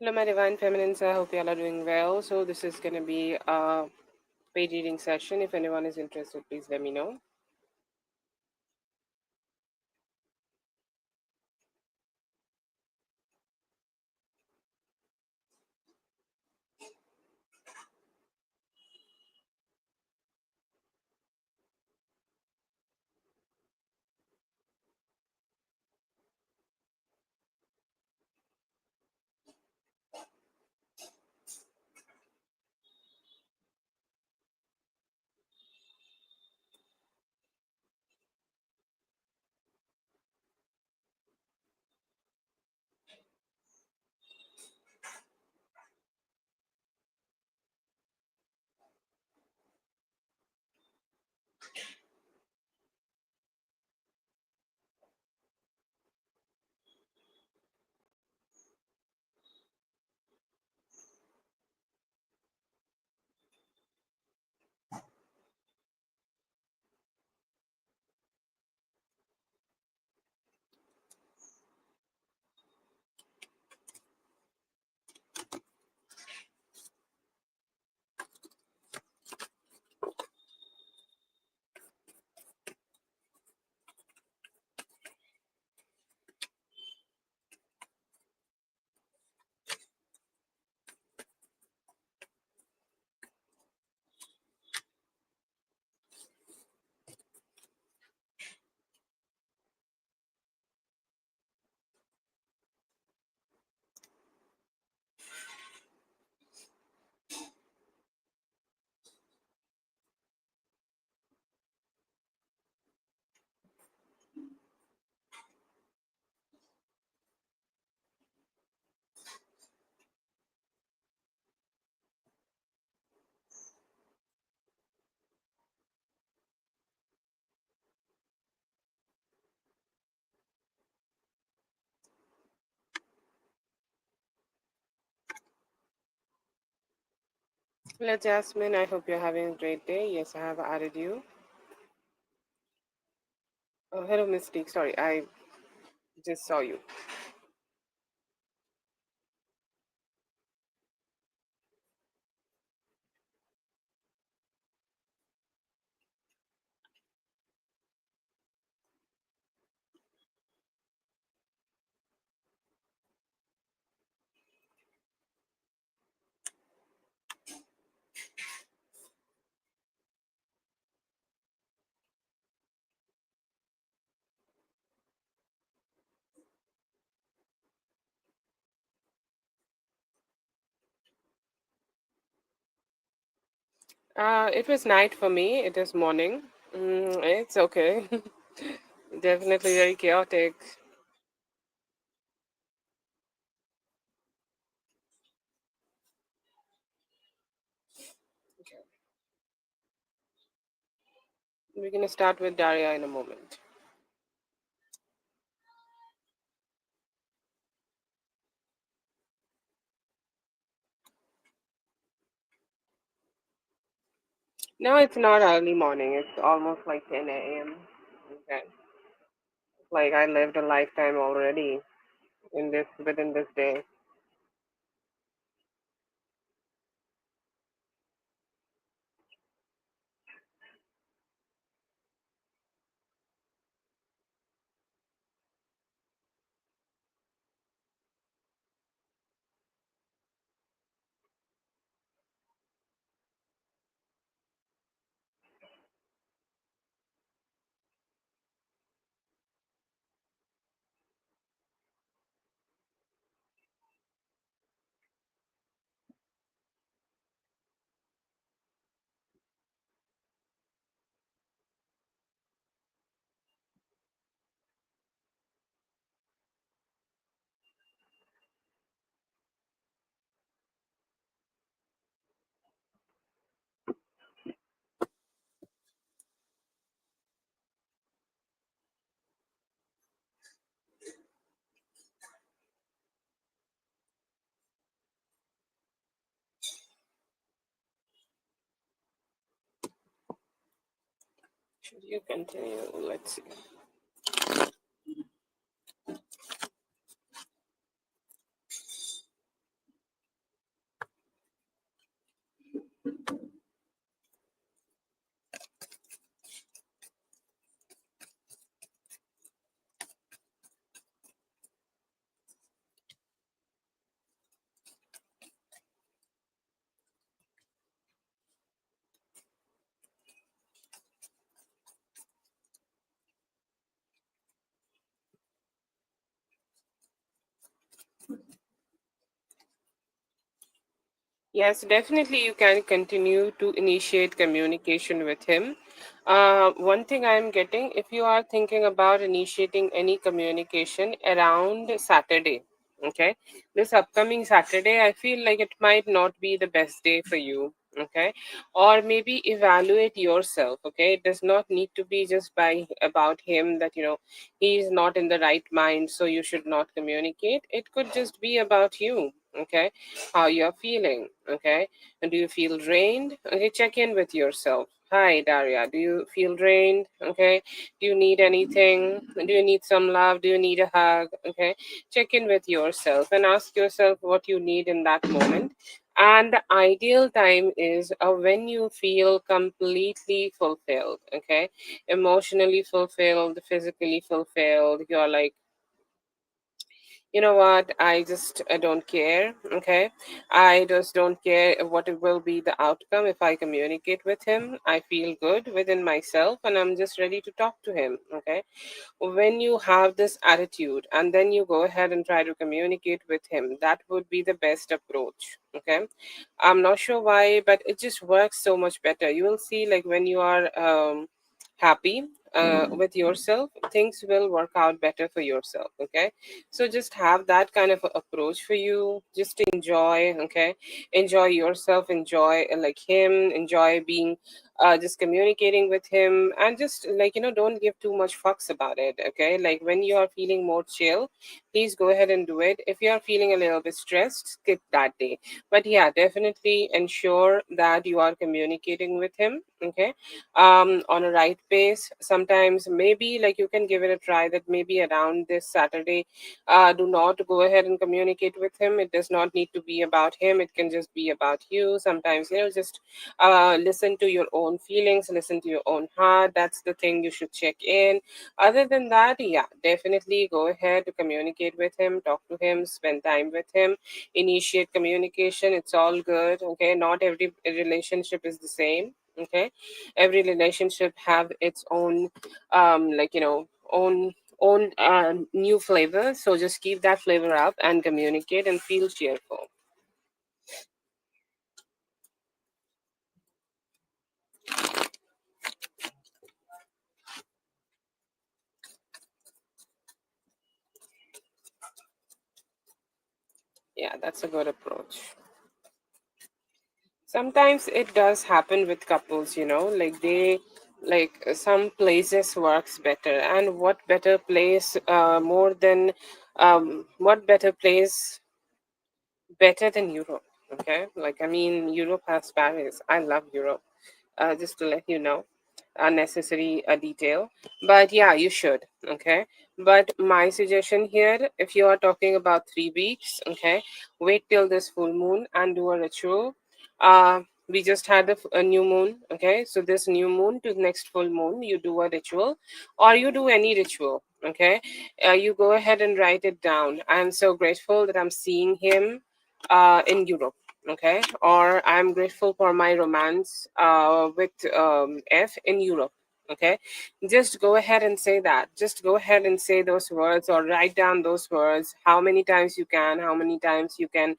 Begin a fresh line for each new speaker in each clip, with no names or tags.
Hello, my divine feminines. I hope you all are doing well. So, this is going to be a paid reading session. If anyone is interested, please let me know. Hello, Jasmine. I hope you're having a great day. Yes, I have added you. Oh, hello, Mystique. Sorry, I just saw you. It was night for me. It is morning. It's okay. Definitely very chaotic. Okay. We're going to start with Daria in a moment. No, it's not early morning. It's almost like 10 a.m. Okay. Like I lived a lifetime already within this day. Should you continue? Let's see. Yes, definitely you can continue to initiate communication with him. One thing I'm getting, if you are thinking about initiating any communication around Saturday, okay, this upcoming Saturday, I feel like it might not be the best day for you, okay, or maybe evaluate yourself, okay. It does not need to be just by about him that he is not in the right mind, so you should not communicate. It could just be about you, okay, how you're feeling, okay? And do you feel drained? Okay, check in with yourself. Hi, Daria. Do you feel drained? Okay. Do you need anything? Do you need some love? Do you need a hug? Okay. Check in with yourself and ask yourself what you need in that moment. And the ideal time is when you feel completely fulfilled, okay? Emotionally fulfilled, physically fulfilled. You're like, you know what, I don't care, okay. I just don't care what it will be the outcome. If I communicate with him, I feel good within myself and I'm just ready to talk to him, okay. When you have this attitude and then you go ahead and try to communicate with him, that would be the best approach, okay. I'm not sure why, but it just works so much better. You will see, like, when you are happy with yourself, things will work out better for yourself, okay. So just have that kind of a approach for you. Just enjoy, okay. Enjoy yourself, enjoy like him, enjoy being just communicating with him, and just, like, don't give too much fucks about it, okay. Like, when you are feeling more chill, please go ahead and do it. If you are feeling a little bit stressed, skip that day. But yeah, definitely ensure that you are communicating with him, okay, on a right pace. Sometimes maybe, like, you can give it a try that maybe around this Saturday, do not go ahead and communicate with him. It does not need to be about him, it can just be about you. Sometimes, just listen to your own feelings, listen to your own heart. That's the thing you should check in. Other than that, yeah, definitely go ahead to communicate with him, talk to him, spend time with him, initiate communication. It's all good, okay. Not every relationship is the same, okay. Every relationship have its own own new flavor. So just keep that flavor up and communicate and feel cheerful. Yeah, that's a good approach. Sometimes it does happen with couples, like they, like, some places works better. And what better place, more than what better place better than Europe, okay. Like, I mean, Europe has Paris. I love Europe, just to let you know. Unnecessary detail, but yeah, you should, okay. But my suggestion here, if you are talking about 3 weeks, okay, wait till this full moon and do a ritual. We just had a new moon, okay. So this new moon to next full moon, you do a ritual, or you do any ritual, okay. You go ahead and write it down. I'm so grateful that I'm seeing him in Europe, okay. Or I'm grateful for my romance with F in Europe, okay. Just go ahead and say that. Just go ahead and say those words or write down those words, how many times you can, how many times you can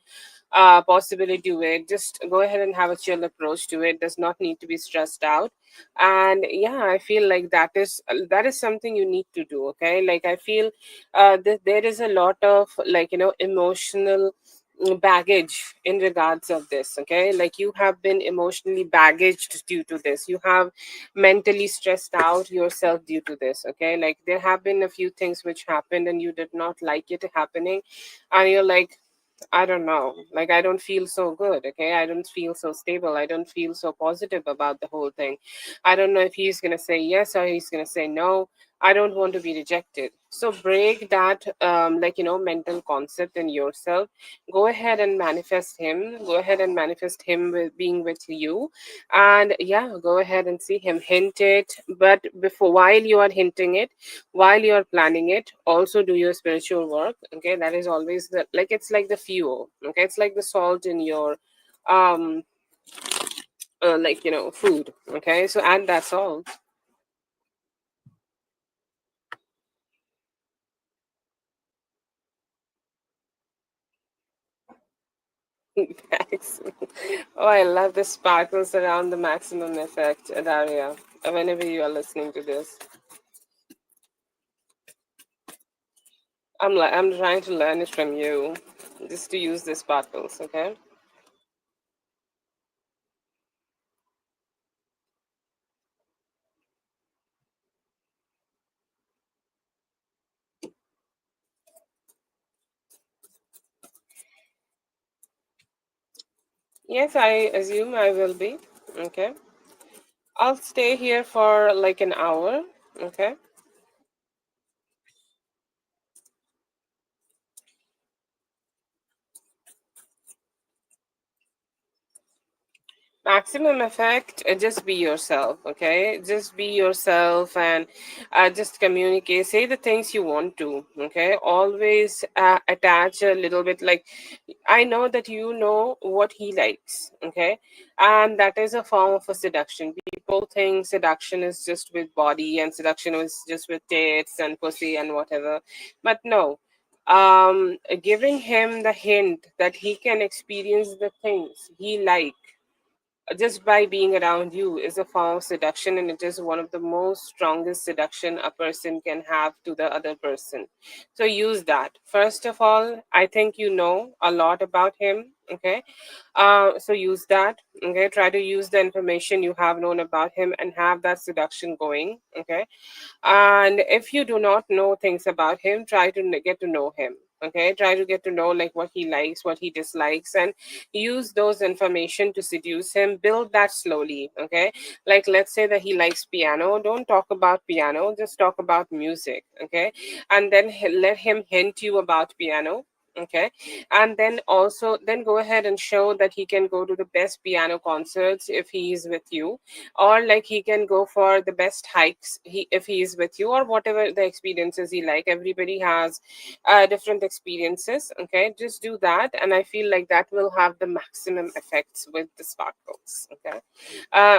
possibly do it. Just go ahead and have a chill approach to it. Does not need to be stressed out. And yeah, I feel like that is something you need to do, okay. Like, I feel there is a lot of, like, emotional baggage in regards of this, okay. Like, you have been emotionally baggaged due to this. You have mentally stressed out yourself due to this, okay. Like, there have been a few things which happened and you did not like it happening, and you're like, I don't know. Like, I don't feel so good. Okay. I don't feel so stable. I don't feel so positive about the whole thing. I don't know if he's going to say yes or he's going to say no. I don't want to be rejected. So break that, mental concept in yourself. Go ahead and manifest him. Go ahead and manifest him with being with you. And yeah, go ahead and see him. Hint it. But while you are hinting it, while you're planning it, also do your spiritual work, okay. That is always the, like, it's like the fuel, okay. It's like the salt in your um food, okay. So add that salt. Maximum. Oh, I love the sparkles around the maximum effect, Daria. Whenever you are listening to this, I'm trying to learn it from you, just to use the sparkles. Okay. Yes, I assume I will be. Okay. I'll stay here for like an hour. Okay. Maximum effect, just be yourself, okay? Just be yourself and just communicate. Say the things you want to, okay? Always attach a little bit. Like, I know that you know what he likes, okay? And that is a form of a seduction. People think seduction is just with body and seduction is just with tits and pussy and whatever. But no. Giving him the hint that he can experience the things he likes just by being around you is a form of seduction, and it is one of the most strongest seduction a person can have to the other person. So use that. First of all, I think you know a lot about him, okay? So use that, okay? Try to use the information you have known about him and have that seduction going, okay? And if you do not know things about him, try to get to know him, okay? Try to get to know like what he likes, what he dislikes, and use those information to seduce him. Build that slowly, okay? Like, let's say that he likes piano, don't talk about piano, just talk about music, okay? And then let him hint you about piano, okay? And then also then go ahead and show that he can go to the best piano concerts if he is with you, or like he can go for the best hikes if he is with you, or whatever the experiences he like. Everybody has different experiences, okay? Just do that, and I feel like that will have the maximum effects with the sparkles, okay?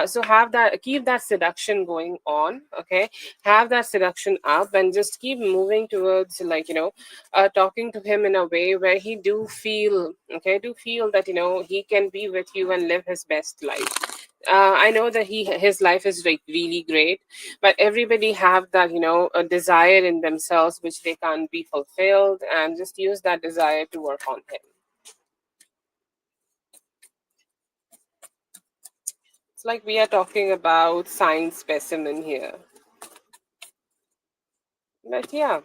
So have that, keep that seduction going on, okay? Have that seduction up and just keep moving towards, like, talking to him in a way where he do feel, okay, do feel that he can be with you and live his best life. I know that his life is like really great, but everybody have that a desire in themselves which they can't be fulfilled, and just use that desire to work on him. It's like we are talking about science specimen here, but yeah,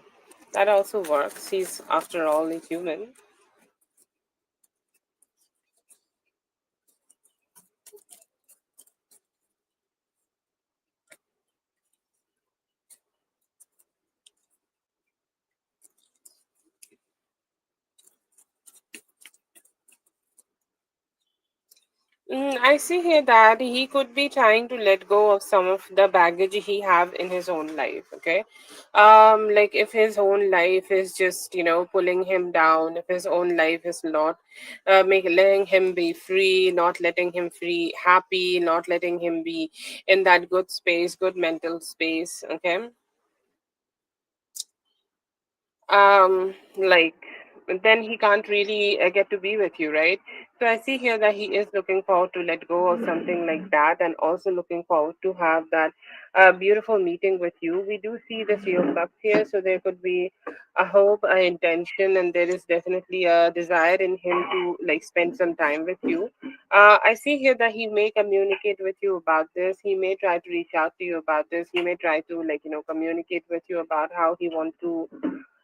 that also works. He's after all a human. I see here that he could be trying to let go of some of the baggage he have in his own life. Okay, like if his own life is just pulling him down, if his own life is not letting him be free, not letting him free happy, not letting him be in that good space, good mental space. Okay, like then he can't really get to be with you, right? So I see here that he is looking forward to let go of something like that, and also looking forward to have that beautiful meeting with you. We do see the Three of Cups here, so there could be a hope, an intention, and there is definitely a desire in him to like spend some time with you. I see here that he may communicate with you about this. He may try to reach out to you about this. He may try to like communicate with you about how he wants to.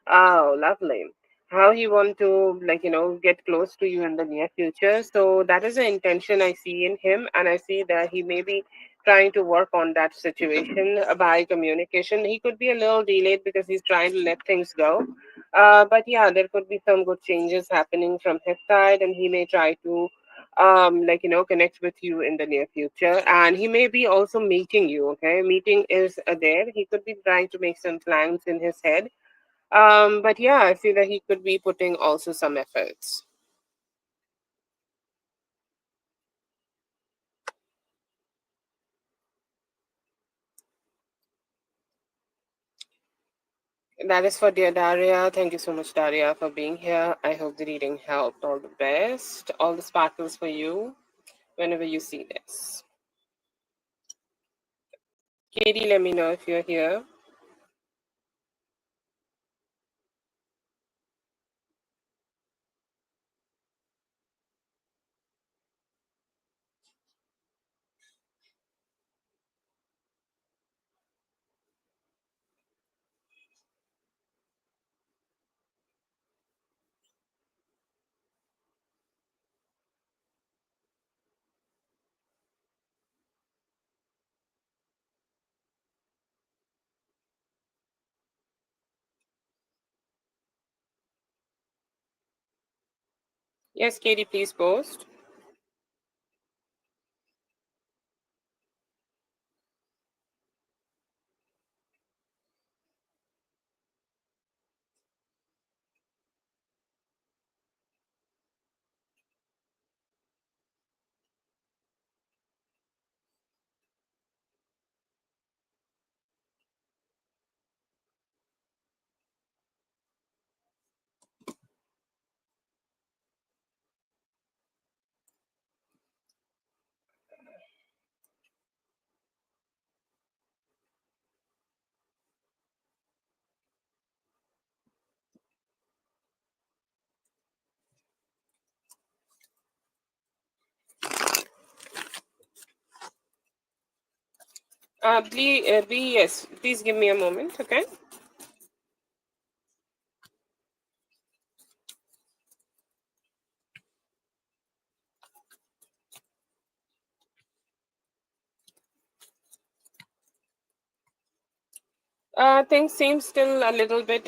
Oh, lovely. How he want to like get close to you in the near future. So that is the intention I see in him, and I see that he may be trying to work on that situation by communication. He could be a little delayed because he's trying to let things go. But yeah, there could be some good changes happening from his side, and he may try to like connect with you in the near future, and he may be also meeting you. Okay, meeting is there. He could be trying to make some plans in his head, but yeah, I feel that he could be putting also some efforts. That is for dear Daria. Thank you so much, Daria, for being here. I hope the reading helped. All the best. All the sparkles for you whenever you see this. Katie, let me know if you're here. Yes, Katie, please post. Yes, please give me a moment, okay? Things seem still a little bit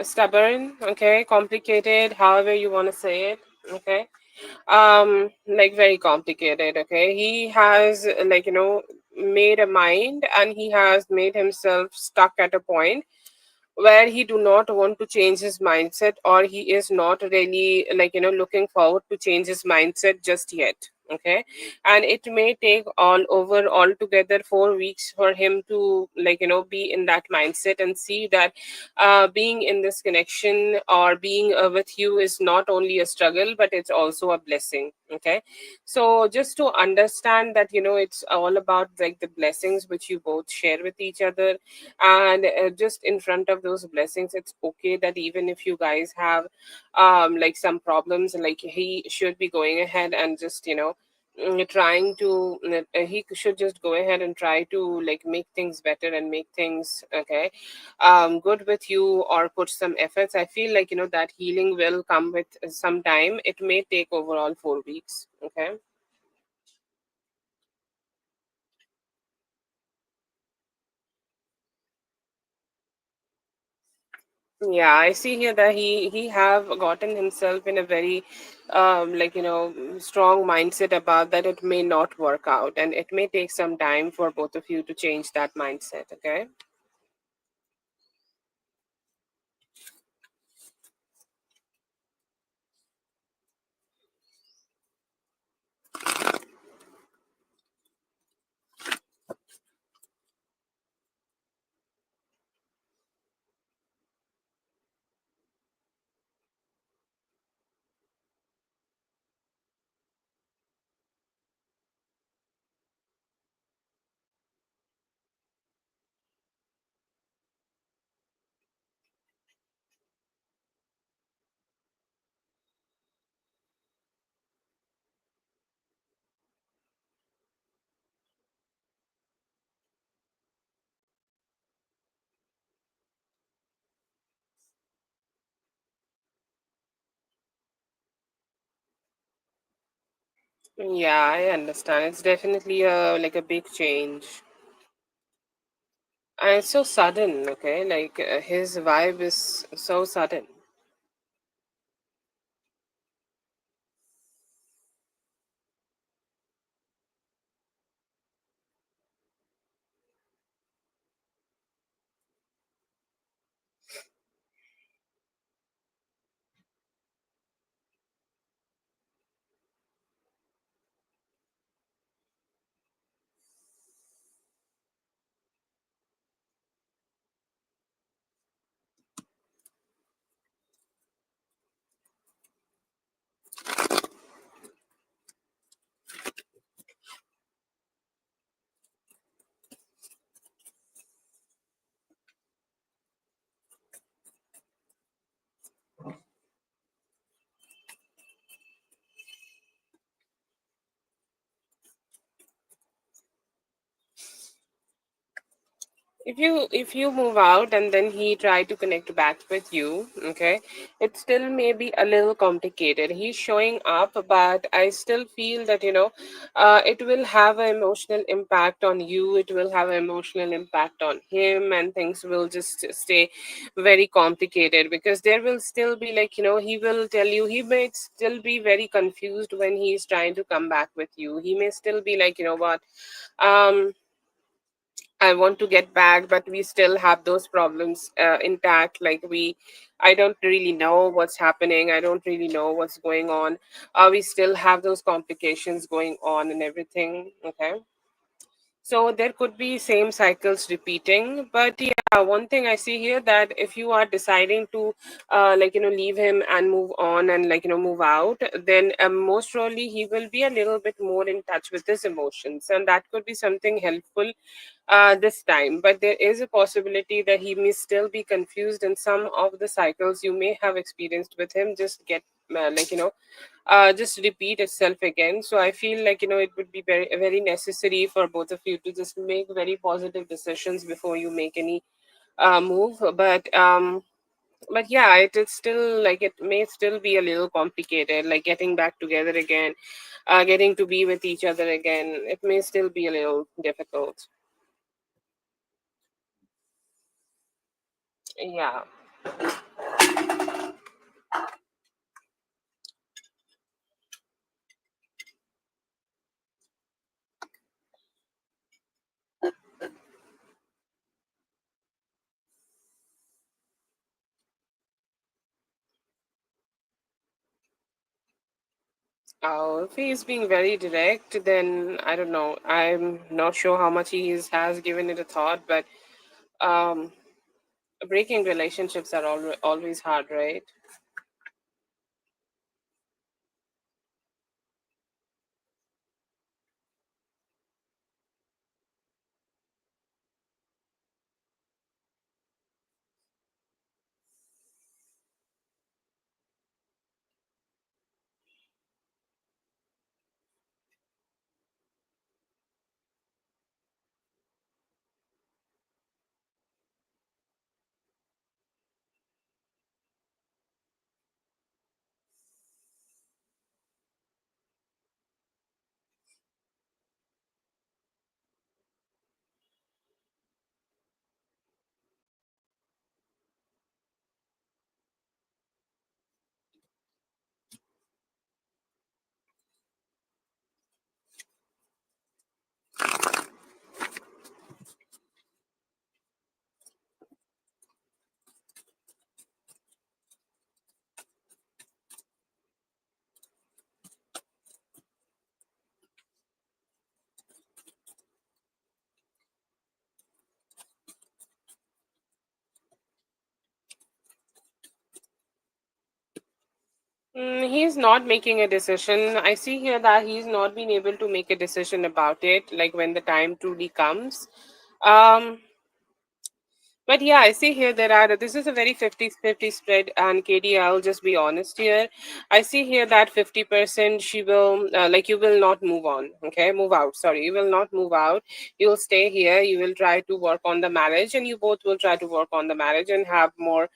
stubborn, okay, complicated, however you want to say it, okay. Like very complicated, okay. He has made a mind, and he has made himself stuck at a point where he do not want to change his mindset, or he is not really looking forward to change his mindset just yet, okay. And it may take all over altogether 4 weeks for him to be in that mindset and see that being in this connection or being with you is not only a struggle, but it's also a blessing, okay. So just to understand that it's all about like the blessings which you both share with each other, and just in front of those blessings, it's okay that even if you guys have like some problems, like he should be going ahead and just trying to he should just go ahead and try to like make things better and make things okay good with you, or put some efforts. I feel like that healing will come with some time. It may take overall 4 weeks, okay. Yeah, I see here that he have gotten himself in a very strong mindset about that it may not work out, and it may take some time for both of you to change that mindset, okay. Yeah, I understand. It's definitely a big change. And it's so sudden, okay? Like his vibe is so sudden. if you move out and then he try to connect back with you, okay, it still may be a little complicated. He's showing up, but I still feel that it will have an emotional impact on you, it will have an emotional impact on him, and things will just stay very complicated, because there will still be, like, he will tell you, he may still be very confused when he's trying to come back with you. He may still be like, what, um I want to get back, but we still have those problems intact. Like, I don't really know what's happening. I don't really know what's going on. We still have those complications going on and everything. Okay. So there could be same cycles repeating, but yeah, one thing I see here, that if you are deciding to, leave him and move on and, move out, then most probably he will be a little bit more in touch with his emotions, and that could be something helpful this time. But there is a possibility that he may still be confused, and some of the cycles you may have experienced with him just get just repeat itself again. So I feel like, it would be very very necessary for both of you to just make very positive decisions before you make any move. But yeah, it is still, like, it may still be a little complicated, like getting back together again, getting to be with each other again. It may still be a little difficult. Yeah. If he's being very direct, then I don't know. I'm not sure how much has given it a thought, but um, breaking relationships are always hard, right? He's not making a decision. I see here that he's not been able to make a decision about it, like when the time truly comes. Um, But yeah, I see here there are, this is a very 50-50 spread, and Katie, I'll just be honest here. I see here that 50% she will, you will not move on, okay? Move out, sorry. You will not move out. You'll stay here. You will try to work on the marriage, and you both will try to work on the marriage and have more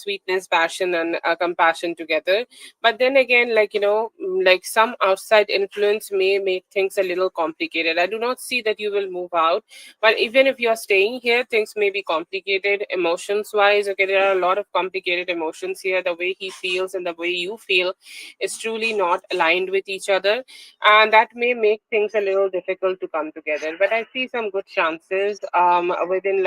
sweetness, passion, and compassion together. But then again, some outside influence may make things a little complicated. I do not see that you will move out, but even if you're staying here, things may be complicated emotions wise. Okay, there are a lot of complicated emotions here. The way he feels and the way you feel is truly not aligned with each other. And that may make things a little difficult to come together. But I see some good chances within,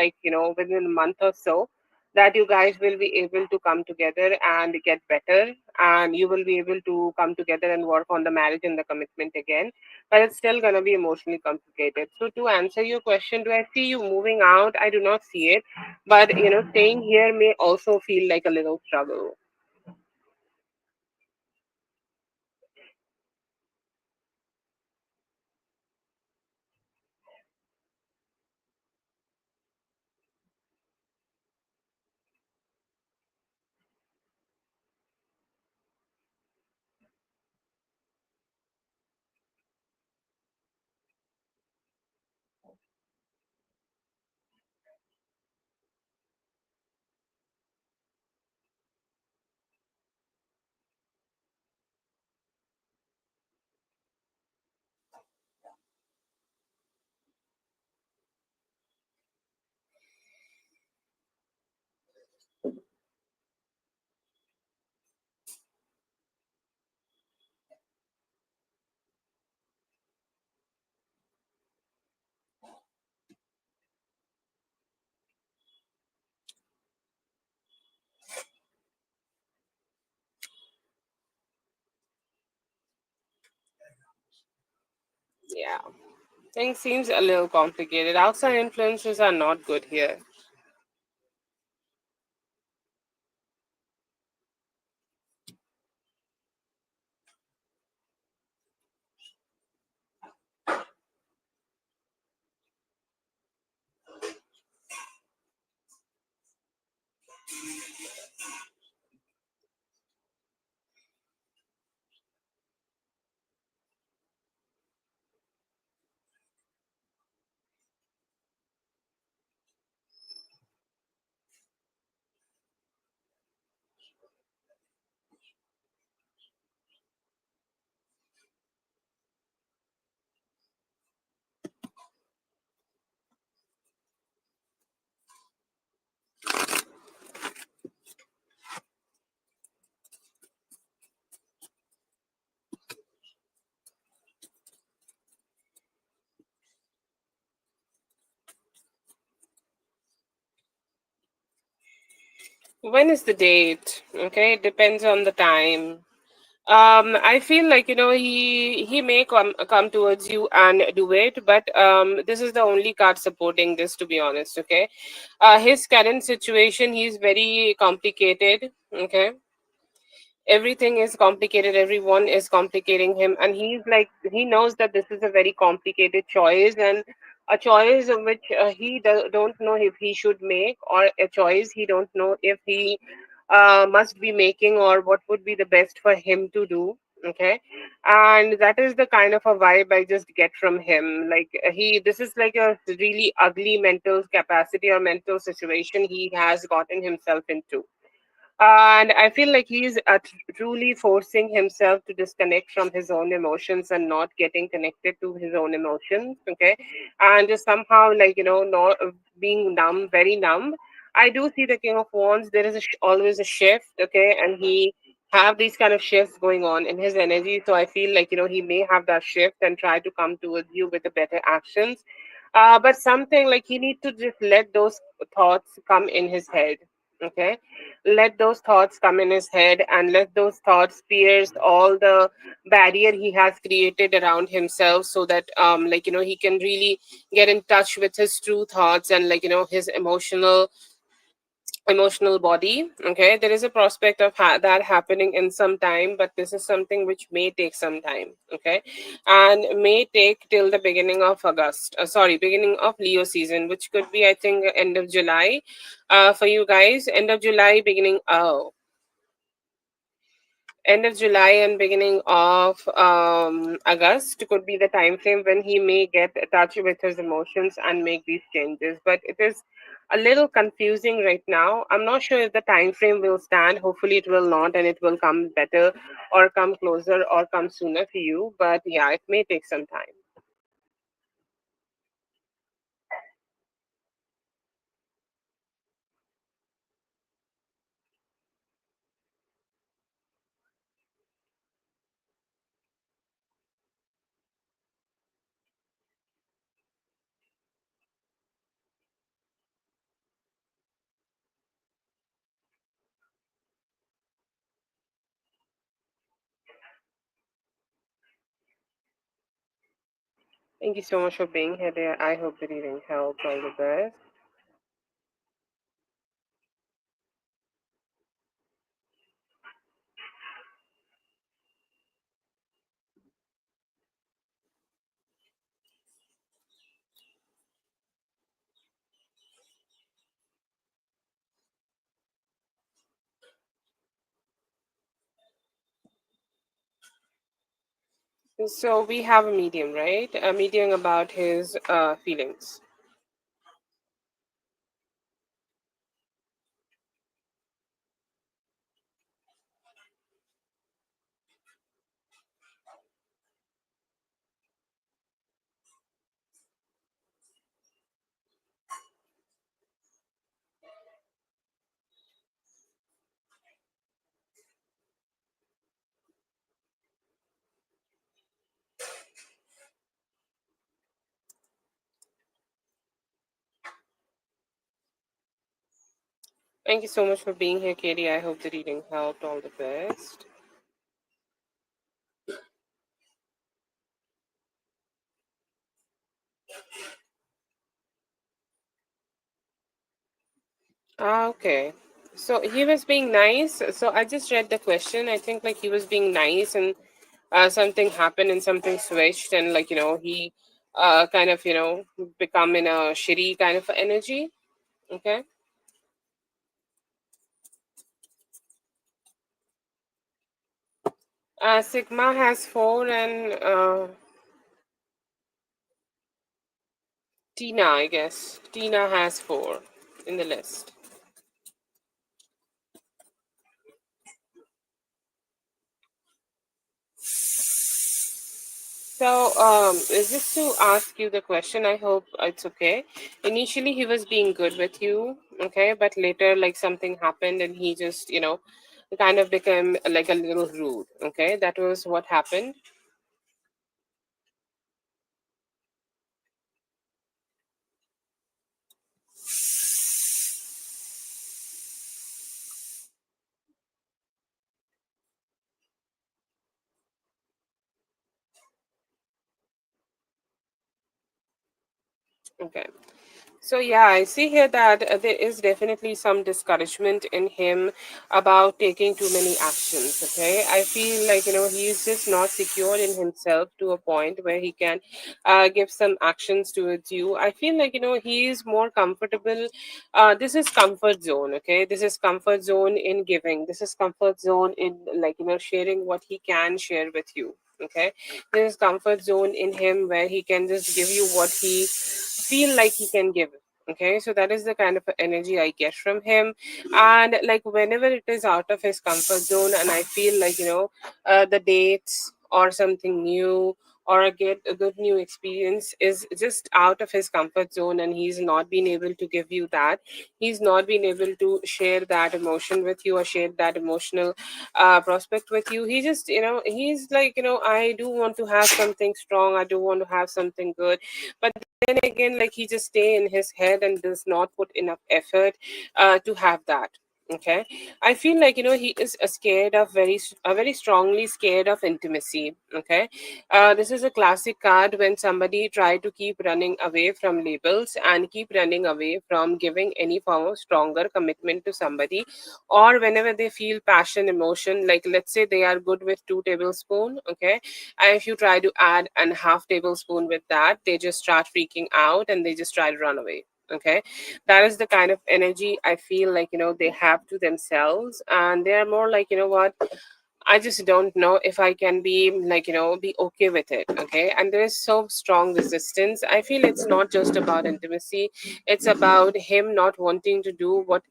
within a month or so, that you guys will be able to come together and get better, and you will be able to come together and work on the marriage and the commitment again, but it's still going to be emotionally complicated. So to answer your question, do I see you moving out? I do not see it, but staying here may also feel like a little struggle. Yeah. Things seems a little complicated. Outside influences are not good here. When is the date? Okay, it depends on the time. I feel like he may come towards you and do it, but this is the only card supporting this. To be honest, okay, his current situation, he's very complicated. Okay, everything is complicated, everyone is complicating him, and he's like he knows that this is a very complicated choice, and a choice of which don't know if he should make, or a choice he don't know if he must be making, or what would be the best for him to do. Okay, and that is the kind of a vibe I just get from him. Like he this is like a really ugly mental capacity or mental situation he has gotten himself into, and I feel like he's truly forcing himself to disconnect from his own emotions and not getting connected to his own emotions. Okay. And just somehow, like, not being numb, very numb. I do see the King of Wands. There is always a shift. Okay. And he have these kind of shifts going on in his energy. So I feel like, he may have that shift and try to come towards you with the better actions. But something like he need to just let those thoughts come in his head. Okay, let those thoughts come in his head and let those thoughts pierce all the barrier he has created around himself, so that he can really get in touch with his true thoughts and his emotional body. Okay, there is a prospect of that happening in some time, but this is something which may take some time. Okay, and may take till the beginning of August, sorry, beginning of Leo season, which could be, I think, end of July, for you guys, end of July, beginning, oh, end of July and beginning of August could be the time frame when he may get in touch with his emotions and make these changes. But it is a little confusing right now. I'm not sure if the time frame will stand. Hopefully, it will not, and it will come better, or come closer, or come sooner for you. But yeah, it may take some time. Thank you so much for being here, dear. I hope the reading helped. All the best. So we have a medium, right? A medium about his feelings. Thank you so much for being here, Katie. I hope the reading helped. All the best. Ah, okay. So he was being nice. So I just read the question. I think like he was being nice, and something happened and something switched, and like he kind of become in a shitty kind of energy. Okay. Sigma has four, and Tina, I guess. Tina has four in the list. So, is this to ask you the question? I hope it's okay. Initially, he was being good with you, okay, but later, like something happened, and he just, kind of became like a little rude, okay? That was what happened. Okay. So yeah, I see here that there is definitely some discouragement in him about taking too many actions. Okay, I feel like he's just not secure in himself to a point where he can give some actions towards you. I feel like he is more comfortable. This is comfort zone. Okay, this is comfort zone in giving. This is comfort zone in like sharing what he can share with you. Okay, this is comfort zone in him where he can just give you what he feel like he can give. Okay, so that is the kind of energy I get from him. And like whenever it is out of his comfort zone, and I feel like the dates or something new, or get a good new experience is just out of his comfort zone, and he's not been able to give you that. He's not been able to share that emotion with you, or share that emotional prospect with you. He just he's like I do want to have something strong, I do want to have something good, but then again, like he just stay in his head and does not put enough effort to have that. Okay, I feel like he is scared of very strongly scared of intimacy. Okay, this is a classic card when somebody try to keep running away from labels and keep running away from giving any form of stronger commitment to somebody, or whenever they feel passion emotion, like let's say they are good with 2 tablespoon. Okay, and if you try to add a half tablespoon with that, they just start freaking out and they just try to run away. Okay, that is the kind of energy I feel like they have to themselves, and they're more like what, I just don't know if I can be like be okay with it. Okay, and there is so strong resistance. I feel it's not just about intimacy, it's about him not wanting to do what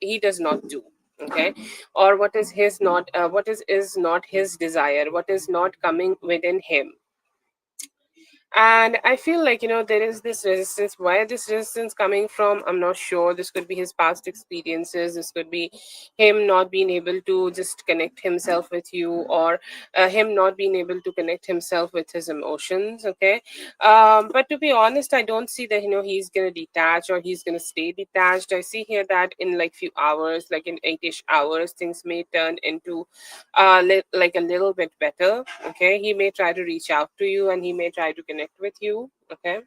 he does not do. Okay, or what is his not what is not his desire, what is not coming within him. And I feel like there is this resistance. Where this resistance coming from, I'm not sure. This could be his past experiences, this could be him not being able to just connect himself with you, or him not being able to connect himself with his emotions. Okay, but to be honest, I don't see that he's gonna detach or he's gonna stay detached. I see here that in like few hours, like in 8ish hours, things may turn into like a little bit better. Okay, he may try to reach out to you and he may try to connect with you. Okay.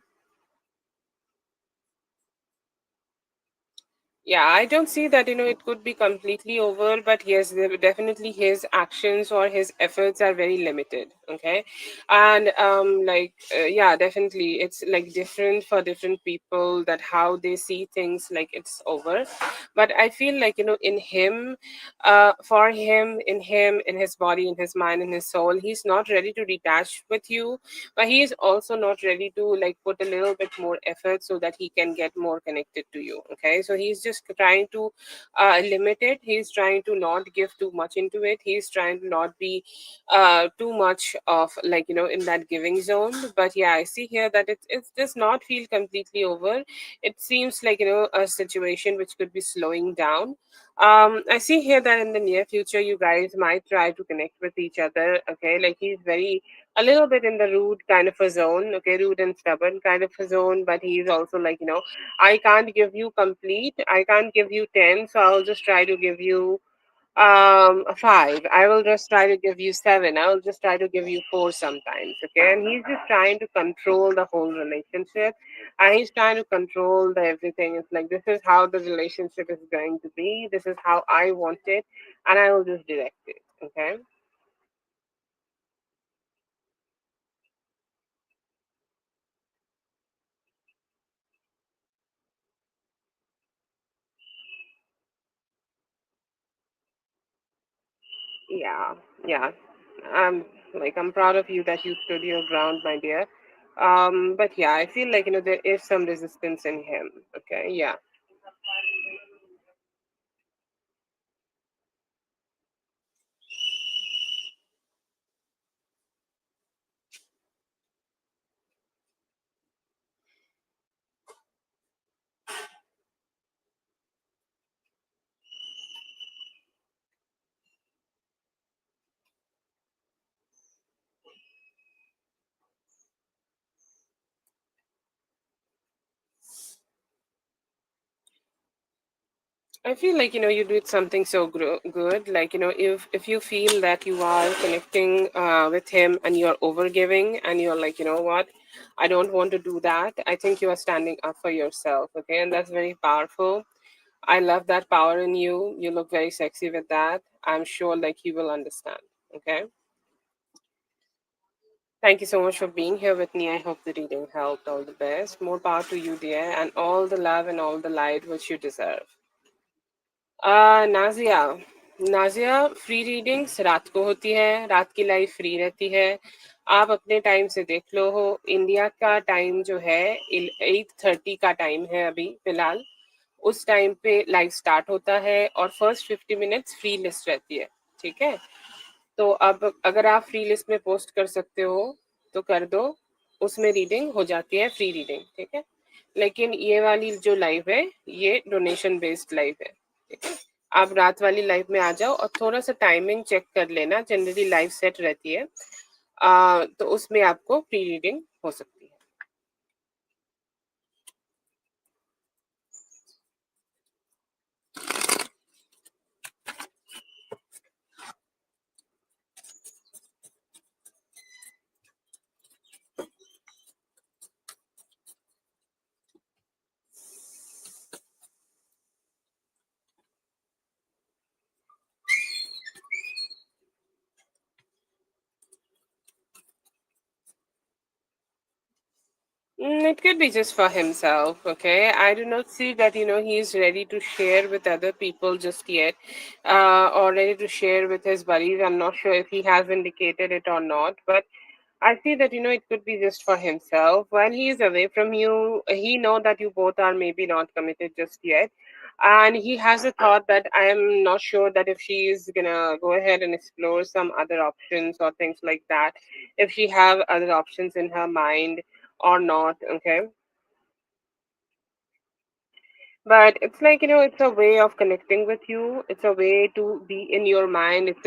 Yeah, I don't see that it could be completely over, but yes, definitely his actions or his efforts are very limited. Okay, and like yeah, definitely it's like different for different people, that how they see things, like it's over. But I feel like in him, for him, in his body, in his mind, in his soul, he's not ready to detach with you, but he is also not ready to like put a little bit more effort so that he can get more connected to you. Okay, so he's just trying to limit it. He's trying to not give too much into it. He's trying to not be too much of like in that giving zone. But yeah, I see here that it does not feel completely over. It seems like a situation which could be slowing down. I see here that in the near future you guys might try to connect with each other. Okay, like he's very a little bit in the rude kind of a zone. Okay, rude and stubborn kind of a zone, but he's also like I can't give you complete, I can't give you 10, so I'll just try to give you Five. I will just try to give you seven. I will just try to give you four sometimes. Okay. And he's just trying to control the whole relationship. And he's trying to control the everything. It's like, this is how the relationship is going to be. This is how I want it. And I will just direct it. Okay. Yeah. Yeah. I'm I'm proud of you that you stood your ground, my dear. But yeah, I feel like, there is some resistance in him. Okay. Yeah. I feel like, you did something so good. Like, if you feel that you are connecting with him and you're overgiving and you're like, what, I don't want to do that. I think you are standing up for yourself. Okay, and that's very powerful. I love that power in you. You look very sexy with that. I'm sure like he will understand. Okay. Thank you so much for being here with me. I hope the reading helped. All the best. More power to you, dear, and all the love and all the light which you deserve. Nazia Nazia free readings रात को होती है, रात की live free रहती है। आप अपने टाइम से देख लो हो। इंडिया का टाइम जो है 8:30 का टाइम है अभी फिलहाल। उस टाइम पे लाइव स्टार्ट होता है और फर्स्ट 50 मिनट्स फ्री लिस्ट रहती है। ठीक है, तो अब अगर आप फ्री लिस्ट में पोस्ट कर सकते हो तो कर दो, उसमें रीडिंग हो जाती है, फ्री रीडिंग। ठीक है, लेकिन ये वाली जो लाइव है ये डोनेशन बेस्ड लाइव है। ठीक है, आप रात वाली लाइव में आ जाओ और थोड़ा सा टाइमिंग चेक कर लेना, जनरली लाइव सेट रहती है। तो उसमें आपको फ्री रीडिंग हो सकती है। It could be just for himself, okay? I do not see that, he is ready to share with other people just yet, or ready to share with his buddies. I'm not sure if he has indicated it or not, but I see that, it could be just for himself. While he is away from you, he know that you both are maybe not committed just yet. And he has a thought that I am not sure that if she is gonna go ahead and explore some other options or things like that, if she have other options in her mind or not. Okay, but it's like, it's a way of connecting with you. It's a way to be in your mind. It's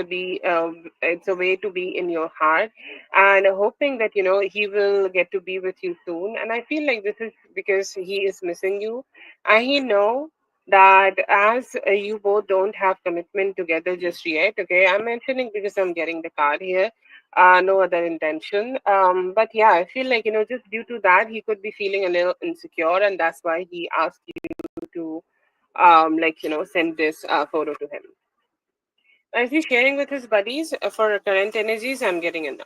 a way to be in your heart, and hoping that, he will get to be with you soon. And I feel like this is because he is missing you, and he know that as you both don't have commitment together just yet. Okay, I'm mentioning because I'm getting the card here. No other intention. But yeah, I feel like, just due to that, he could be feeling a little insecure, and that's why he asked to send this photo to him. Is he sharing with his buddies for current energies? I'm getting a no.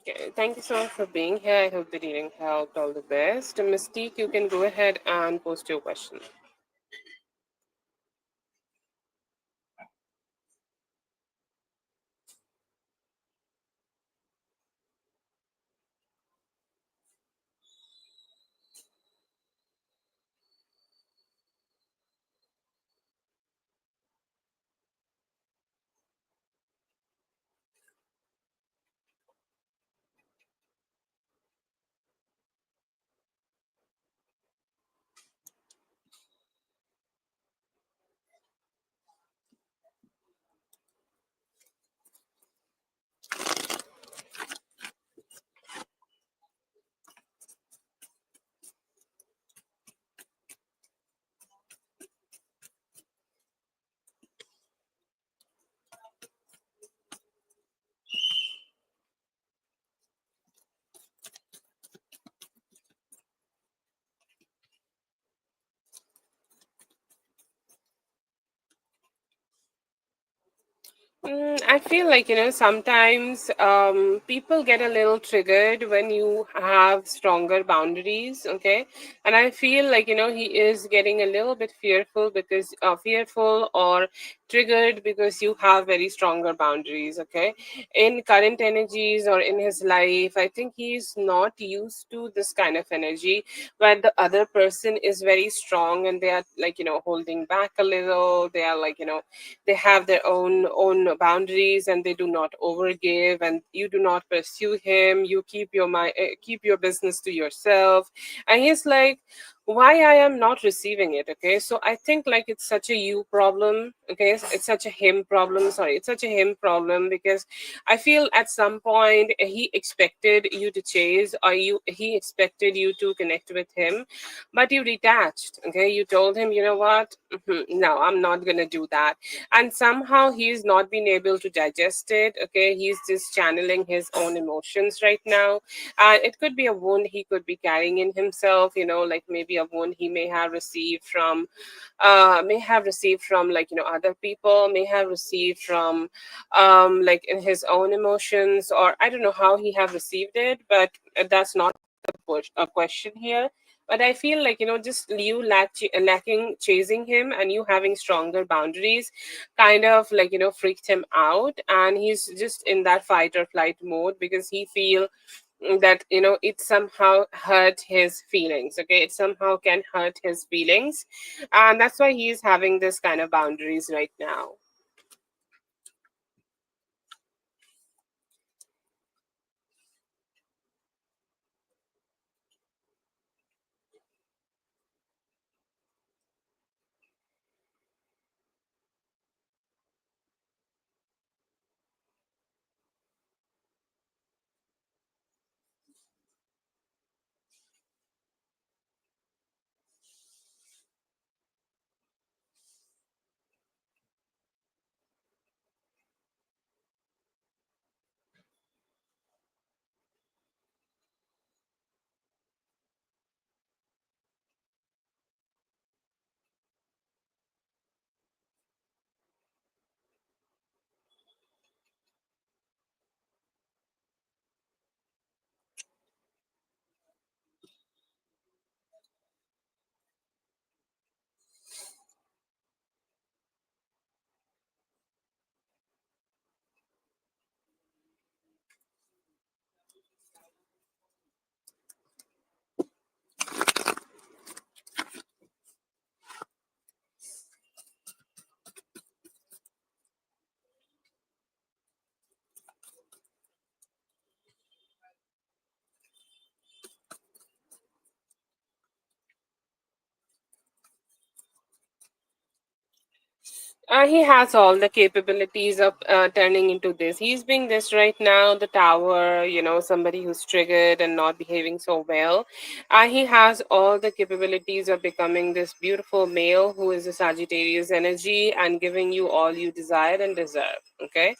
Okay, thank you so much for being here. I hope the reading helped. All the best. Mystique, you can go ahead and post your question. I feel like, sometimes people get a little triggered when you have stronger boundaries, okay? And I feel like, he is getting a little bit fearful or triggered because you have very stronger boundaries, okay? In current energies or in his life, I think he's not used to this kind of energy where the other person is very strong and they are like, holding back a little. They are like, they have their own boundaries and they do not overgive, and you do not pursue him. You keep your business to yourself. And he's like, why I am not receiving it? Okay, so I think like it's such a you problem. Okay, it's such a him problem. Sorry, it's such a him problem, because I feel at some point he expected you to chase, or he expected you to connect with him, but you detached. Okay, you told him, you know what, no, I'm not gonna do that. And somehow he's not been able to digest it. Okay, he's just channeling his own emotions right now. And it could be a wound he could be carrying in himself, like maybe a wound he may have received from, like, other people, may have received from like in his own emotions, or I don't know how he have received it, but that's not a question here. But I feel like, just you lacking chasing him and you having stronger boundaries kind of like, freaked him out, and he's just in that fight or flight mode because he feel that, it somehow hurt his feelings. Okay, it somehow can hurt his feelings, and that's why he's having this kind of boundaries right now. He has all the capabilities of turning into this. He's being this right now, the tower, somebody who's triggered and not behaving so well. He has all the capabilities of becoming this beautiful male who is a Sagittarius energy and giving you all you desire and deserve. Okay,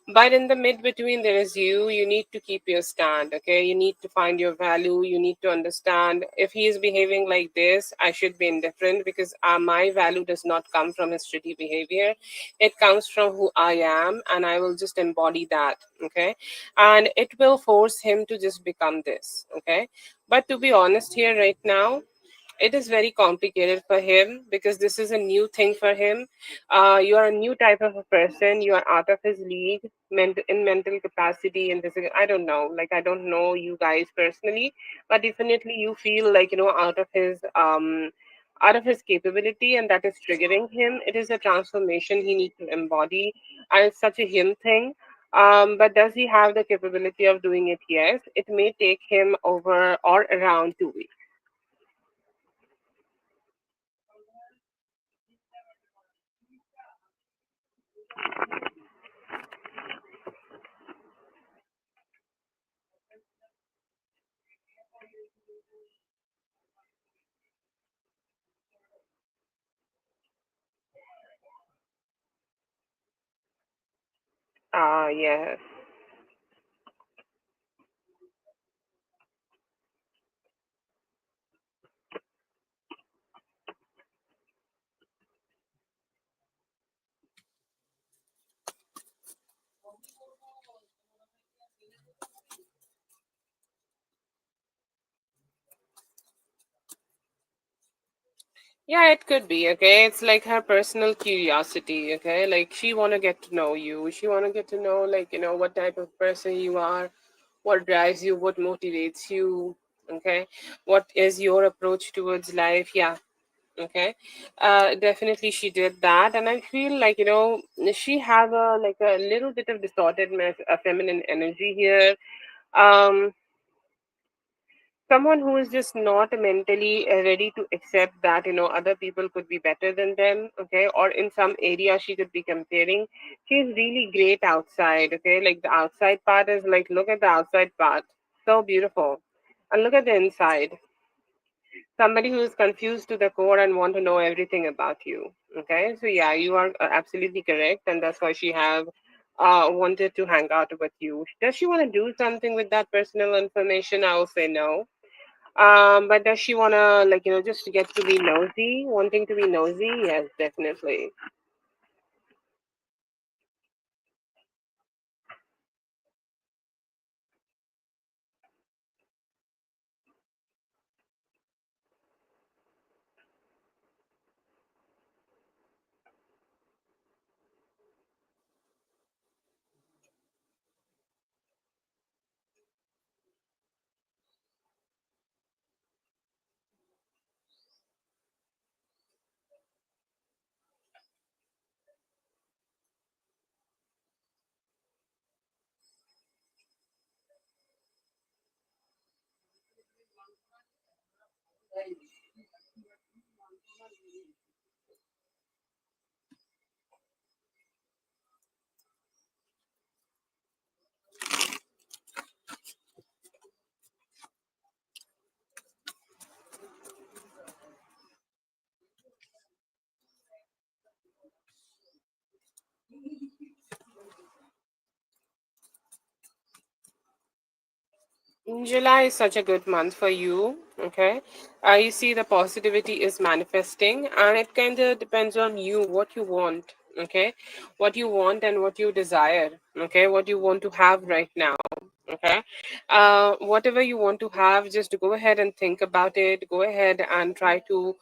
But in the mid between, there is you. You need to keep your stand, okay? You need to find your value. You need to understand if he is behaving like this, I should be indifferent because my value does not come from his shitty behavior. It comes from who I am, and I will just embody that, okay? And it will force him to just become this, okay? But to be honest, here right now, it is very complicated for him because this is a new thing for him. You are a new type of a person. You are out of his league, in mental capacity and physical. I don't know. Like I don't know you guys personally, but definitely you feel like out of his capability, and that is triggering him. It is a transformation he needs to embody, and it's such a him thing. But does he have the capability of doing it? Yes. It may take him over or around 2 weeks. Yes. Yeah, it could be, okay? It's like her personal curiosity, okay? Like she want to get to know you. She want to get to know like, what type of person you are, what drives you, what motivates you, okay? What is your approach towards life? Yeah, okay. Definitely she did that, and I feel like, she have a like a little bit of distorted feminine energy here. Um Someone who is just not mentally ready to accept that other people could be better than them, okay, or in some area she could be comparing. She's really great outside, okay, like the outside part is like, look at the outside part, so beautiful, and look at the inside. Somebody who is confused to the core and want to know everything about you, okay. So yeah, you are absolutely correct, and that's why she have wanted to hang out with you. Does she want to do something with that personal information? I will say no. But does she wanna like just get to be nosy, wanting to be nosy? Yes, definitely. July is such a good month for you. Okay, you see the positivity is manifesting, and it kind of depends on you what you want. Okay, what you want and what you desire. Okay, what you want to have right now. Okay, whatever you want to have, just go ahead and think about it. Go ahead and try to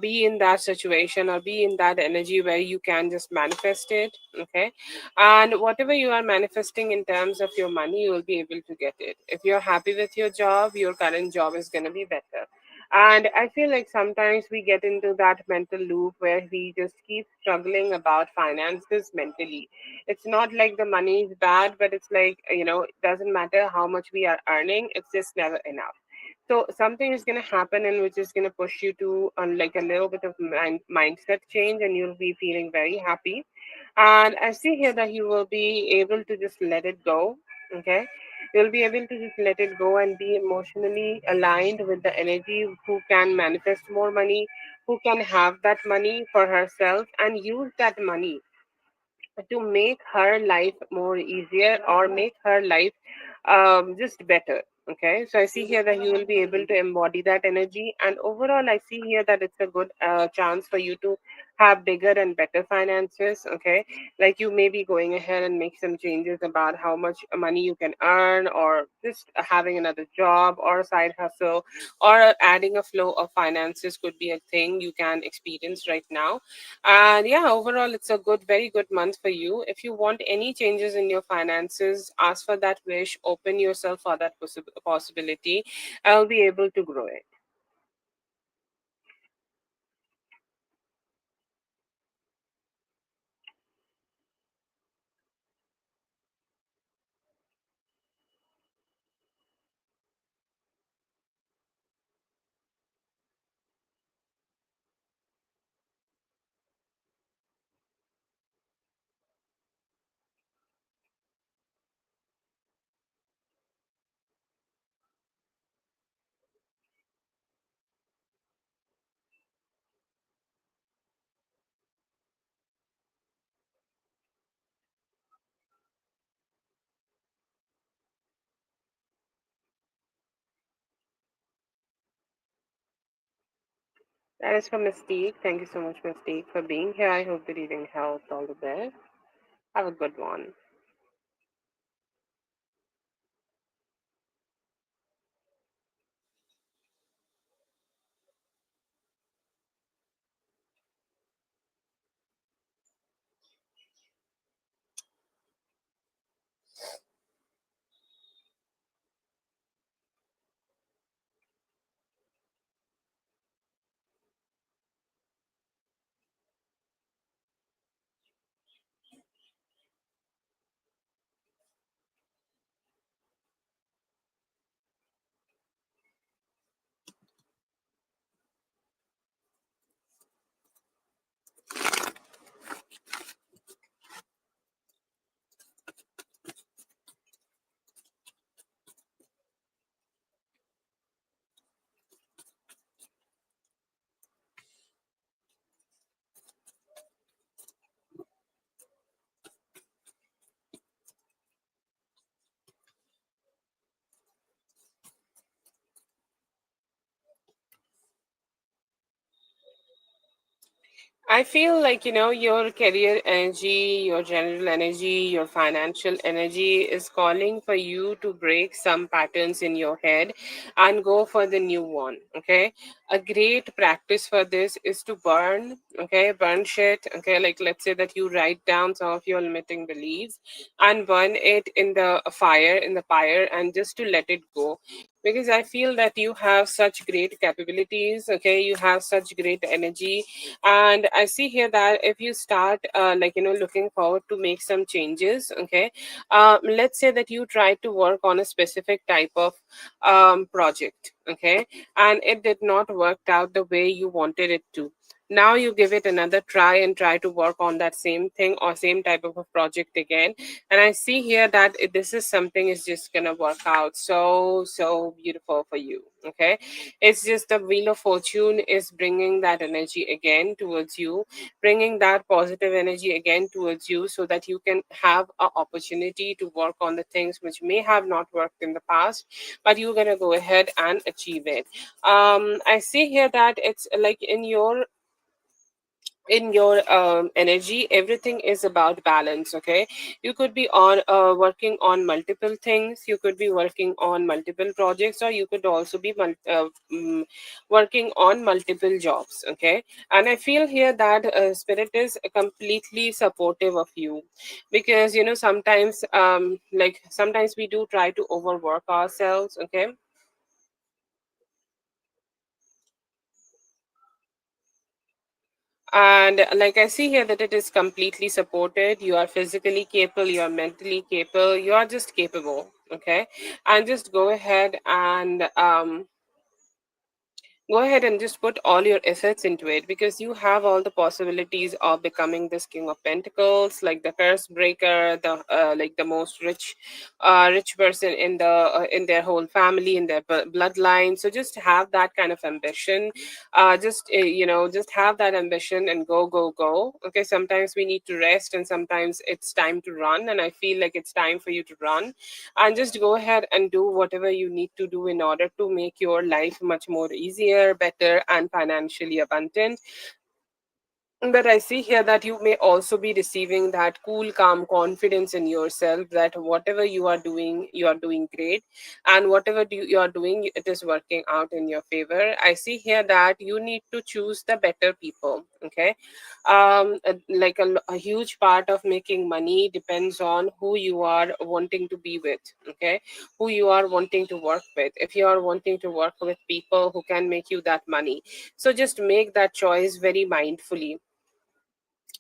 be in that situation or be in that energy where you can just manifest it. Okay, and whatever you are manifesting in terms of your money, you will be able to get it. If you're happy with your job, your current job is going to be better. And I feel like sometimes we get into that mental loop where we just keep struggling about finances mentally. It's not like the money is bad, but it's like, it doesn't matter how much we are earning, it's just never enough. So something is going to happen, and which is going to push you to like a little bit of mindset change, and you'll be feeling very happy. And I see here that you will be able to just let it go. Okay. You'll be able to just let it go and be emotionally aligned with the energy who can manifest more money, who can have that money for herself and use that money to make her life more easier or make her life just better. Okay, so I see here that you will be able to embody that energy, and overall I see here that it's a good chance for you to have bigger and better finances. Okay, like you may be going ahead and make some changes about how much money you can earn, or just having another job or a side hustle, or adding a flow of finances could be a thing you can experience right now. And yeah, overall, it's a good, very good month for you. If you want any changes in your finances, ask for that wish, open yourself for that possibility. I'll be able to grow it. That is from Mystique. Thank you so much, Mystique, for being here. I hope the reading helped. All the best. Have a good one. I feel like, your career energy, your general energy, your financial energy is calling for you to break some patterns in your head and go for the new one. Okay. A great practice for this is to burn shit. Okay. Like, let's say that you write down some of your limiting beliefs and burn it in the fire, and just to let it go. Because I feel that you have such great capabilities. Okay. You have such great energy, and I see here that if you start looking forward to make some changes. Okay, let's say that you try to work on a specific type of project. Okay, and it did not work out the way you wanted it to. Now you give it another try and try to work on that same thing or same type of a project again, and I see here that this is something is just gonna work out so beautiful for you. Okay, it's just the wheel of fortune is bringing that energy again towards you, bringing that positive energy again towards you, so that you can have an opportunity to work on the things which may have not worked in the past, but you're going to go ahead and achieve it. I see here that it's like in your energy, everything is about balance. Okay, you could be on working on multiple things, you could be working on multiple projects, or you could also be working on multiple jobs. Okay, and I feel here that spirit is completely supportive of you, because sometimes sometimes we do try to overwork ourselves. Okay, and like I see here that it is completely supported. You are physically capable, you are mentally capable, you are just capable. Okay, and just go ahead and go ahead and just put all your efforts into it, because you have all the possibilities of becoming this king of pentacles, like the curse breaker, the like the most rich person in their whole family, in their bloodline. So just have that kind of ambition. Just just have that ambition and go, go, go. Okay, sometimes we need to rest, and sometimes it's time to run, and I feel like it's time for you to run, and just go ahead and do whatever you need to do in order to make your life much more easier, better, and financially abundant. But I see here that you may also be receiving that cool, calm confidence in yourself, that whatever you are doing great, and whatever you are doing, it is working out in your favor. I see here that you need to choose the better people. Okay, like a huge part of making money depends on who you are wanting to be with. Okay, who you are wanting to work with. If you are wanting to work with people who can make you that money, so just make that choice very mindfully.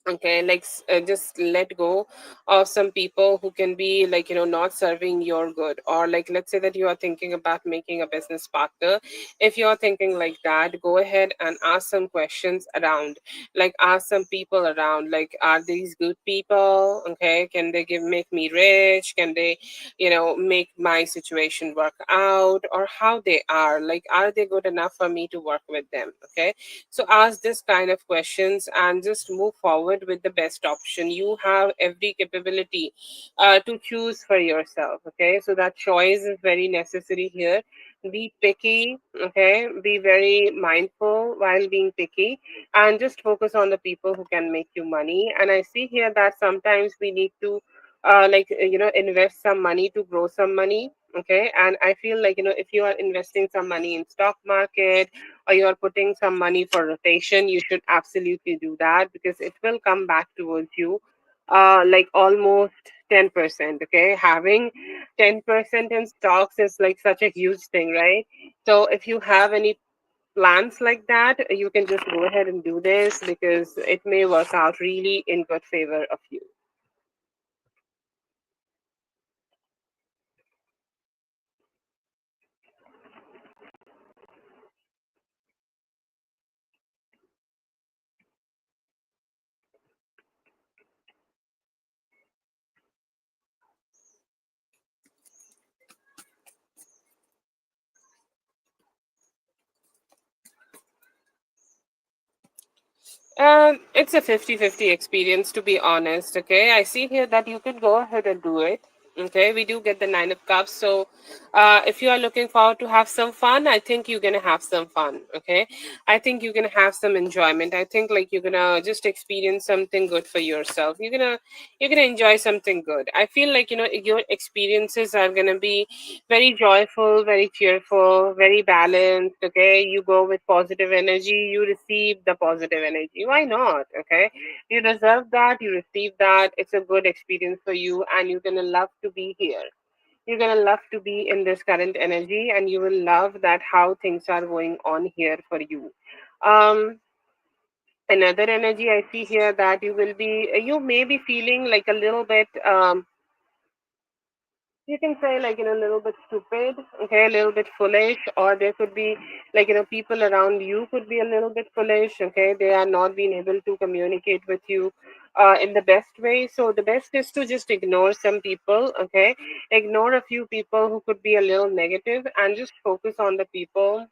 Okay, like just let go of some people who can be like not serving your good. Or like, let's say that you are thinking about making a business partner. If you are thinking like that, go ahead and ask some questions around, like ask some people around, like, are these good people? Okay, can they give make me rich? Can they make my situation work out? Or how they are, like, are they good enough for me to work with them? Okay, so ask this kind of questions and just move forward with the best option. You have every capability to choose for yourself. Okay, so that choice is very necessary here. Be picky. Okay, be very mindful while being picky, and just focus on the people who can make you money. And I see here that sometimes we need to invest some money to grow some money. Okay, and I feel like if you are investing some money in stock market, or you're putting some money for rotation, you should absolutely do that, because it will come back towards you like almost 10%. Okay, having 10% in stocks is like such a huge thing, right? So if you have any plans like that, you can just go ahead and do this, because it may work out really in good favor of you. It's a 50-50 experience, to be honest. Okay, I see here that you can go ahead and do it. Okay, we do get the Nine of Cups. So, if you are looking forward to have some fun, I think you're gonna have some fun. Okay, I think you're gonna have some enjoyment. I think like you're gonna just experience something good for yourself. You're gonna enjoy something good. I feel like your experiences are gonna be very joyful, very cheerful, very balanced. Okay, you go with positive energy, you receive the positive energy. Why not? Okay, you deserve that, you receive that. It's a good experience for you, and you're gonna love to be here. You're gonna love to be in this current energy, and you will love that how things are going on here for you. Um, Another energy I see here, that you may be feeling like a little bit you can say like a little bit stupid. Okay, a little bit foolish. Or there could be like people around you could be a little bit foolish. Okay, they are not being able to communicate with you in the best way. So the best is to just ignore some people. Okay, ignore a few people who could be a little negative, and just focus on the people,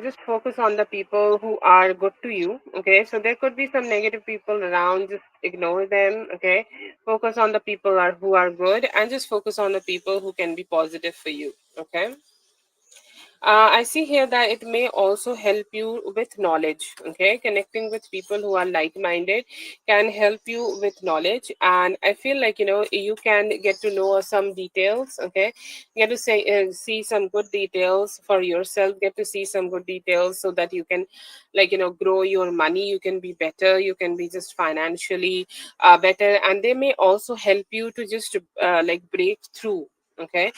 just focus on the people who are good to you. Okay, so there could be some negative people around, just ignore them. Okay, focus on the people who are good, and just focus on the people who can be positive for you. Okay, I see here that it may also help you with knowledge. Okay, connecting with people who are like-minded can help you with knowledge, and I feel like you can get to know some details. Okay, get to see some good details for yourself. Get to see some good details so that you can, grow your money. You can be better. You can be just financially better, and they may also help you to just break through. Okay,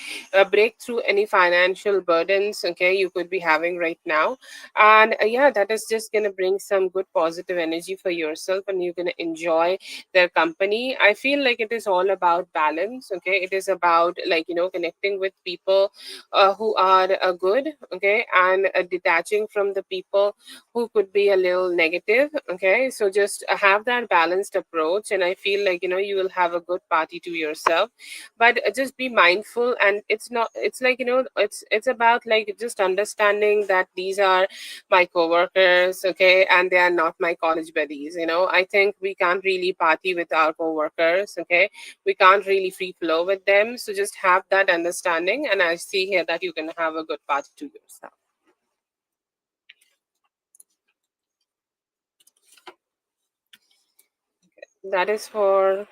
break through any financial burdens, okay, you could be having right now. And yeah, that is just going to bring some good positive energy for yourself, and you're going to enjoy their company. I feel like it is all about balance. Okay, it is about, like, connecting with people who are good, okay, and detaching from the people who could be a little negative. Okay, so just have that balanced approach, and I feel like you will have a good party to yourself. But just be mindful, and it's not, it's like, it's about, like, just understanding that these are my coworkers, okay, and they are not my college buddies. I think we can't really party with our coworkers, okay, we can't really free flow with them. So just have that understanding, and I see here that you can have a good party to yourself. That is for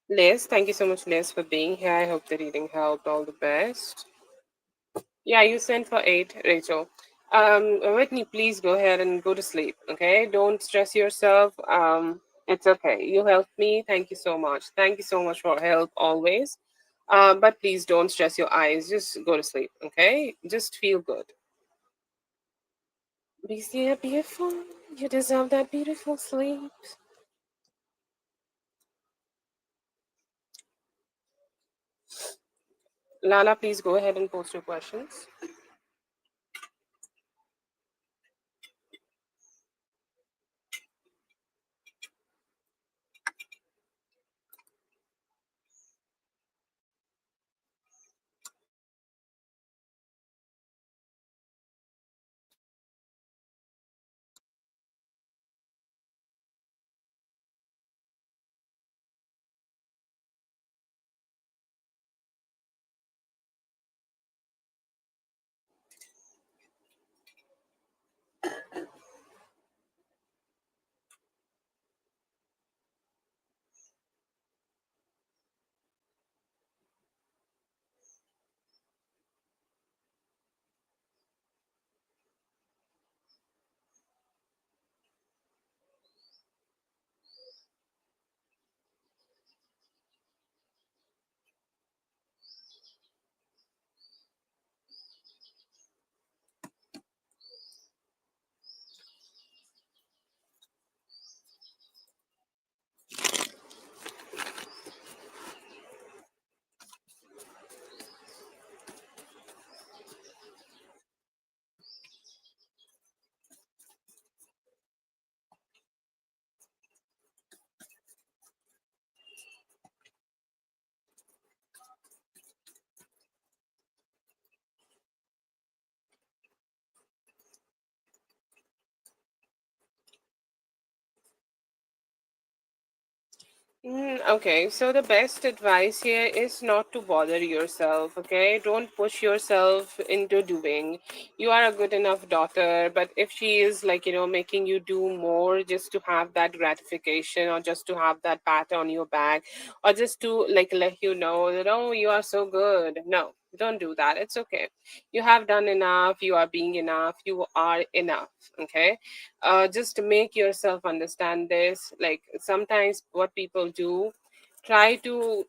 Liz. Thank you so much, Liz, for being here. I hope the reading helped. All the best. Yeah, you sent for 8, Rachel. Whitney, please go ahead and go to sleep. Okay, don't stress yourself. It's okay. You helped me. Thank you so much. Thank you so much for help always. But please don't stress your eyes. Just go to sleep. Okay, just feel good. Be still beautiful. You deserve that beautiful sleep. Lala, please go ahead and post your questions. Okay, so the best advice here is not to bother yourself, okay? Don't push yourself into doing. You are a good enough daughter, but if she is, like, making you do more just to have that gratification, or just to have that pat on your back, or just to, like, let you know that, oh, you are so good. No, don't do that. It's okay. You have done enough. You are being enough. You are enough, okay? Just to make yourself understand this, like, sometimes what people do, try to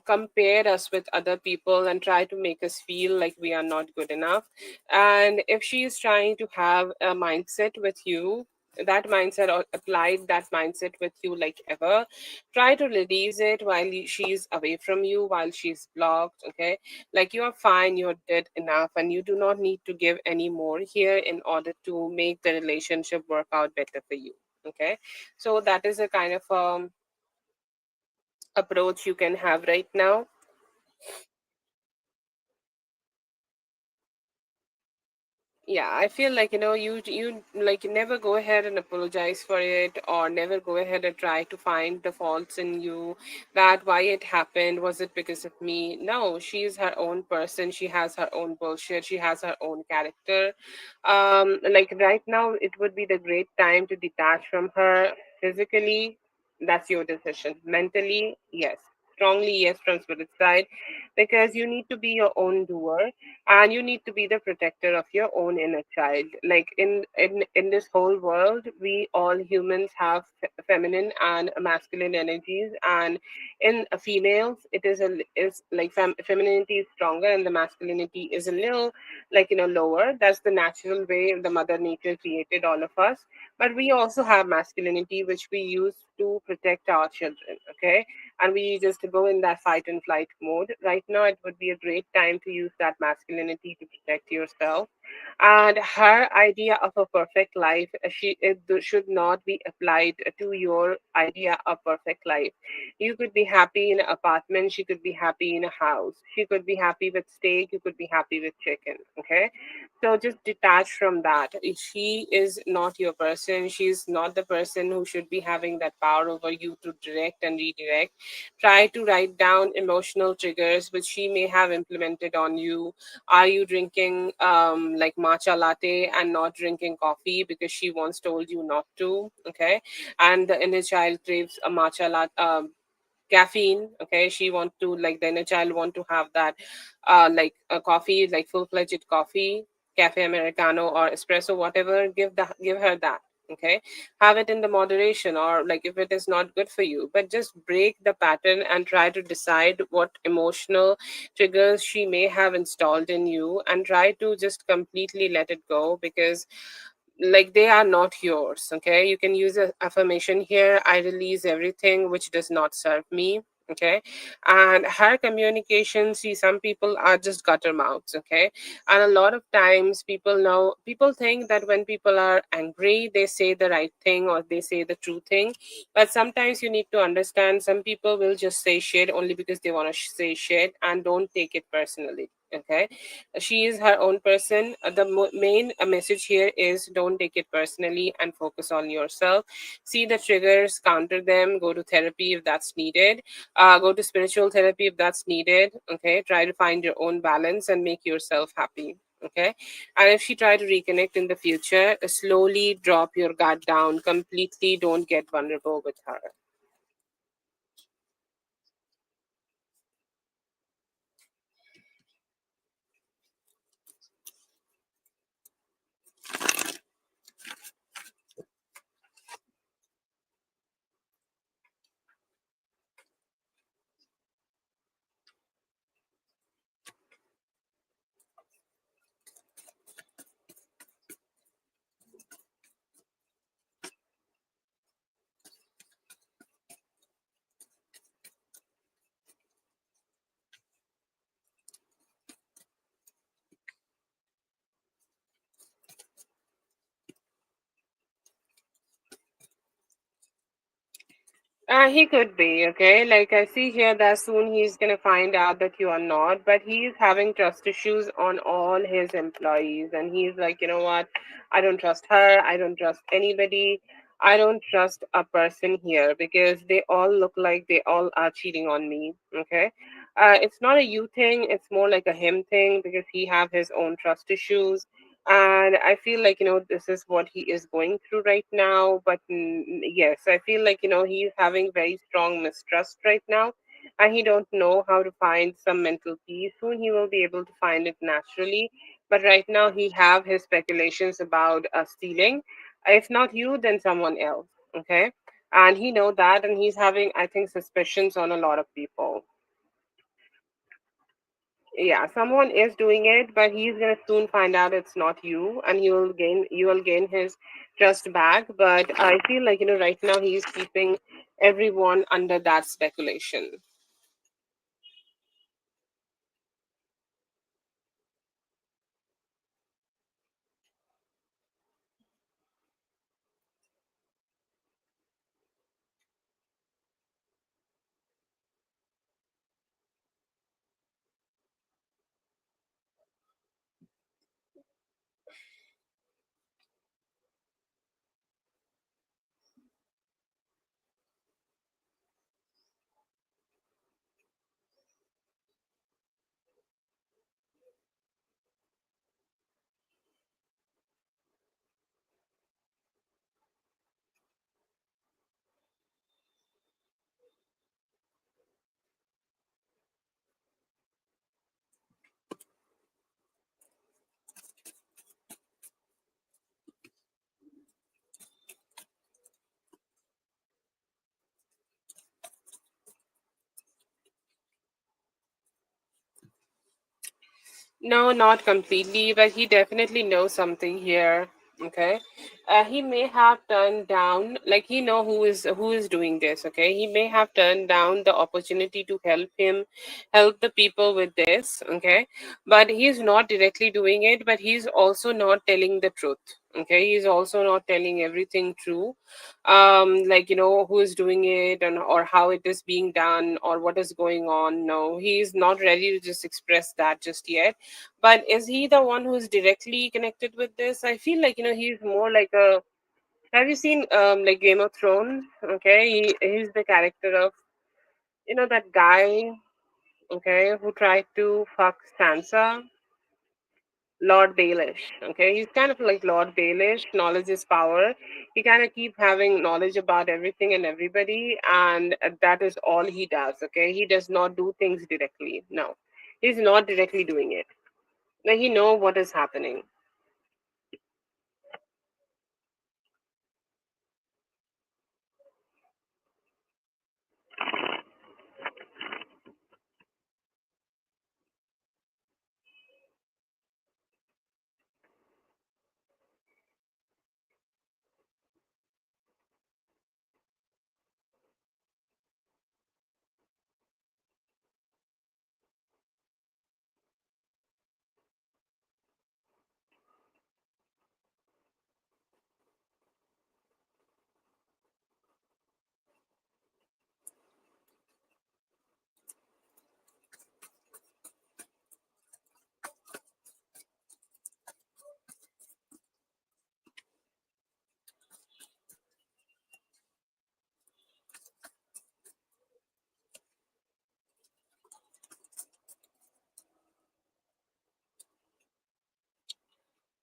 compare us with other people and try to make us feel like we are not good enough. And if she is trying to have a mindset with you, that mindset, or applied that mindset with you like ever, try to release it while she's away from you, while she's blocked, okay? Like, you are fine, you're good enough, and you do not need to give any more here in order to make the relationship work out better for you. Okay, so that is a kind of approach you can have right now. Yeah, I feel like, you like, never go ahead and apologize for it, or never go ahead and try to find the faults in you, that why it happened, was it because of me? No, she is her own person, she has her own bullshit, she has her own character. Like, right now it would be the great time to detach from her. Physically, that's your decision. Mentally, yes, strongly yes from spirit side, because you need to be your own doer, and you need to be the protector of your own inner child. Like in this whole world, we all humans have feminine and masculine energies, and in females it is like femininity is stronger and the masculinity is a little, like, lower. That's the natural way the mother nature created all of us. But we also have masculinity which we use to protect our children, okay? And we just go in that fight and flight mode. Right now it would be a great time to use that masculinity to protect yourself. And her idea of a perfect life, should not be applied to your idea of perfect life. You could be happy in an apartment, she could be happy in a house, she could be happy with steak, you could be happy with chicken, okay? So just detach from that. She is not your person, she's not the person who should be having that power over you to direct and redirect. Try to write down emotional triggers which she may have implemented on you. Are you drinking like matcha latte and not drinking coffee because she once told you not to, okay? And the inner child craves a matcha latte, caffeine, okay? She want to, like, the inner child want to have that like a coffee, like full-fledged coffee, cafe americano or espresso, whatever. Give her that, okay? Have it in the moderation, or like if it is not good for you, but just break the pattern and try to decide what emotional triggers she may have installed in you, and try to just completely let it go, because like they are not yours, okay? You can use a affirmation here: I release everything which does not serve me, okay? And her communication, see, some people are just gutter mouths, okay? And a lot of times people think that when people are angry they say the right thing or they say the true thing. But sometimes you need to understand, some people will just say shit only because they want to say shit, and don't take it personally, okay? She is her own person. The main message here is don't take it personally and focus on yourself. See the triggers, counter them, go to therapy if that's needed, go to spiritual therapy if that's needed, okay? Try to find your own balance and make yourself happy, okay? And if she try to reconnect in the future, slowly drop your guard down completely. Don't get vulnerable with her. He could be, okay. Like I see here that soon he's gonna find out that you are not, but he's having trust issues on all his employees, and he's like, you know what? I don't trust her. I don't trust anybody. I don't trust a person here because they all look like they all are cheating on me. Okay, it's not a you thing. It's more like a him thing because he have his own trust issues, and I feel like, this is what he is going through right now. But yes, I feel like, he's having very strong mistrust right now, and he don't know how to find some mental peace. Soon he will be able to find it naturally, but right now he have his speculations about stealing. If not you, then someone else, okay? And he know that, and he's having, I think, suspicions on a lot of people. Yeah, someone is doing it, but he's gonna soon find out it's not you, and you will gain his trust back. But I feel like, right now he's keeping everyone under that speculation. No, not completely, but he definitely knows something here. Okay, he may have turned down, like he know who is doing this. Okay, he may have turned down the opportunity to help the people with this. Okay, but he's not directly doing it. But he's also not telling the truth. Okay, he's also not telling everything true, like who is doing it and or how it is being done or what is going on. No, he's not ready to just express that just yet. But is he the one who's directly connected with this? I feel like he's more like a. Have you seen like Game of Thrones? Okay, he's the character of that guy. Okay, who tried to fuck Sansa. Lord Baelish. Okay, he's kind of like Lord Baelish. Knowledge is power. He kind of keep having knowledge about everything and everybody, and that is all he does. Okay, he does not do things directly. No, he's not directly doing it. Like he know what is happening.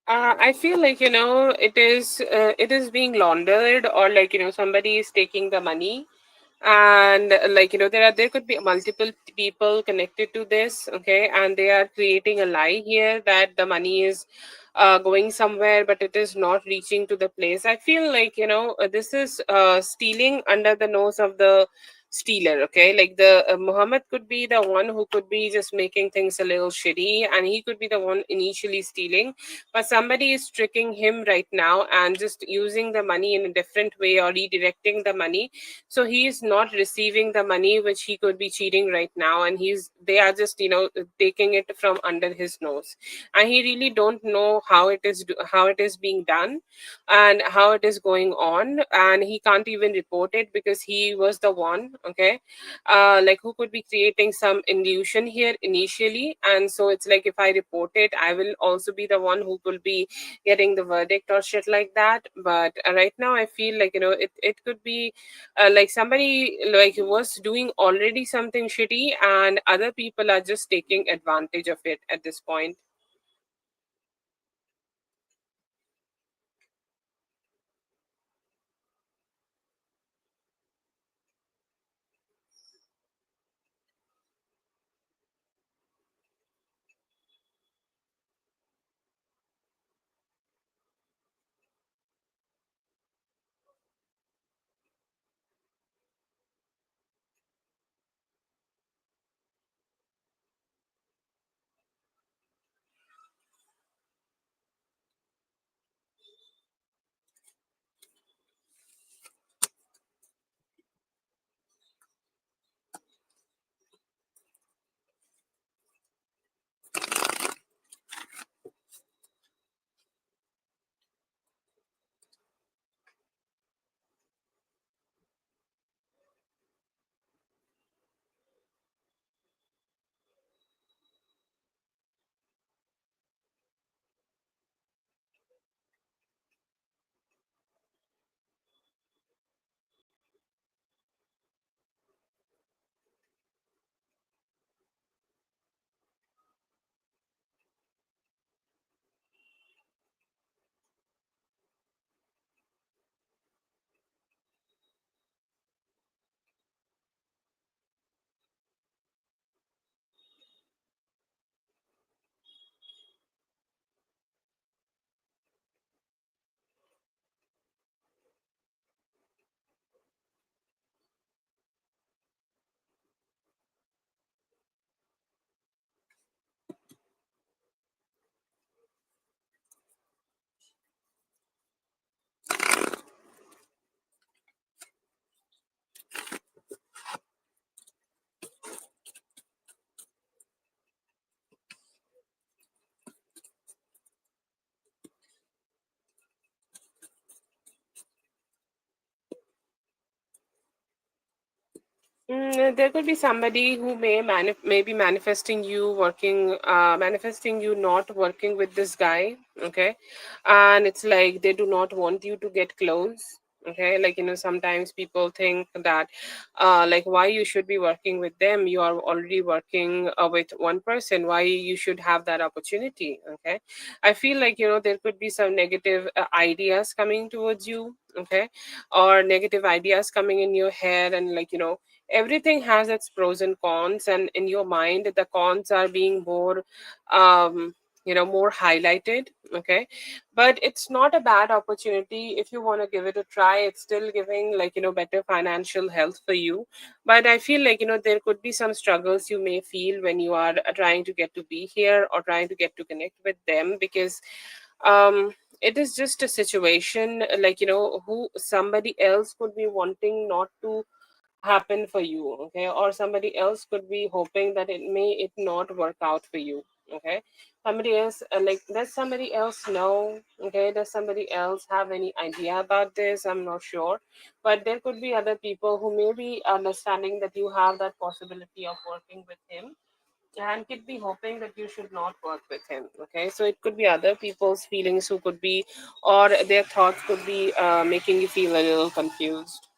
I feel like it is being laundered, or like somebody is taking the money, and like there could be multiple people connected to this. Okay, and they are creating a lie here that the money is going somewhere, but it is not reaching to the place. I feel like this is stealing under the nose of the stealer. Okay, like the Muhammad could be the one who could be just making things a little shitty, and he could be the one initially stealing, but somebody is tricking him right now and just using the money in a different way or redirecting the money, so he is not receiving the money which he could be cheating right now, and they are just taking it from under his nose, and he really don't know how it is being done and how it is going on, and he can't even report it because he was the one. Okay, like who could be creating some illusion here initially, and so it's like if I report it, I will also be the one who could be getting the verdict or shit like that. But right now I feel like it could be like somebody like was doing already something shitty, and other people are just taking advantage of it at this point. There could be somebody who may be manifesting you working, manifesting you not working with this guy. Okay, and it's like they do not want you to get close. Okay, like sometimes people think that, like, why you should be working with them? You are already working with one person. Why you should have that opportunity? Okay, I feel like there could be some negative ideas coming towards you. Okay, or negative ideas coming in your head, and like everything has its pros and cons, and in your mind the cons are being more um more highlighted. Okay, but it's not a bad opportunity if you want to give it a try. It's still giving like better financial health for you. But I feel like there could be some struggles you may feel when you are trying to get to be here or trying to get to connect with them, because it is just a situation like who somebody else could be wanting not to happen for you. Okay, or somebody else could be hoping that it not work out for you. Okay, somebody else, like, does somebody else know? Okay, does somebody else have any idea about this? I'm not sure, but there could be other people who may be understanding that you have that possibility of working with him, and could be hoping that you should not work with him. Okay, so it could be other people's feelings who could be, or their thoughts could be making you feel a little confused.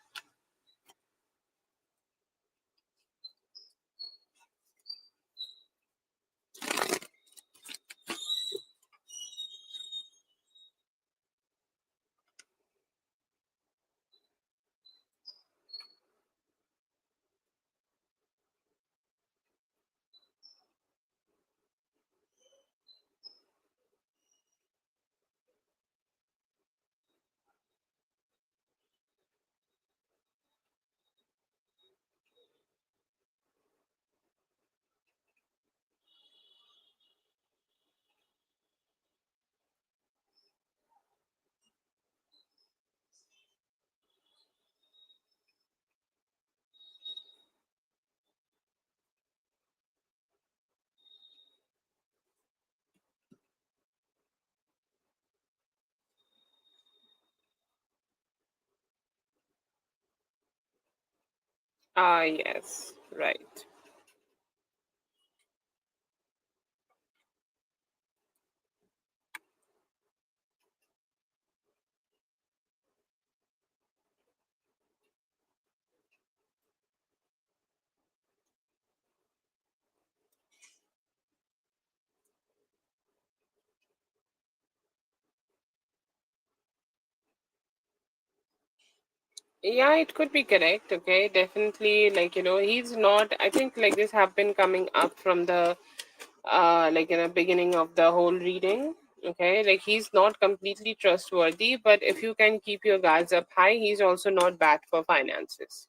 Ah, yes, right. Yeah, it could be correct. Okay, definitely. Like, he's not, I think, like, this have been coming up from the, like, in the beginning of the whole reading. Okay, like, he's not completely trustworthy, but if you can keep your guards up high, he's also not bad for finances.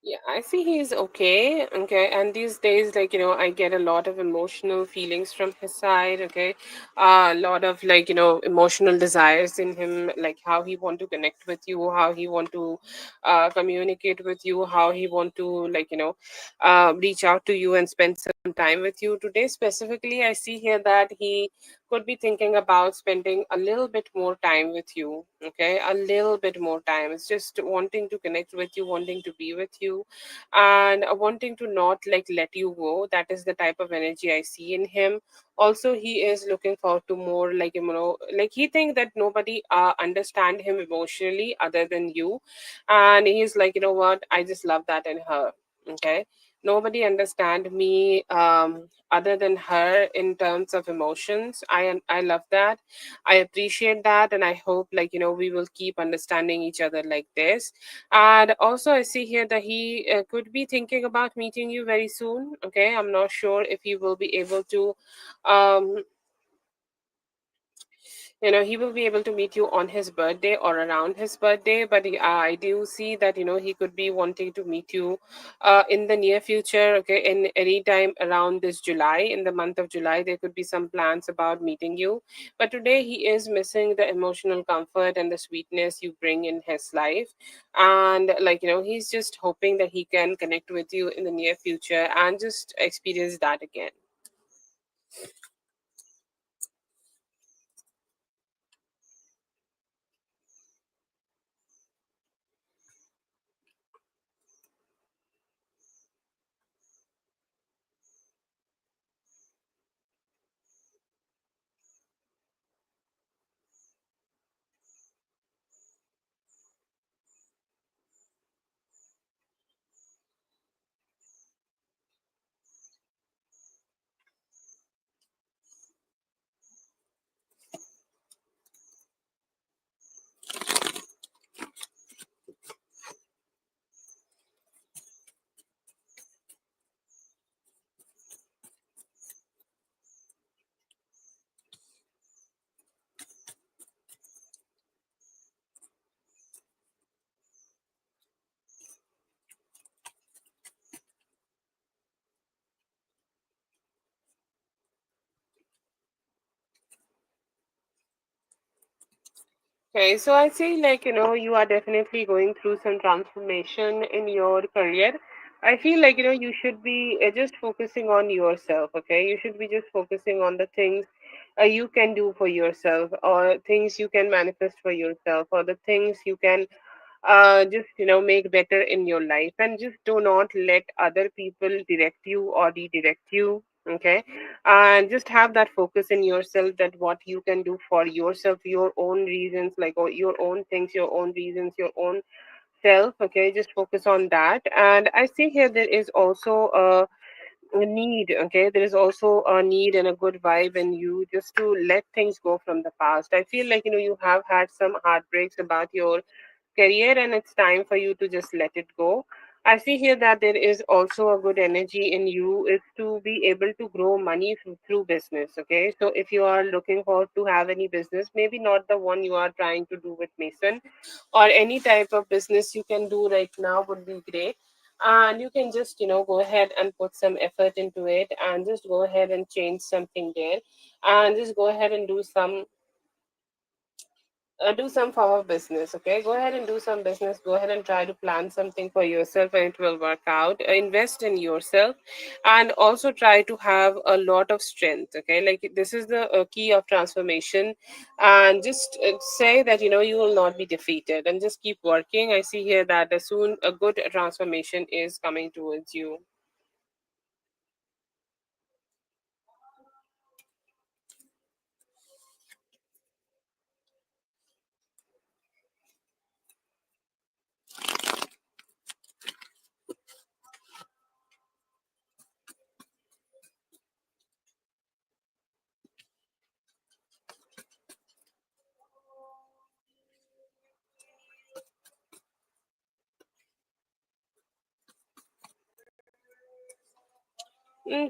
Yeah, I see he's okay. Okay. And these days, like, I get a lot of emotional feelings from his side. Okay. A lot of, like, emotional desires in him, like how he want to connect with you, how he want to communicate with you, how he want to, like, reach out to you and spend some time with you. Today, specifically, I see here that he could be thinking about spending a little bit more time with you. Okay. A little bit more time. It's just wanting to connect with you, wanting to be with you, and wanting to not like let you go. That is the type of energy I see in him. Also, he is looking forward to more, like, like he think that nobody understand him emotionally other than you. And he's like, what, I just love that in her. Okay. Nobody understand me other than her in terms of emotions. I love that. I appreciate that, and I hope, like, we will keep understanding each other like this. And also, I see here that he could be thinking about meeting you very soon. Okay, I'm not sure if he will be able to um, he will be able to meet you on his birthday or around his birthday. But I do see that he could be wanting to meet you in the near future. Okay, in any time around this July, in the month of July, there could be some plans about meeting you. But today he is missing the emotional comfort and the sweetness you bring in his life. And, like, he's just hoping that he can connect with you in the near future and just experience that again. Okay, so I see, like, you are definitely going through some transformation in your career. I feel like, you should be just focusing on yourself, okay? You should be just focusing on the things you can do for yourself, or things you can manifest for yourself, or the things you can just make better in your life, and just do not let other people direct you or redirect you. Okay, and just have that focus in yourself, that what you can do for yourself, your own reasons, like, or your own things, your own reasons, your own self. Okay, just focus on that. And I see here there is also a need. Okay, there is also a need and a good vibe in you, just to let things go from the past. I feel like you have had some heartbreaks about your career, and it's time for you to just let it go. I see here that there is also a good energy in you is to be able to grow money through business. Okay, so if you are looking forward to have any business, maybe not the one you are trying to do with Mason, or any type of business you can do right now would be great. And you can just go ahead and put some effort into it, and just go ahead and change something there, and just go ahead and do some form of business. Okay, go ahead and do some business. Go ahead and try to plan something for yourself, and it will work out. Invest in yourself, and also try to have a lot of strength. Okay, like, this is the key of transformation. And just say that you will not be defeated, and just keep working. I see here that soon a good transformation is coming towards you.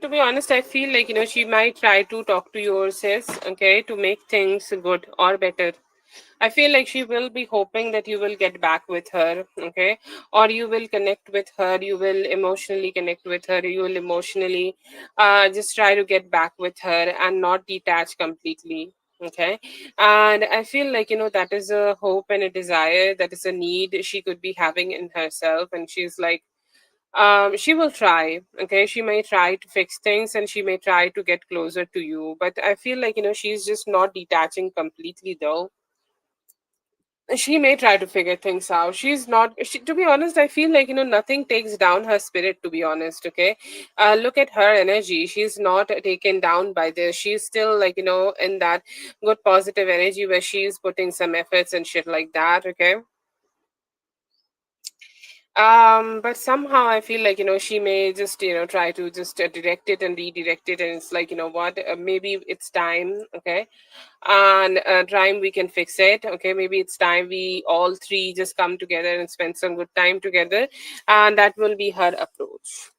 To be honest, I feel like she might try to talk to your sis, okay, to make things good or better. I feel like she will be hoping that you will get back with her, okay? Or you will connect with her, you will emotionally connect with her, you will emotionally just try to get back with her and not detach completely. Okay. And I feel like, that is a hope and a desire, that is a need she could be having in herself. And she's like, she will try. Okay, she may try to fix things and she may try to get closer to you, but I feel like, she's just not detaching completely though. She may try to figure things out. She's not to be honest, I feel like, nothing takes down her spirit, to be honest. Okay, look at her energy. She's not taken down by this. She's still like, in that good positive energy where she's putting some efforts and shit like that. Okay. But somehow I feel like, she may just, try to just direct it and redirect it, and it's like, what, maybe it's time. Okay. And time we can fix it. Okay, maybe it's time we all three just come together and spend some good time together, and that will be her approach.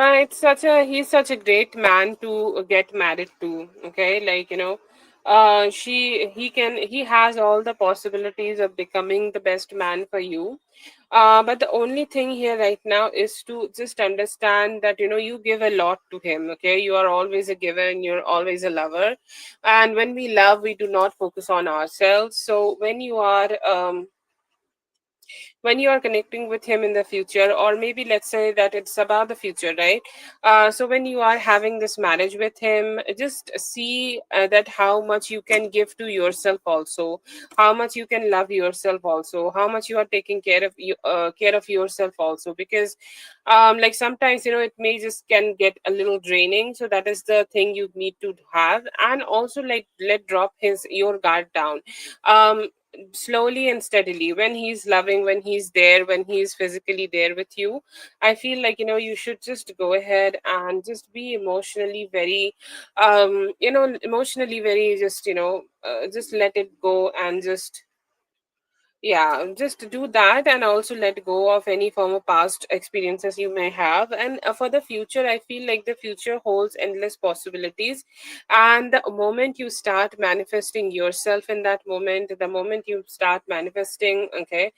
It's such a he's such a great man to get married to. Okay, like, he has all the possibilities of becoming the best man for you. But the only thing here right now is to just understand that, you give a lot to him. Okay, you are always a giver and you're always a lover. And when we love, we do not focus on ourselves. So when you are connecting with him in the future, or maybe let's say that it's about the future, right? So when you are having this marriage with him, just see that how much you can give to yourself also, how much you can love yourself also, how much you are taking care of yourself also, because like sometimes, it may just can get a little draining. So that is the thing you need to have. And also, like, let drop his your guard down. um Slowly and steadily, when he's loving, when he's there, when he's physically there with you, I feel like, you should just go ahead and just be emotionally very emotionally very, just, just let it go, and just, yeah, just do that, and also let go of any form of past experiences you may have. And for the future, I feel like the future holds endless possibilities. And the moment you start manifesting yourself in that moment, the moment you start manifesting, okay,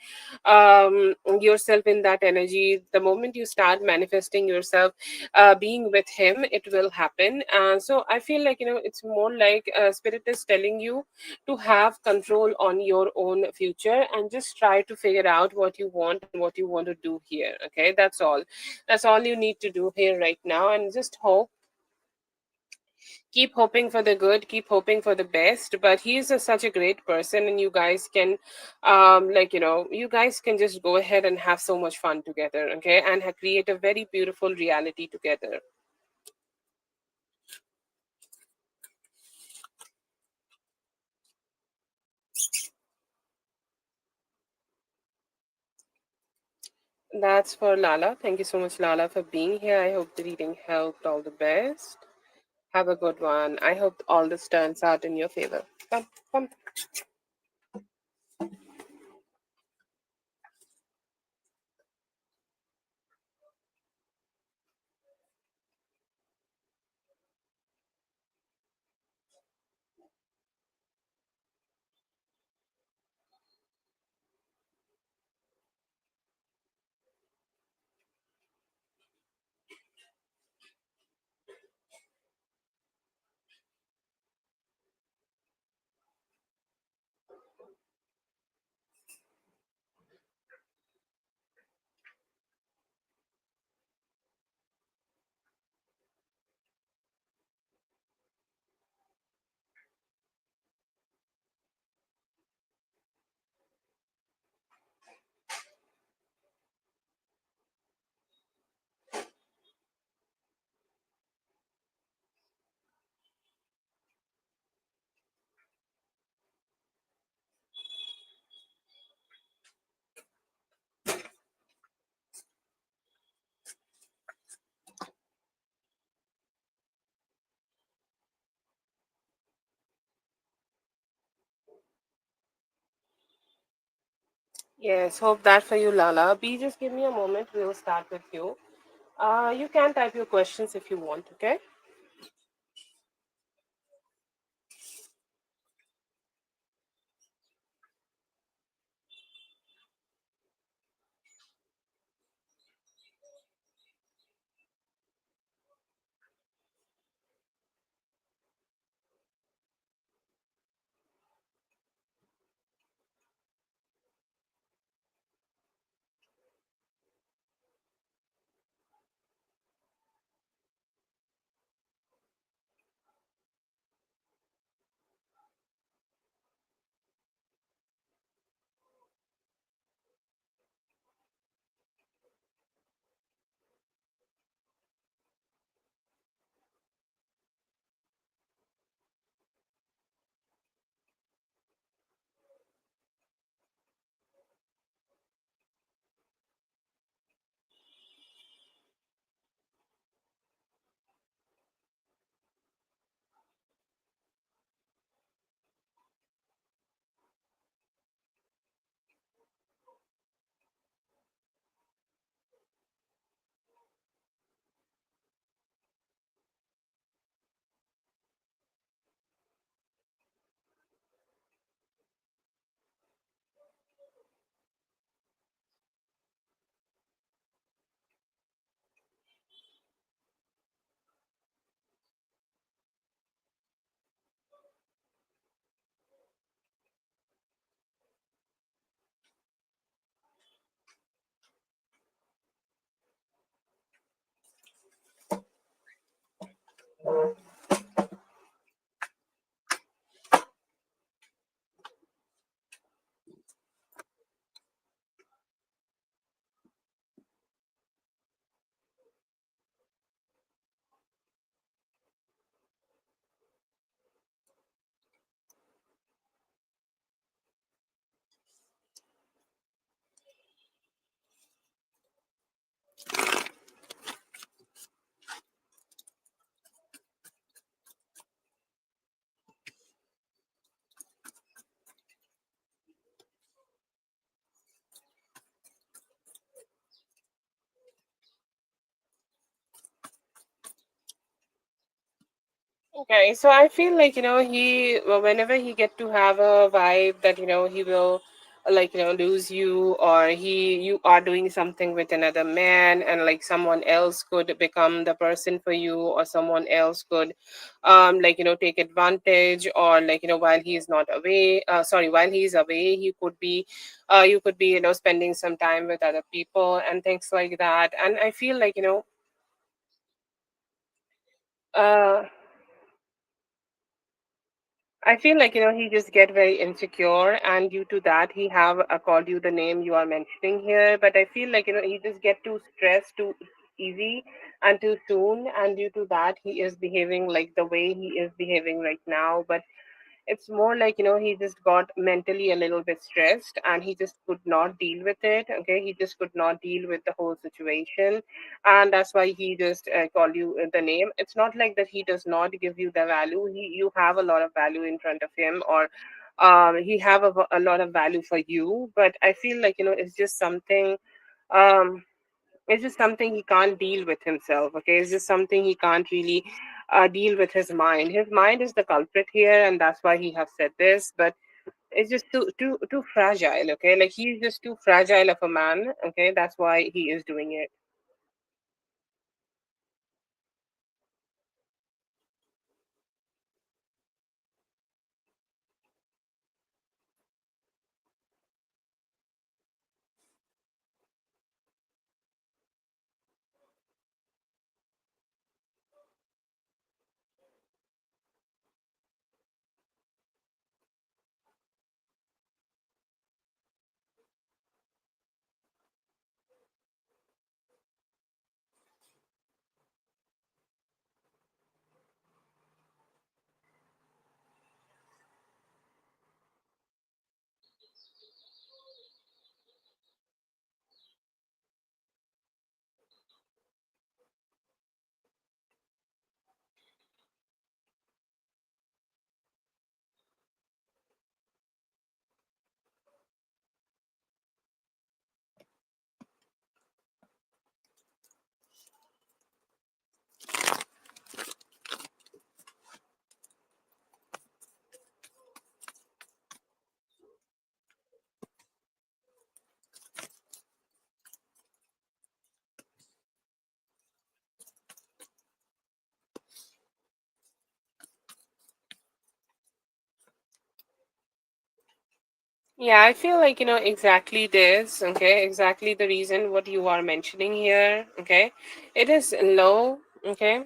yourself in that energy, the moment you start manifesting yourself being with him, it will happen. So I feel like, it's more like spirit is telling you to have control on your own future, and just try to figure out what you want and what you want to do here. Okay, that's all you need to do here right now. And just keep hoping for the good, keep hoping for the best. But he's such a great person, and you guys can like, you guys can just go ahead and have so much fun together. Okay, and create a very beautiful reality together. That's for Lala. Thank you so much, Lala, for being here. I hope the reading helped. All the best. Have a good one. I hope all this turns out in your favor. Come, come. Yes, hope that for you, Lala. B, just give me a moment. We'll start with you. You can type your questions if you want, okay? Okay, so I feel like, whenever he get to have a vibe that, he will like, lose you, or you are doing something with another man, and like someone else could become the person for you, or someone else could, like, take advantage, or like, while he is not away, sorry, while he's away, you could be, spending some time with other people and things like that. And I feel like, uh, I feel like, he just get very insecure, and due to that, he have called you the name you are mentioning here. But I feel like, he just get too stressed too easy and too soon, and due to that, he is behaving like the way he is behaving right now. But it's more like, he just got mentally a little bit stressed, and he just could not deal with it. Okay, he just could not deal with the whole situation, and that's why he just called you the name. It's not like that he does not give you the value. You have a lot of value in front of him, or he have a lot of value for you. But I feel like, um it's just something he can't deal with himself. Okay, it's just something he can't really deal with his mind. His mind is the culprit here, and that's why he have said this. But it's just too fragile. Okay, like he's just too fragile of a man. Okay, that's why he is doing it. Yeah, I feel like, exactly this, okay, exactly the reason what you are mentioning here, okay. It is low, okay.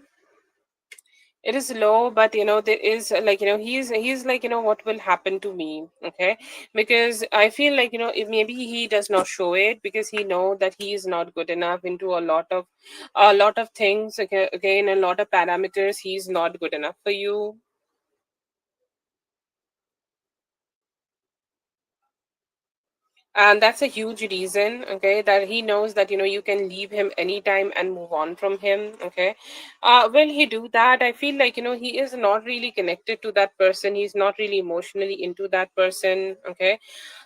It is low, but there is like, he's like, what will happen to me, okay? Because I feel like, maybe he does not show it because he know that he is not good enough into a lot of things, okay, again, a lot of parameters, he's not good enough for you. And that's a huge reason, okay, that he knows that you can leave him anytime and move on from him, okay. Will he do that? I feel like he is not really connected to that person, he's not really emotionally into that person, okay.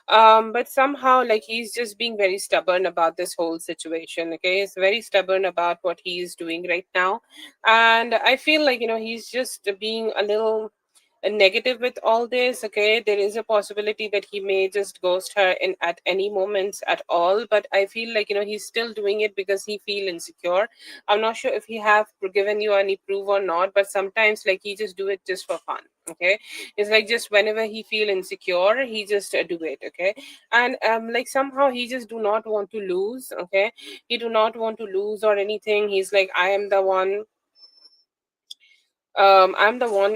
But somehow, like, he's just being very stubborn about this whole situation, okay. He's very stubborn about what he is doing right now. And I feel like he's just being a little negative with all this, okay. There is a possibility that he may just ghost her in at any moments at all, but I feel like he's still doing it because he feel insecure. I'm not sure if he have given you any proof or not, but sometimes like he just do it just for fun, okay. It's like just whenever he feel insecure he just do it, okay. And like somehow he just do not want to lose, okay. He do not want to lose or anything. He's like, I'm the one,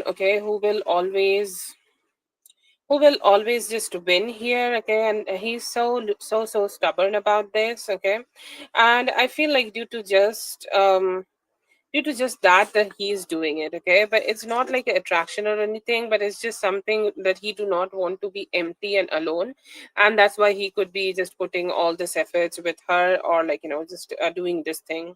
okay, who will always just win here, okay. And he's so stubborn about this, okay. And I feel like due to just that he's doing it, okay. But it's not like an attraction or anything, but it's just something that he do not want to be empty and alone. And that's why he could be just putting all this efforts with her, or like just doing this thing.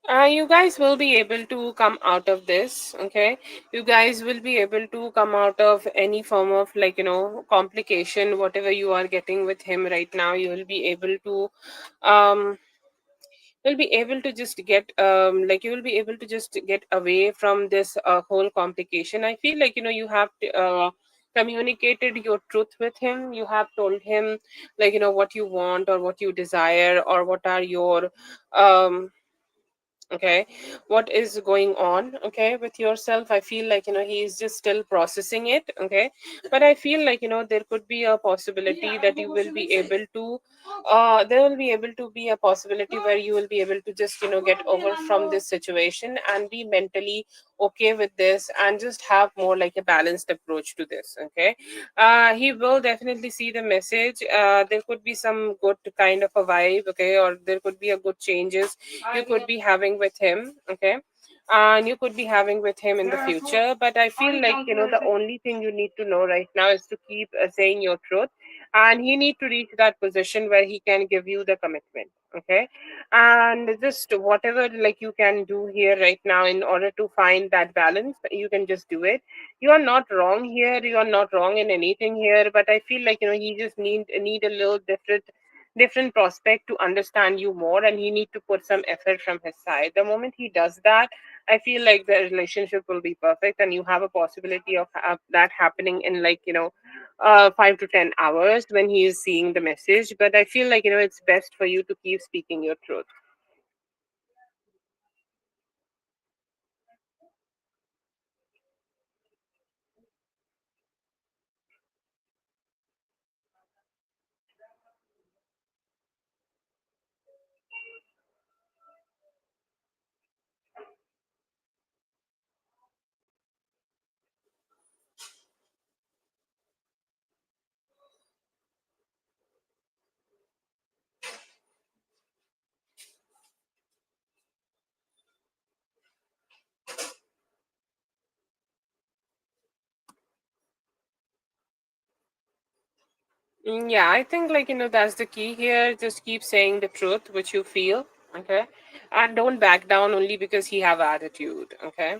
You guys will be able to come out of this, okay. You guys will be able to come out of any form of like complication, whatever you are getting with him right now. You will be able to um you'll be able to just get like you will be able to just get away from this whole complication. I feel like you have communicated your truth with him. You have told him like what you want or what you desire or what are your um okay, what is going on, okay, with yourself. I feel like he is just still processing it, okay. But I feel like there could be a possibility that you will be able to there will be able to be a possibility where you will be able to just get over from this situation and be mentally okay with this and just have more like a balanced approach to this, okay. He will definitely see the message. There could be some good kind of a vibe, okay, or there could be a good changes you could be having with him, okay. And you could be having with him in the future. But I feel like the only thing you need to know right now is to keep saying your truth, and he need to reach that position where he can give you the commitment, okay. And just whatever like you can do here right now in order to find that balance, you can just do it. You are not wrong here, you are not wrong in anything here, but I feel like he just need a little different prospect to understand you more, and he need to put some effort from his side. The moment he does that, I feel like the relationship will be perfect, and you have a possibility of that happening in like 5 to 10 hours when he is seeing the message. But I feel like it's best for you to keep speaking your truth. Yeah, I think that's the key here. Just keep saying the truth, which you feel, okay, and don't back down only because he have attitude, okay.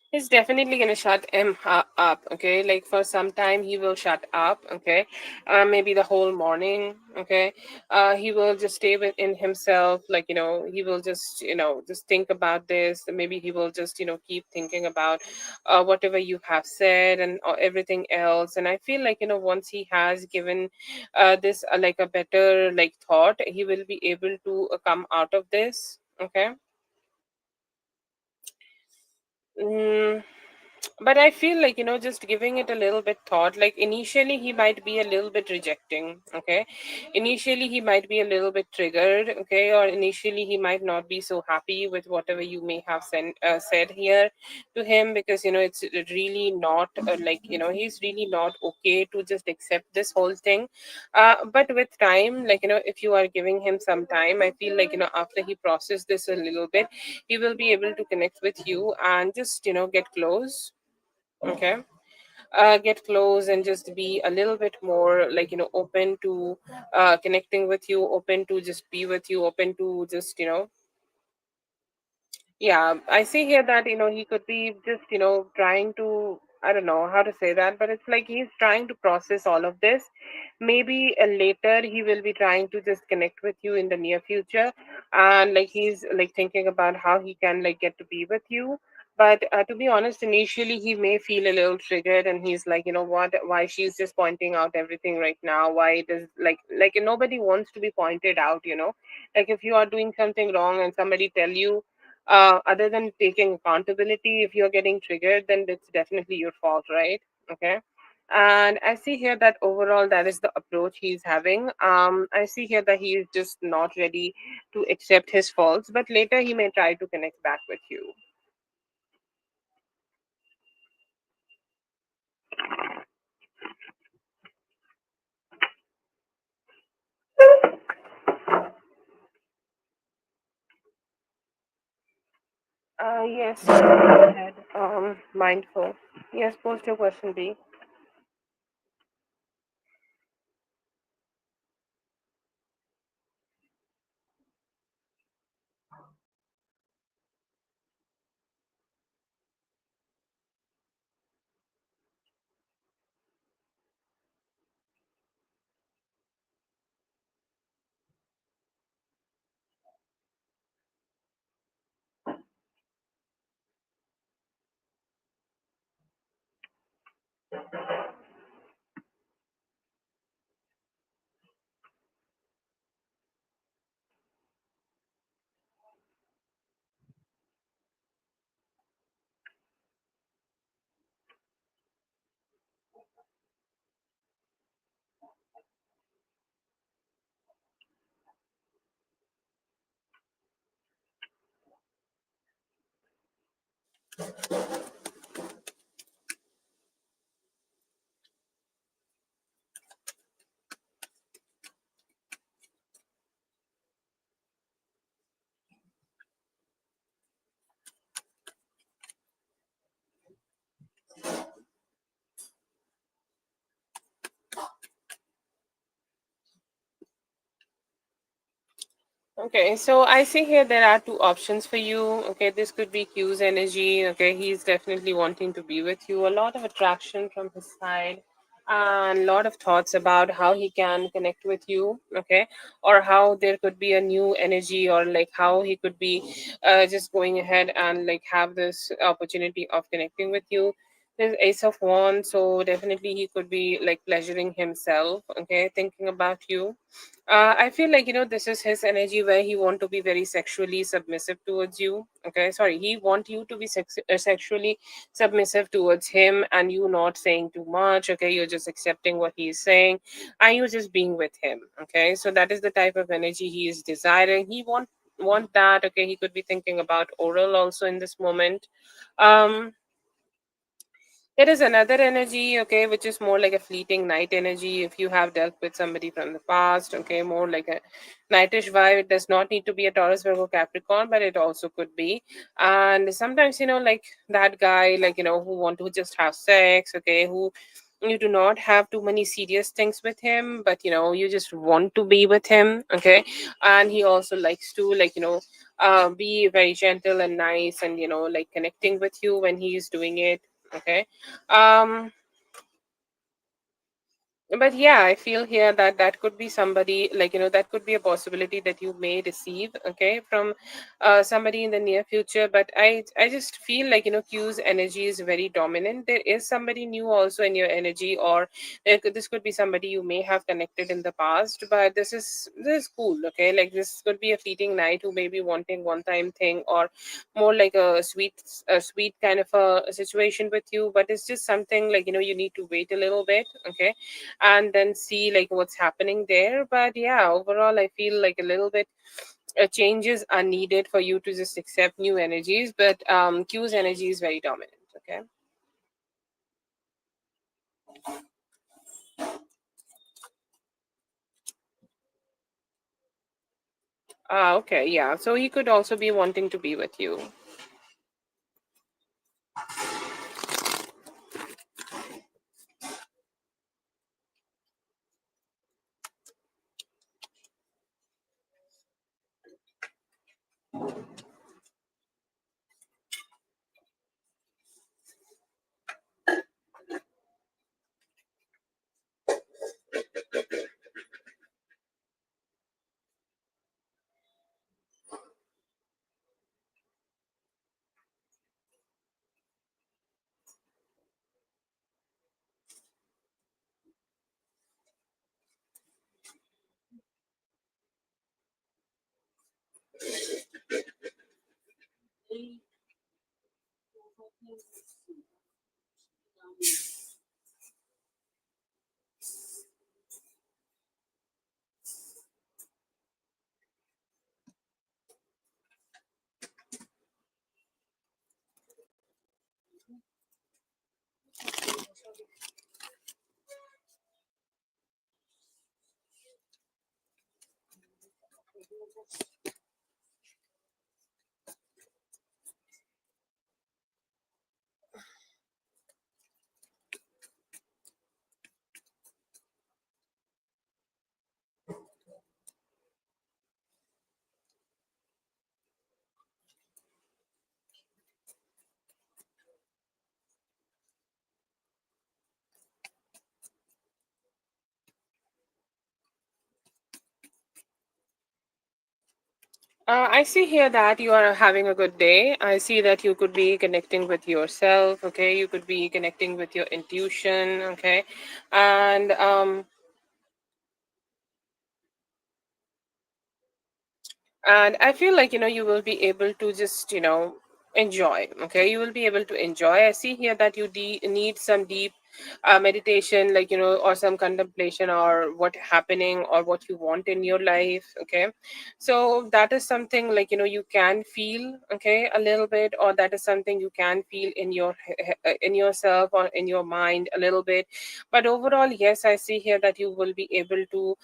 He's definitely gonna shut him up, okay? Like for some time, he will shut up, okay? Maybe the whole morning, okay? He will just stay within himself, like he will just just think about this. Maybe he will just keep thinking about whatever you have said and everything else. And I feel like once he has given this like a better like thought, he will be able to come out of this, okay? Mm, but I feel like just giving it a little bit thought. Like initially he might be a little bit rejecting, okay, initially he might be a little bit triggered, okay, or initially he might not be so happy with whatever you may have said here to him, because it's really not like he's really not okay to just accept this whole thing. But with time, like if you are giving him some time, I feel like after he processes this a little bit, he will be able to connect with you and just get close, okay. Get close and just be a little bit more like open to connecting with you, open to just be with you, open to just yeah, I see here that he could be just trying to, I don't know how to say that, but it's like he's trying to process all of this. Maybe later he will be trying to just connect with you in the near future, and like he's like thinking about how he can like get to be with you. But to be honest, initially he may feel a little triggered, and he's like, what? Why she's just pointing out everything right now? Why does like nobody wants to be pointed out? Like if you are doing something wrong and somebody tell you other than taking accountability, if you're getting triggered, then it's definitely your fault, right? Okay. And I see here that overall that is the approach he's having. I see here that he is just not ready to accept his faults, but later he may try to connect back with you. Yes, go ahead. Mindful. Yes, post your question, B. Okay, so I see here there are two options for you. Okay, this could be Q's energy. Okay, he's definitely wanting to be with you. A lot of attraction from his side, and a lot of thoughts about how he can connect with you. Okay, or how there could be a new energy, or like how he could be just going ahead and like have this opportunity of connecting with you. There's Ace of Wands, so definitely he could be like pleasuring himself. Okay, thinking about you. I feel like this is his energy where he want to be very sexually submissive towards you. Okay, sorry, he want you to be sexually submissive towards him, and you not saying too much. Okay, you're just accepting what he is saying, and you just being with him. Okay, so that is the type of energy he is desiring. He want that. Okay, he could be thinking about oral also in this moment. Um, there is another energy, okay, which is more like a fleeting night energy. If you have dealt with somebody from the past, okay, more like a nightish vibe. It does not need to be a Taurus, Virgo, Capricorn, but it also could be. And sometimes, like that guy, like, who want to just have sex, okay, who you do not have too many serious things with him, but you just want to be with him, okay. And he also likes to, like, be very gentle and nice, and like connecting with you when he is doing it. Okay. um but yeah, I feel here that that could be somebody, like, that could be a possibility that you may receive, okay, from somebody in the near future. But I just feel like, Q's energy is very dominant. There is somebody new also in your energy, or this could be somebody you may have connected in the past. But this is cool, okay. Like, this could be a fleeting night who may be wanting one time thing, or more like a sweet kind of a situation with you. But it's just something like, you need to wait a little bit, okay, and then see like what's happening there. But yeah, overall I feel like a little bit changes are needed for you to just accept new energies. But Q's energy is very dominant. Okay. Okay, yeah, so he could also be wanting to be with you. I see here that you are having a good day. I see that you could be connecting with yourself, okay? You could be connecting with your intuition, okay? And I feel like, you will be able to just, enjoy. Okay, you will be able to enjoy. I see here that you need some deep meditation, like, or some contemplation, or what happening, or what you want in your life. Okay, so that is something like, you can feel, okay, a little bit, or that is something you can feel in in yourself, or in your mind a little bit. But overall, yes, I see here that you will be able to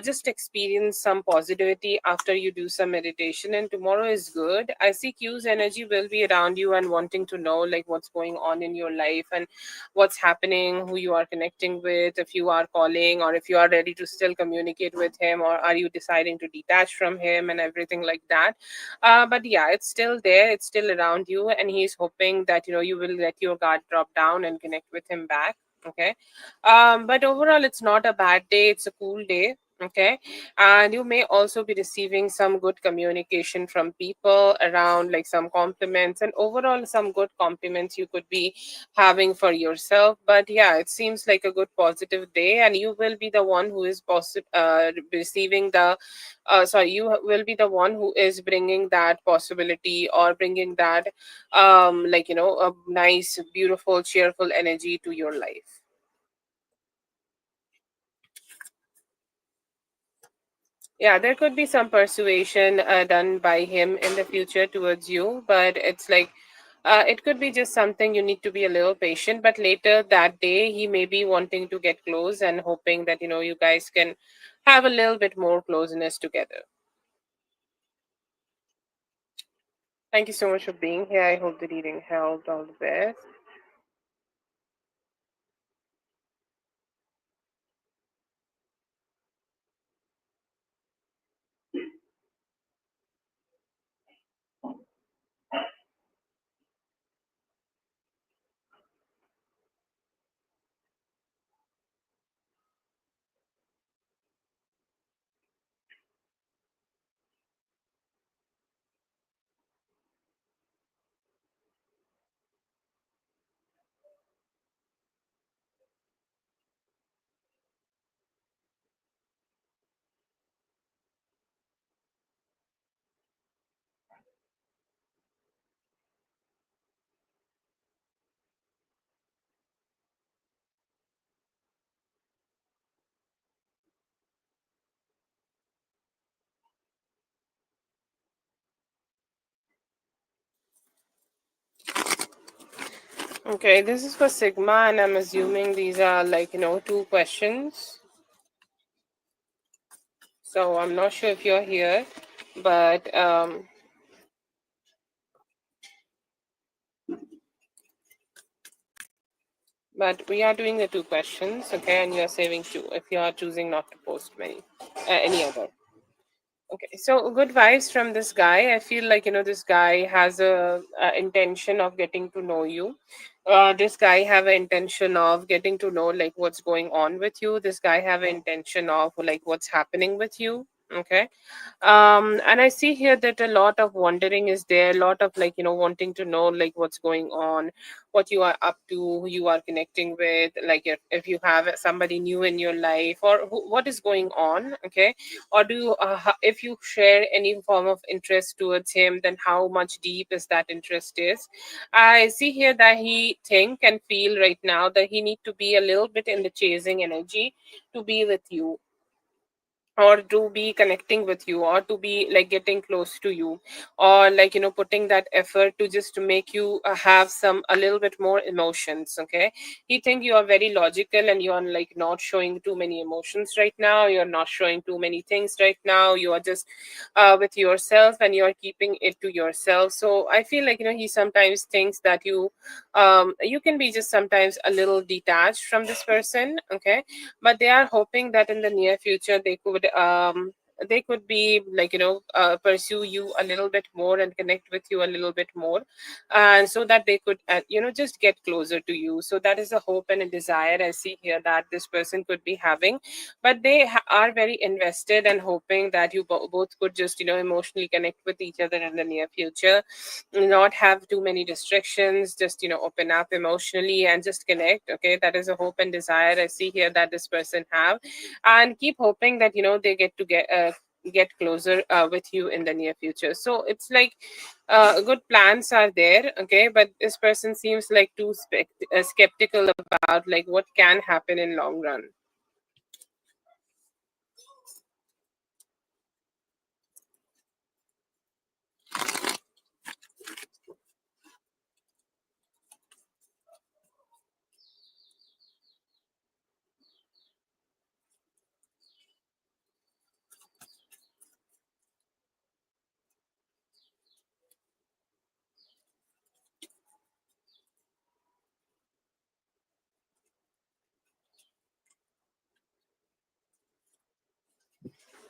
just experience some positivity after you do some meditation. And tomorrow is good. I see Q's energy will be around you and wanting to know like what's going on in your life and what's happening. doing, who you are connecting with, if you are calling, or if you are ready to still communicate with him, or are you deciding to detach from him and everything like that. But yeah, it's still there, it's still around you, and he's hoping that you will let your guard drop down and connect with him back. Okay. But overall, it's not a bad day, it's a cool day. Okay. And you may also be receiving some good communication from people around, like some compliments, and overall some good compliments you could be having for yourself. But yeah, it seems like a good positive day, and you will be the one who is receiving the sorry, you will be the one who is bringing that possibility, or bringing that a nice, beautiful, cheerful energy to your life. Yeah, there could be some persuasion done by him in the future towards you, but it's like it could be just something you need to be a little patient. But later that day, he may be wanting to get close and hoping that you guys can have a little bit more closeness together. Thank you so much for being here. I hope the reading helped. All the best. Okay, this is for Sigma, and I'm assuming these are like, two questions. So I'm not sure if you're here, but we are doing the two questions, okay, and you are saving two if you are choosing not to post any other. Okay, so good vibes from this guy. I feel like this guy has a intention of getting to know you. This guy have an intention of getting to know like what's going on with you. This guy have an intention of like what's happening with you. Okay. And I see here that a lot of wondering is there, a lot of like wanting to know like what's going on, what you are up to, who you are connecting with, like if you have somebody new in your life, or what is going on. Okay. Or do you if you share any form of interest towards him, then how much deep is that interest is. I see here that he think and feel right now that he need to be a little bit in the chasing energy to be with you, or to be connecting with you, or to be like getting close to you, or like putting that effort to just to make you have some a little bit more emotions. Okay. He think you are very logical, and you are like not showing too many emotions right now, you're not showing too many things right now, you are just with yourself, and you are keeping it to yourself. So I feel like he sometimes thinks that you can be just sometimes a little detached from this person. Okay. But they are hoping that in the near future they could be like pursue you a little bit more and connect with you a little bit more, and so that they could just get closer to you. So that is a hope and a desire I see here that this person could be having. But they are very invested and hoping that you both could just emotionally connect with each other in the near future, not have too many restrictions, just open up emotionally and just connect. Okay, that is a hope and desire I see here that this person have, and keep hoping that they get closer with you in the near future. So it's like good plans are there. Okay, but this person seems like too skeptical about like what can happen in long run.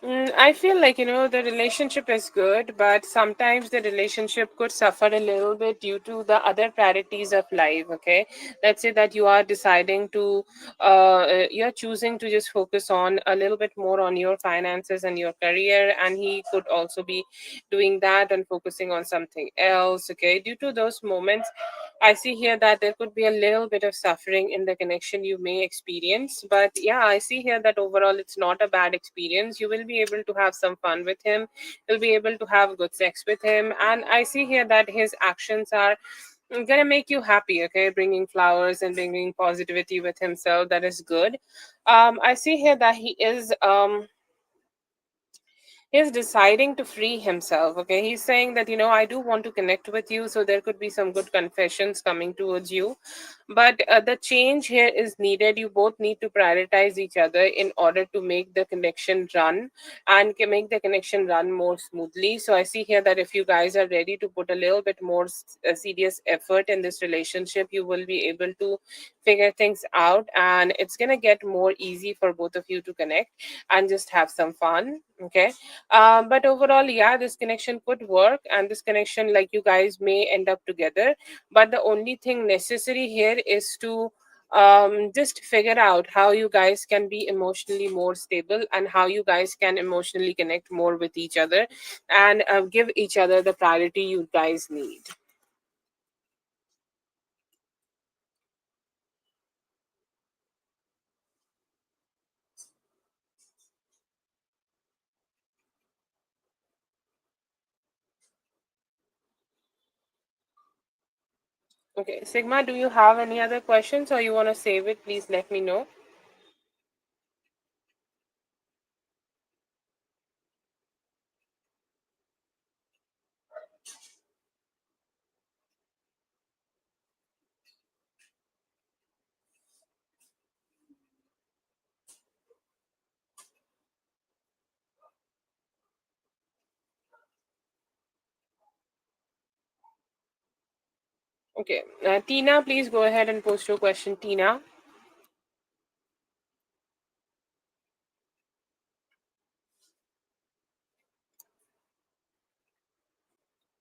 I feel like, the relationship is good, but sometimes the relationship could suffer a little bit due to the other priorities of life. Okay. Let's say that you are deciding to, you're choosing to just focus on a little bit more on your finances and your career, and he could also be doing that and focusing on something else. Okay. Due to those moments, I see here that there could be a little bit of suffering in the connection you may experience. But yeah, I see here that overall it's not a bad experience. You will be able to have some fun with him. You'll be able to have good sex with him. And I see here that his actions are gonna make you happy. Okay, bringing flowers and bringing positivity with himself, that is good. I see here that he's deciding to free himself. Okay, he's saying that, I do want to connect with you, so there could be some good confessions coming towards you. But the change here is needed. You both need to prioritize each other in order to make the connection run, and make the connection run more smoothly. So I see here that if you guys are ready to put a little bit more serious effort in this relationship, you will be able to figure things out, and it's going to get more easy for both of you to connect and just have some fun. Okay. But overall, yeah, this connection could work, and this connection, like, you guys may end up together. But the only thing necessary here is to just figure out how you guys can be emotionally more stable, and how you guys can emotionally connect more with each other, and give each other the priority you guys need. Okay, Sigma, do you have any other questions, or you want to save it? Please let me know. Okay, Tina, please go ahead and post your question. Tina.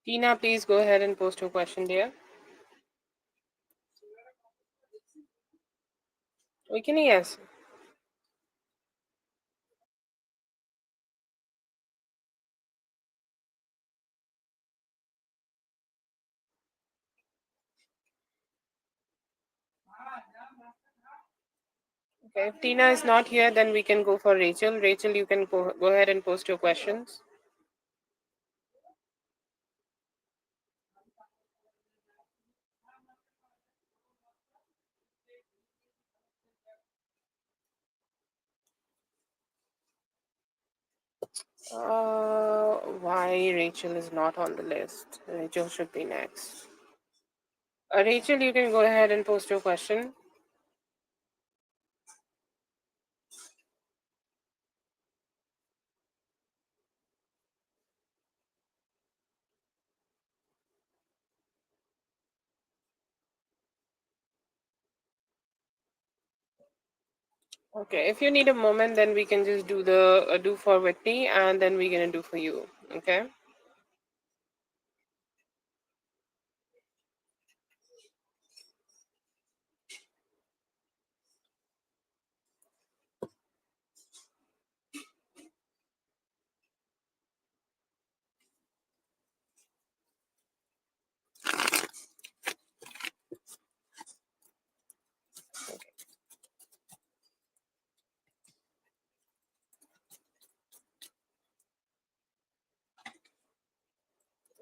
Tina, please go ahead and post your question there. We can, yes. Okay, if Tina is not here, then we can go for Rachel. Rachel, you can go ahead and post your questions. Why Rachel is not on the list? Rachel should be next. Rachel, you can go ahead and post your question. Okay, if you need a moment, then we can just do the do for Whitney, and then we're gonna do for you. Okay.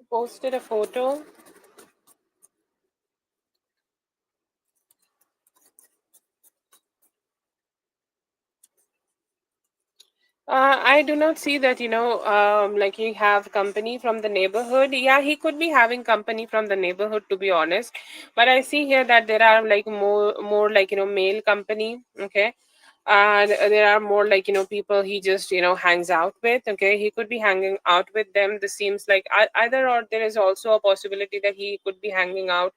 Posted a photo. I do not see that, like, he have company from the neighborhood. Yeah, he could be having company from the neighborhood, to be honest. But I see here that there are like more like, male company. Okay. and there are more like people he just hangs out with. Okay, he could be hanging out with them. This seems like either, or there is also a possibility that he could be hanging out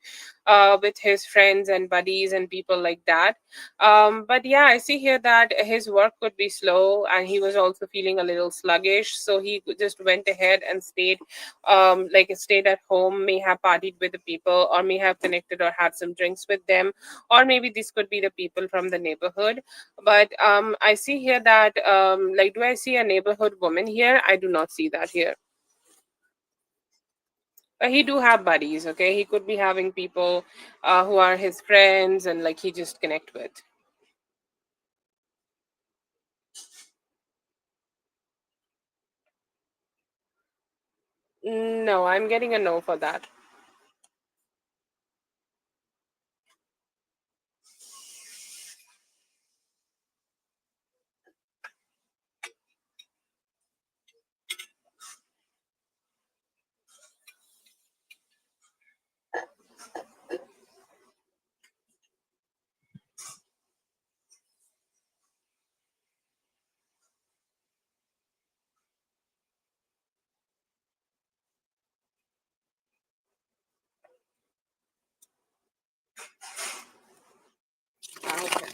with his friends and buddies and people like that. But yeah, I see here that his work could be slow and he was also feeling a little sluggish, so he just went ahead and stayed at home, may have partied with the people, or may have connected or had some drinks with them, or maybe this could be the people from the neighborhood. But I see here that do I see a neighborhood woman here? I do not see that here. But he do have buddies. Okay, he could be having people who are his friends and like he just connect with. No, I'm getting a no for that. Okay.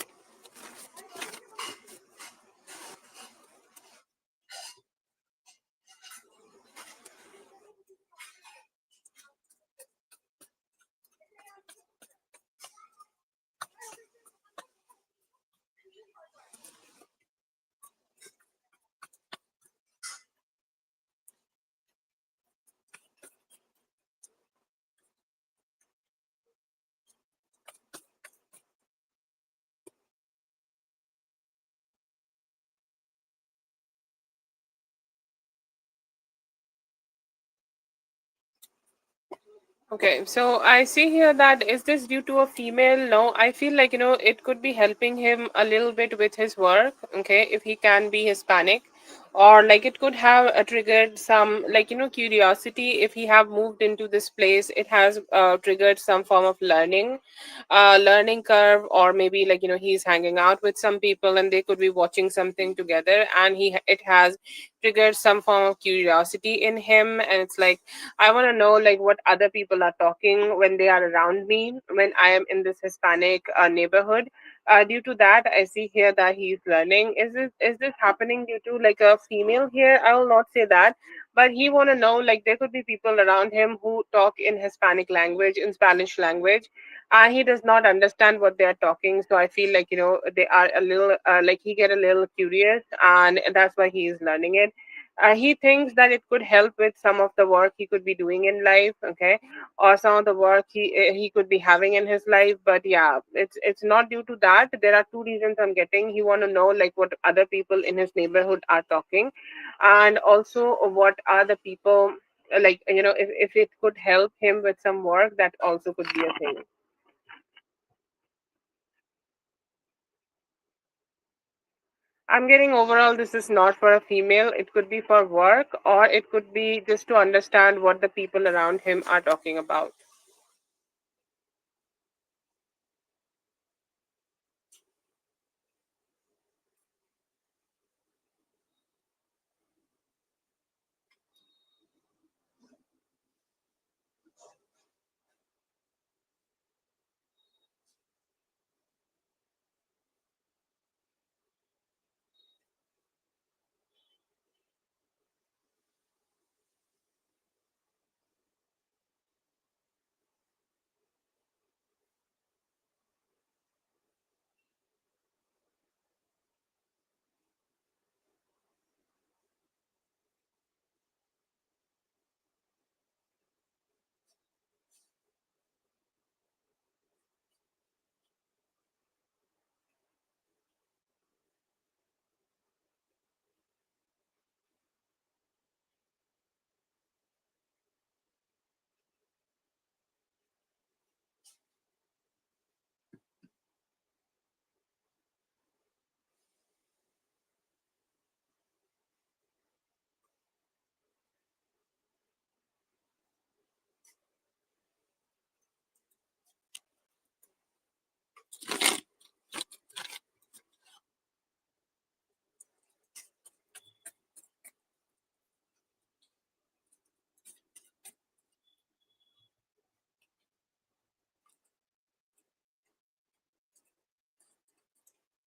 Okay, so I see here that is this due to a female? No, I feel like it could be helping him a little bit with his work. Okay, if he can be Hispanic, or like it could have triggered some curiosity. If he have moved into this place, it has triggered some form of learning curve, or maybe he's hanging out with some people and they could be watching something together, and it has triggered some form of curiosity in him, and it's like I want to know like what other people are talking when they are around me when I am in this Hispanic neighborhood. Due to that, I see here that he's learning. Is this happening due to like a female here? I will not say that, but he want to know like there could be people around him who talk in Hispanic language, in Spanish language, and he does not understand what they are talking. So I feel like they are a little like he get a little curious, and that's why he is learning it. He thinks that it could help with some of the work he could be doing in life, okay, or some of the work he could be having in his life. But yeah, it's not due to that. There are two reasons I'm getting. He want to know like what other people in his neighborhood are talking, and also what are the people if it could help him with some work, that also could be a thing. I'm getting overall this is not for a female. It could be for work, or it could be just to understand what the people around him are talking about.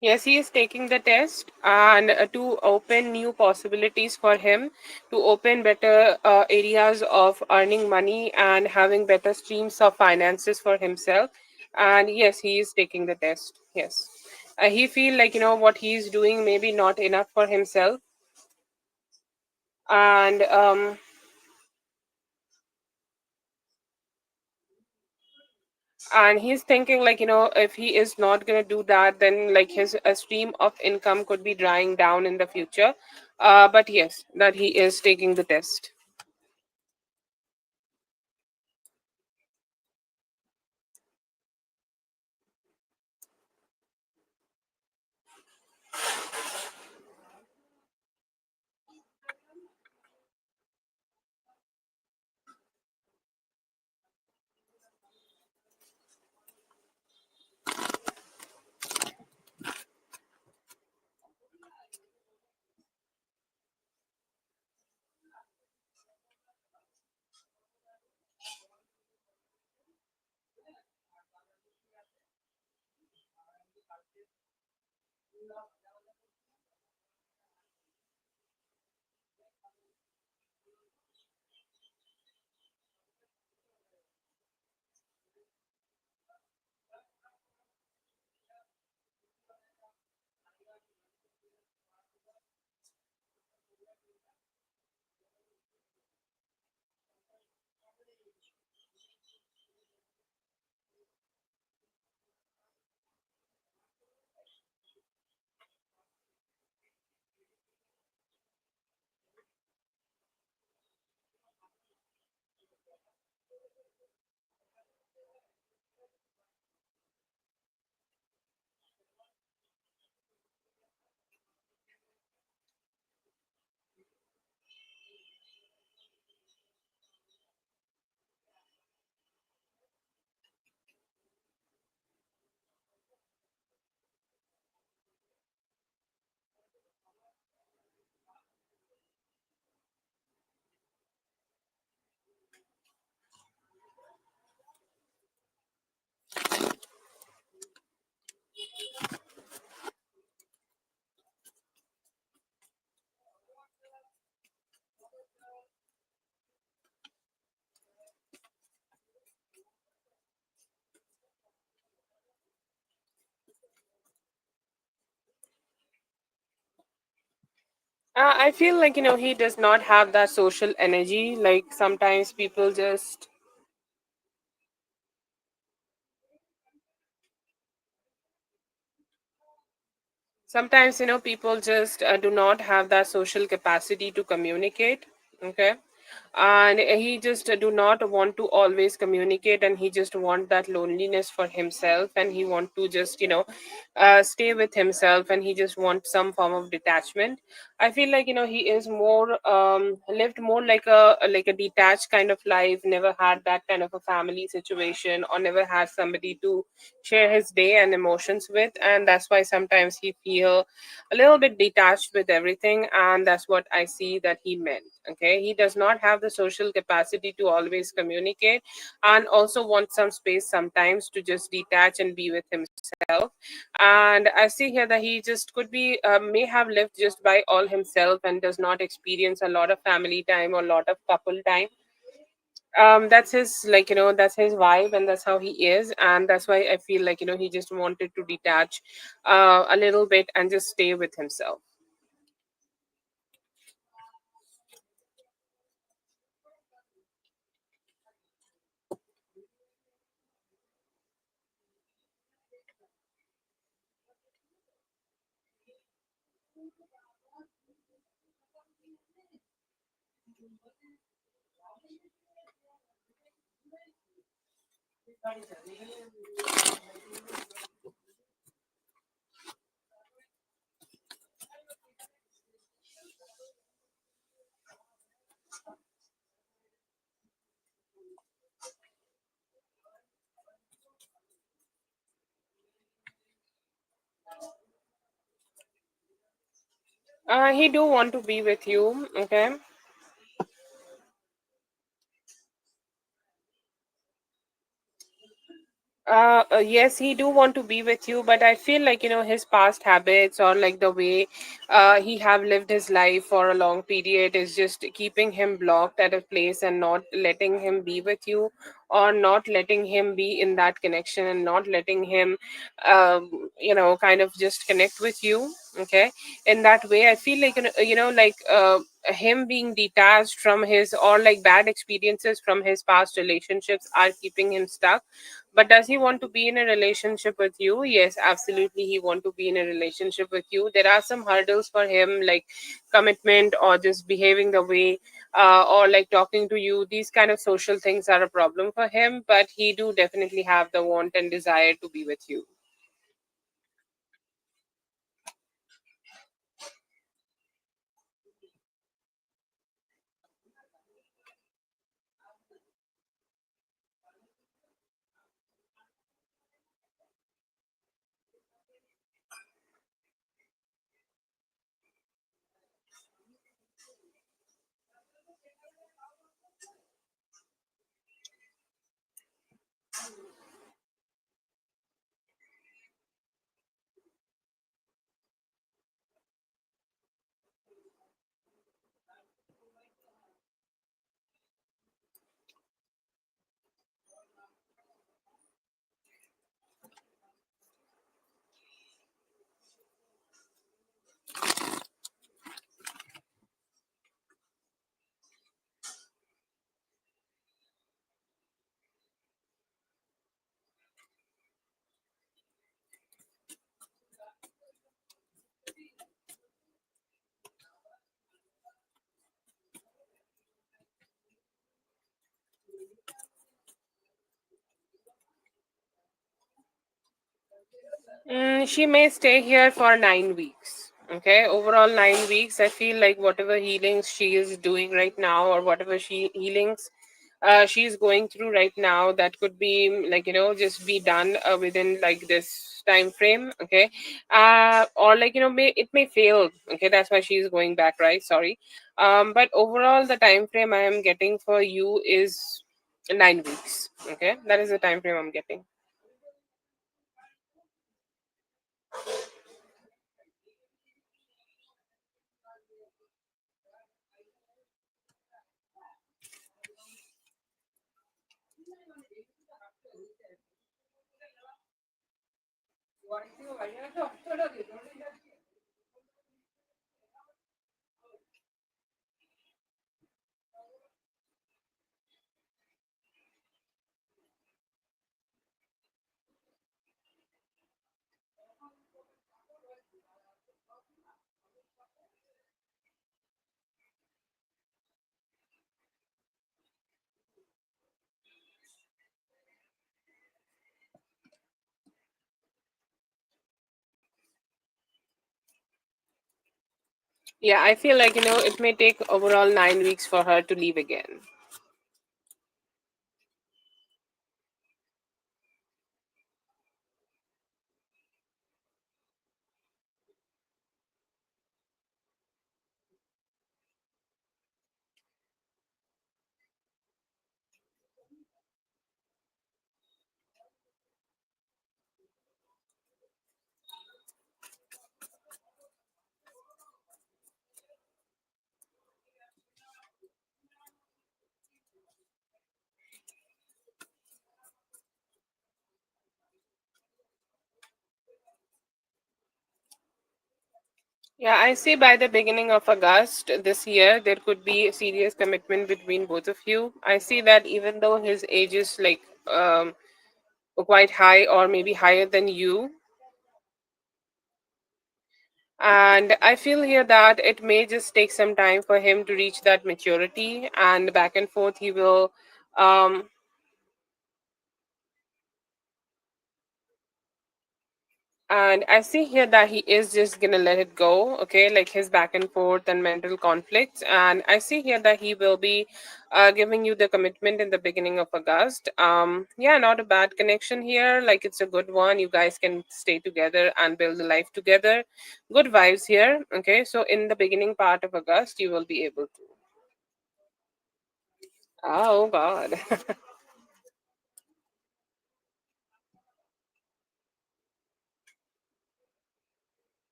Yes, he is taking the test, and to open new possibilities for him, to open better areas of earning money and having better streams of finances for himself. And yes, he is taking the test. Yes, he feel like what he is doing maybe not enough for himself, and he's thinking like if he is not going to do that, then like his stream of income could be drying down in the future. But yes, that he is taking the test. I feel like he does not have that social energy. Like sometimes people just sometimes people just do not have that social capacity to communicate. Okay, and he just do not want to always communicate, and he just want that loneliness for himself, and he want to just stay with himself, and he just want some form of detachment. I feel like he is more lived more like a detached kind of life, never had that kind of a family situation, or never had somebody to share his day and emotions with, and that's why sometimes he feel a little bit detached with everything, and that's what I see that he meant. Okay, he does not have the social capacity to always communicate, and also want some space sometimes to just detach and be with himself. And I see here that he just could be may have lived just by all himself and does not experience a lot of family time or a lot of couple time. That's his, like that's his vibe, and that's how he is, and that's why I feel like he just wanted to detach a little bit and just stay with himself. He do want to be with you. Okay. Yes, he do want to be with you, but I feel like, his past habits, or like the way he have lived his life for a long period, is just keeping him blocked at a place and not letting him be with you, or not letting him be in that connection, and not letting him, kind of just connect with you. Okay, in that way, I feel like, like him being detached from his, or like bad experiences from his past relationships are keeping him stuck. But does he want to be in a relationship with you? Yes, absolutely, he want to be in a relationship with you. There are some hurdles for him, like commitment, or just behaving the way, or like talking to you. These kind of social things are a problem for him, but he do definitely have the want and desire to be with you. She may stay here for 9 weeks. Okay, overall 9 weeks. I feel like whatever healings she is doing right now, or whatever she healings she's going through right now, that could be like, just be done within like this time frame. Okay, or like, it may fail. Okay, that's why she's going back, right? Sorry, but overall the time frame I am getting for you is 9 weeks. Okay, that is the time frame I'm getting. Yeah, I feel like, it may take overall 9 weeks for her to leave again. Yeah, I see by the beginning of August this year, there could be a serious commitment between both of you. I see that even though his age is like quite high, or maybe higher than you, and I feel here that it may just take some time for him to reach that maturity, and back and forth he will um, and I see here that he is just gonna let it go. Okay, like his back and forth and mental conflicts. And I see here that he will be giving you the commitment in the beginning of August. Yeah, not a bad connection here. Like it's a good one. You guys can stay together and build a life together. Good vibes here. Okay, so in the beginning part of August, you will be able to. Oh God.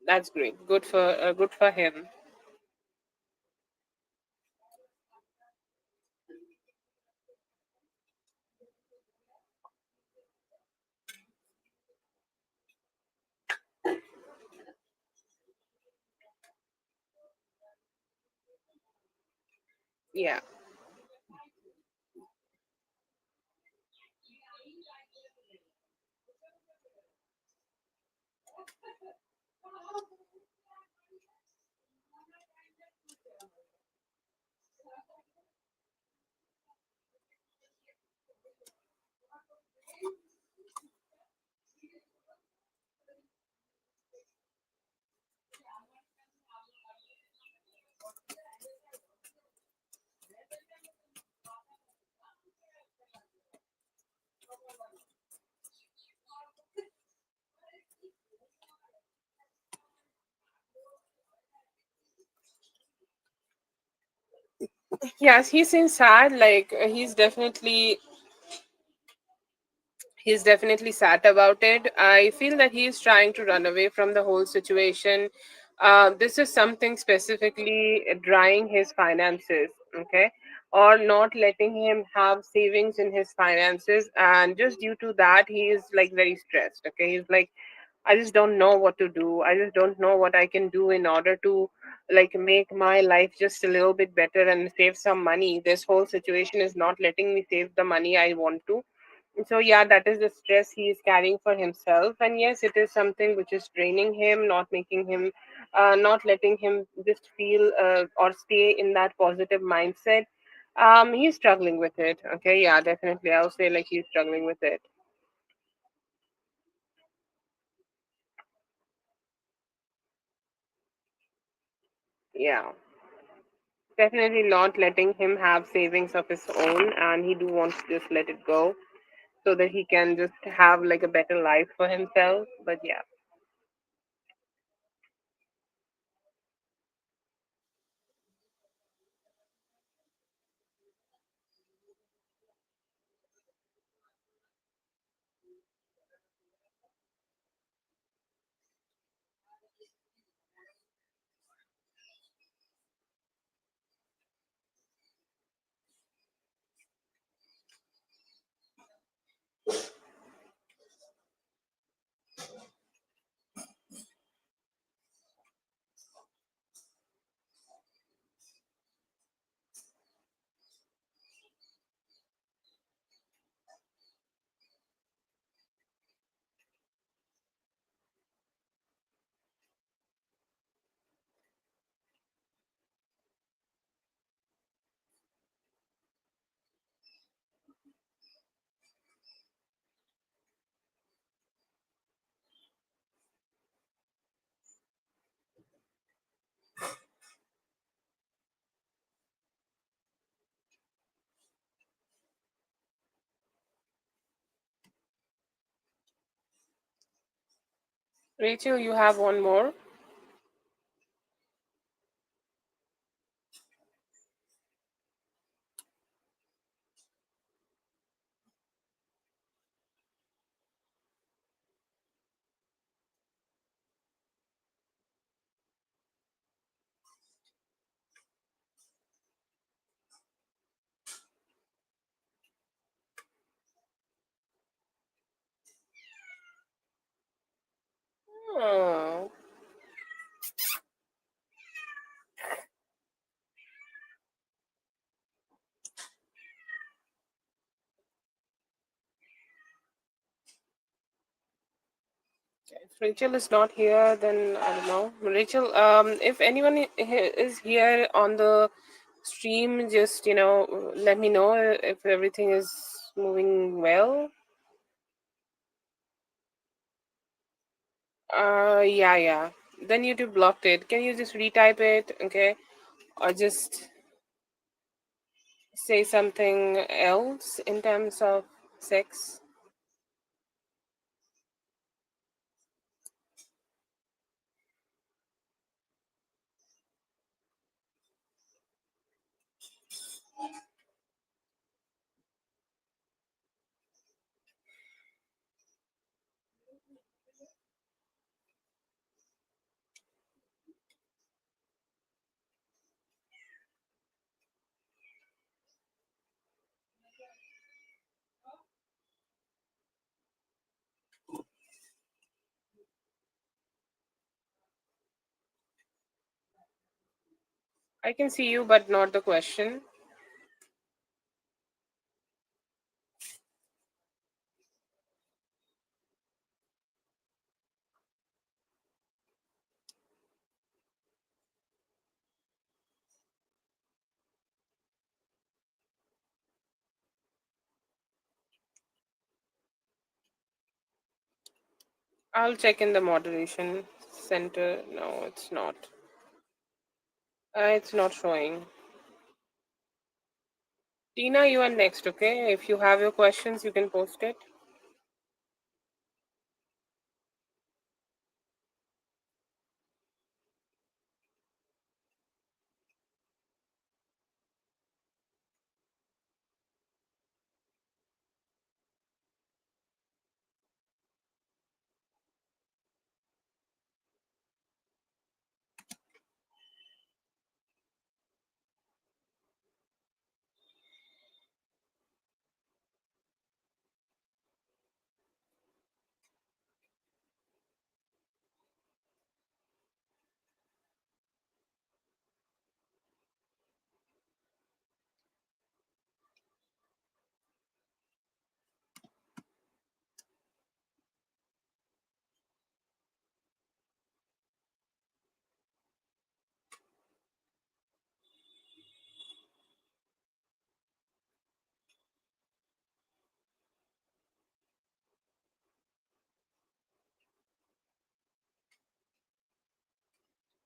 That's great. Good for him. Yeah. Yes, he seems sad. Like he's definitely sad about it. I feel that he's trying to run away from the whole situation. This is something specifically drying his finances, okay, or not letting him have savings in his finances, and just due to that, he is like very stressed. Okay, he's like, I just don't know what to do. I just don't know what I can do in order to like make my life just a little bit better and save some money. This whole situation is not letting me save the money I want to. So yeah, that is the stress he is carrying for himself, and yes, it is something which is draining him, not letting him just feel or stay in that positive mindset. He's struggling with it. Okay, yeah, definitely, I'll say like he's struggling with it. Yeah, definitely not letting him have savings of his own, and he do want to just let it go so that he can just have like a better life for himself. But yeah. Rachel, you have one more. Oh. If Rachel is not here, then I don't know. Rachel, if anyone is here on the stream, just let me know if everything is moving well. Yeah, yeah. Then YouTube blocked it. Can you just retype it, okay? Or just say something else in terms of sex? I can see you, but not the question. I'll check in the moderation center. No, it's not. It's not showing. Tina, you are next, okay? If you have your questions, you can post it.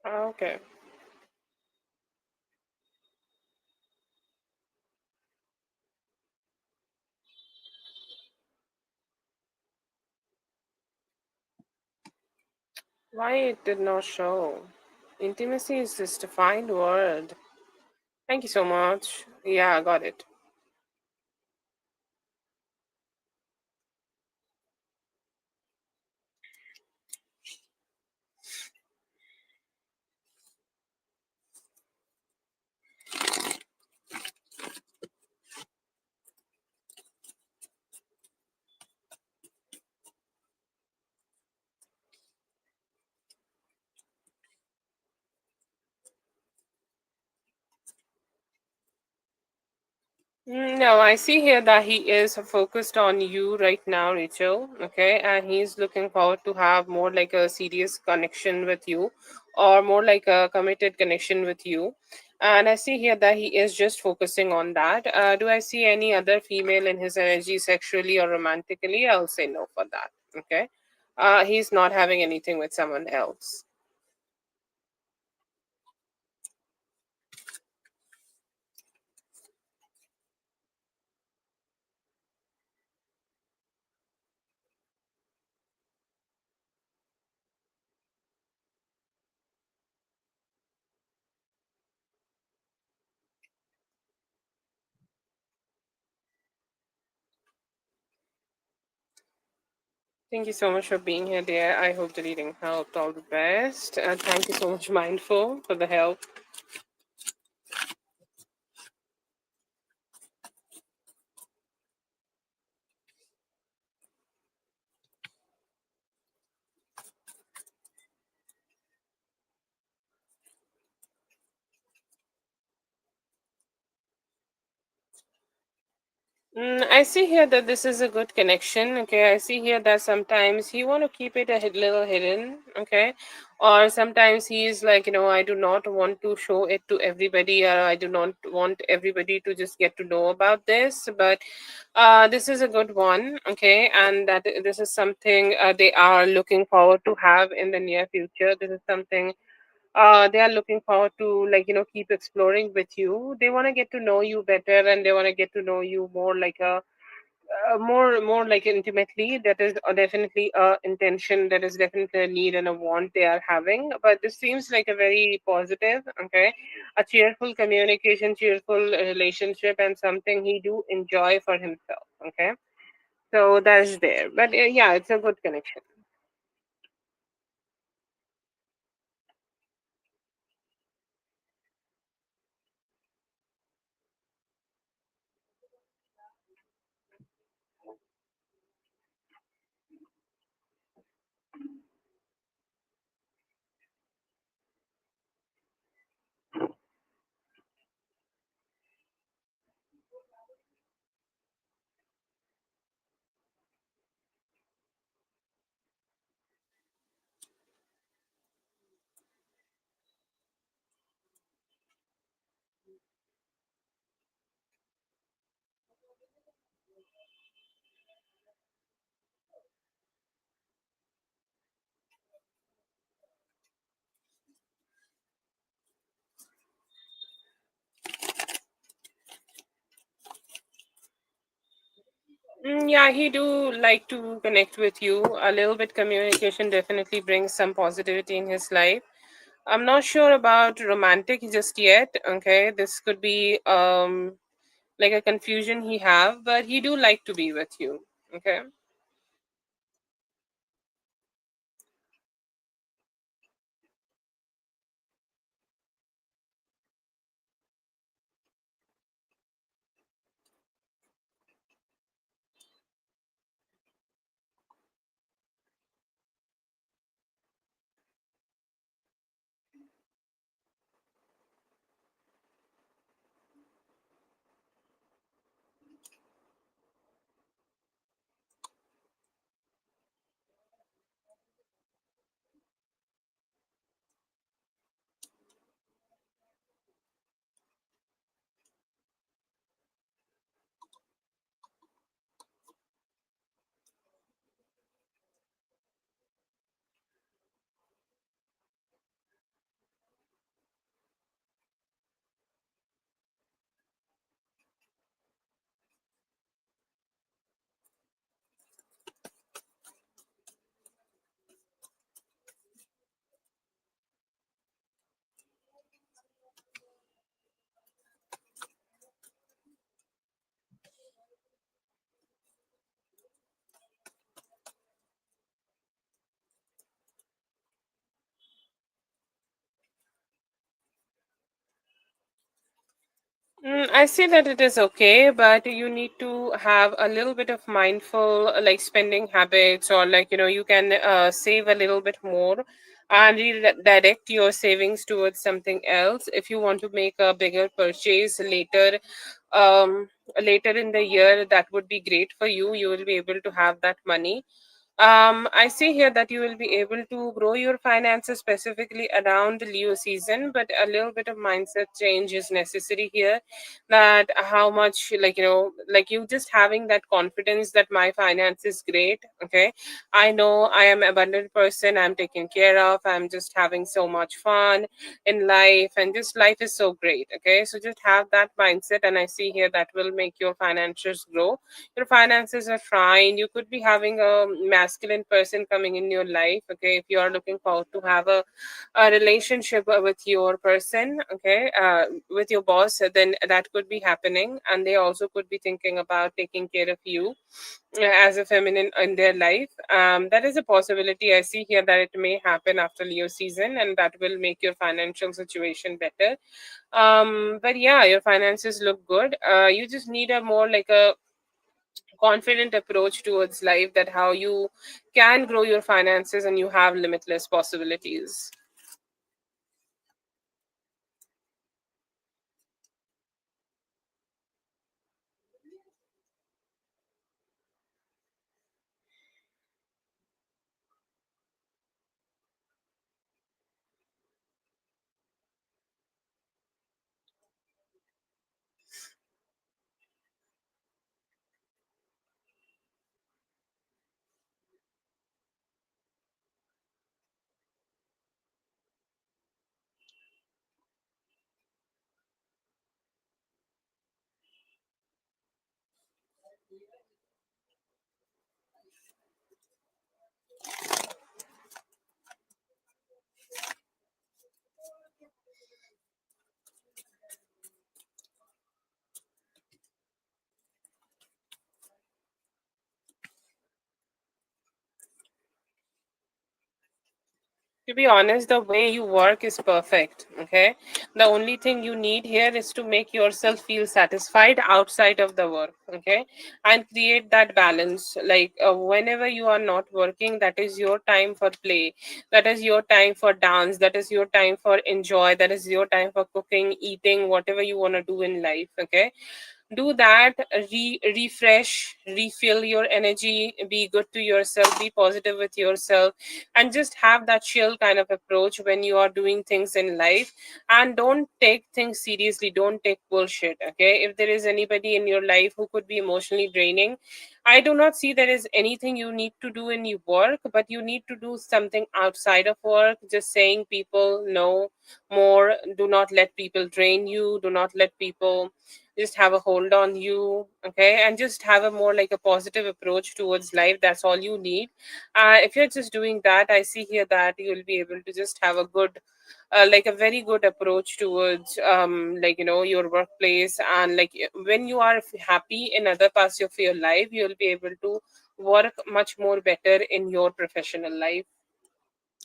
Okay. Why it did not show? Intimacy is just a defined word. Thank you so much. Yeah, I got it. No, I see here that he is focused on you right now, Rachel. Okay, and he's looking forward to have more like a serious connection with you, or more like a committed connection with you. And I see here that he is just focusing on that. Do I see any other female in his energy, sexually or romantically? I'll say no for that. Okay, he's not having anything with someone else. Thank you so much for being here, dear. I hope the reading helped. All the best. Thank you so much, Mindful, for the help. I see here that this is a good connection. Okay, I see here that sometimes he want to keep it a little hidden. Okay, or sometimes he is like, I do not want to show it to everybody, or I do not want everybody to just get to know about this. But this is a good one. Okay, and that this is something they are looking forward to have in the near future. This is something they are looking forward to, like, keep exploring with you. They want to get to know you better, and they want to get to know you more like a more like intimately. That is definitely a intention, that is definitely a need and a want they are having. But this seems like a very positive, okay, a cheerful communication, cheerful relationship, and something he do enjoy for himself. Okay, so that's there. But yeah, it's a good connection. Yeah, he do like to connect with you. A little bit communication definitely brings some positivity in his life. I'm not sure about romantic just yet. Okay, this could be like a confusion he have, but he do like to be with you. Okay. I say that it is okay, but you need to have a little bit of mindful, like spending habits, or like you can save a little bit more and redirect your savings towards something else. If you want to make a bigger purchase later, later in the year, that would be great for you. You will be able to have that money. I see here that you will be able to grow your finances specifically around the Leo season, but a little bit of mindset change is necessary here. That how much, like, like you just having that confidence that my finance is great. Okay. I know I am abundant person. I'm taken care of. I'm just having so much fun in life, and just life is so great. Okay. So just have that mindset, and I see here that will make your finances grow. Your finances are fine. You could be having a masculine person coming in your life. Okay, if you are looking forward to have a relationship with your person, okay, with your boss, then that could be happening, and they also could be thinking about taking care of you as a feminine in their life. That is a possibility. I see here that it may happen after Leo season, and that will make your financial situation better. But yeah, your finances look good. You just need a more like a confident approach towards life, that how you can grow your finances and you have limitless possibilities. To be honest, the way you work is perfect. Okay. The only thing you need here is to make yourself feel satisfied outside of the work. Okay. And create that balance. Like whenever you are not working, that is your time for play. That is your time for dance. That is your time for enjoy. That is your time for cooking, eating, whatever you want to do in life. Okay. Do that. Refresh, refill your energy, be good to yourself, be positive with yourself, and just have that chill kind of approach when you are doing things in life. And don't take things seriously, don't take bullshit. Okay, if there is anybody in your life who could be emotionally draining, I do not see there is anything you need to do in your work, but you need to do something outside of work. Just saying people no more. Do not let people drain you. Do not let people just have a hold on you, okay, and just have a more like a positive approach towards life. That's all you need. If you're just doing that, I see here that you'll be able to just have a good like a very good approach towards like your workplace, and like when you are happy in other parts of your life, you'll be able to work much more better in your professional life.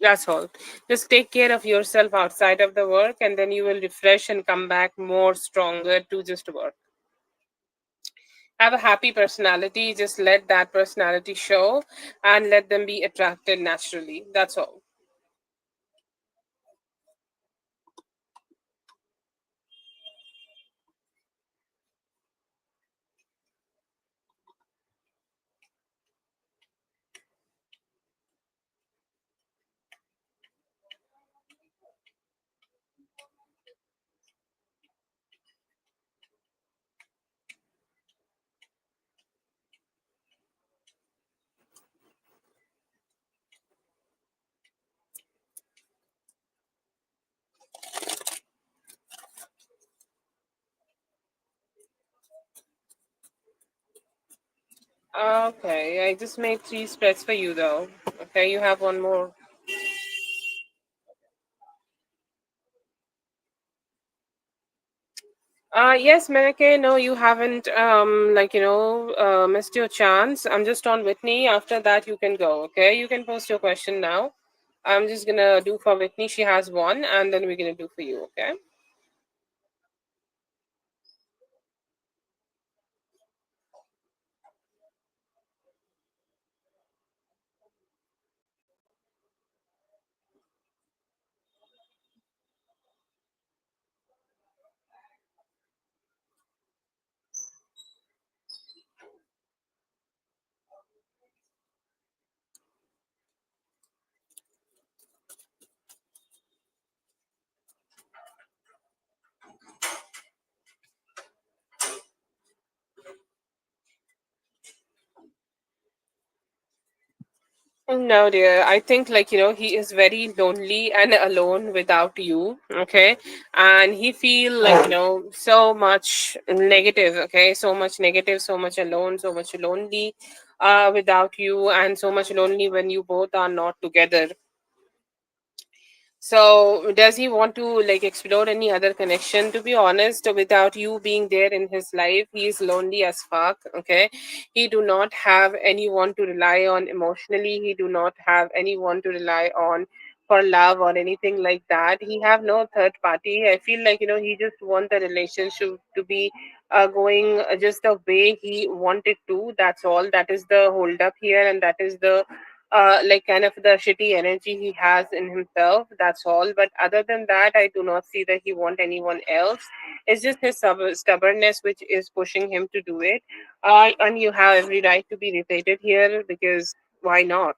That's all. Just take care of yourself outside of the work, and then you will refresh and come back more stronger to just work. Have a happy personality. Just let that personality show and let them be attracted naturally. That's all. Okay, I just made three spreads for you though. Okay, you have one more. Yes, Menake, no, you haven't, missed your chance. I'm just on Whitney. After that, you can go, okay? You can post your question now. I'm just gonna do for Whitney. She has one, and then we're gonna do for you, okay? No, dear. I think, he is very lonely and alone without you. Okay. And he feel so much negative. Okay. So much negative, so much alone, so much lonely without you, and so much lonely when you both are not together. So, does he want to like explore any other connection? To be honest, without you being there in his life, he is lonely as fuck. Okay, he do not have anyone to rely on emotionally. He do not have anyone to rely on for love or anything like that. He have no third party. I feel like he just want the relationship to be going just the way he wanted to. That's all. That is the hold up here, and that is the like kind of the shitty energy he has in himself. That's all. But other than that, I do not see that he want anyone else. It's just his stubbornness which is pushing him to do it. And you have every right to be irritated here, because why not?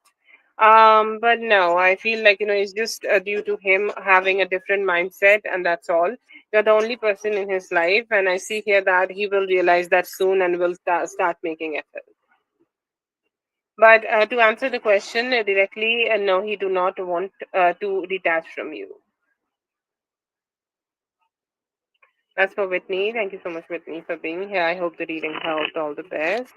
But no, I feel like it's just due to him having a different mindset, and that's all. You're the only person in his life, and I see here that he will realize that soon and will start making effort. But to answer the question directly, no, he do not want to detach from you. As for Whitney, thank you so much, Whitney, for being here. I hope the reading helped. All the best.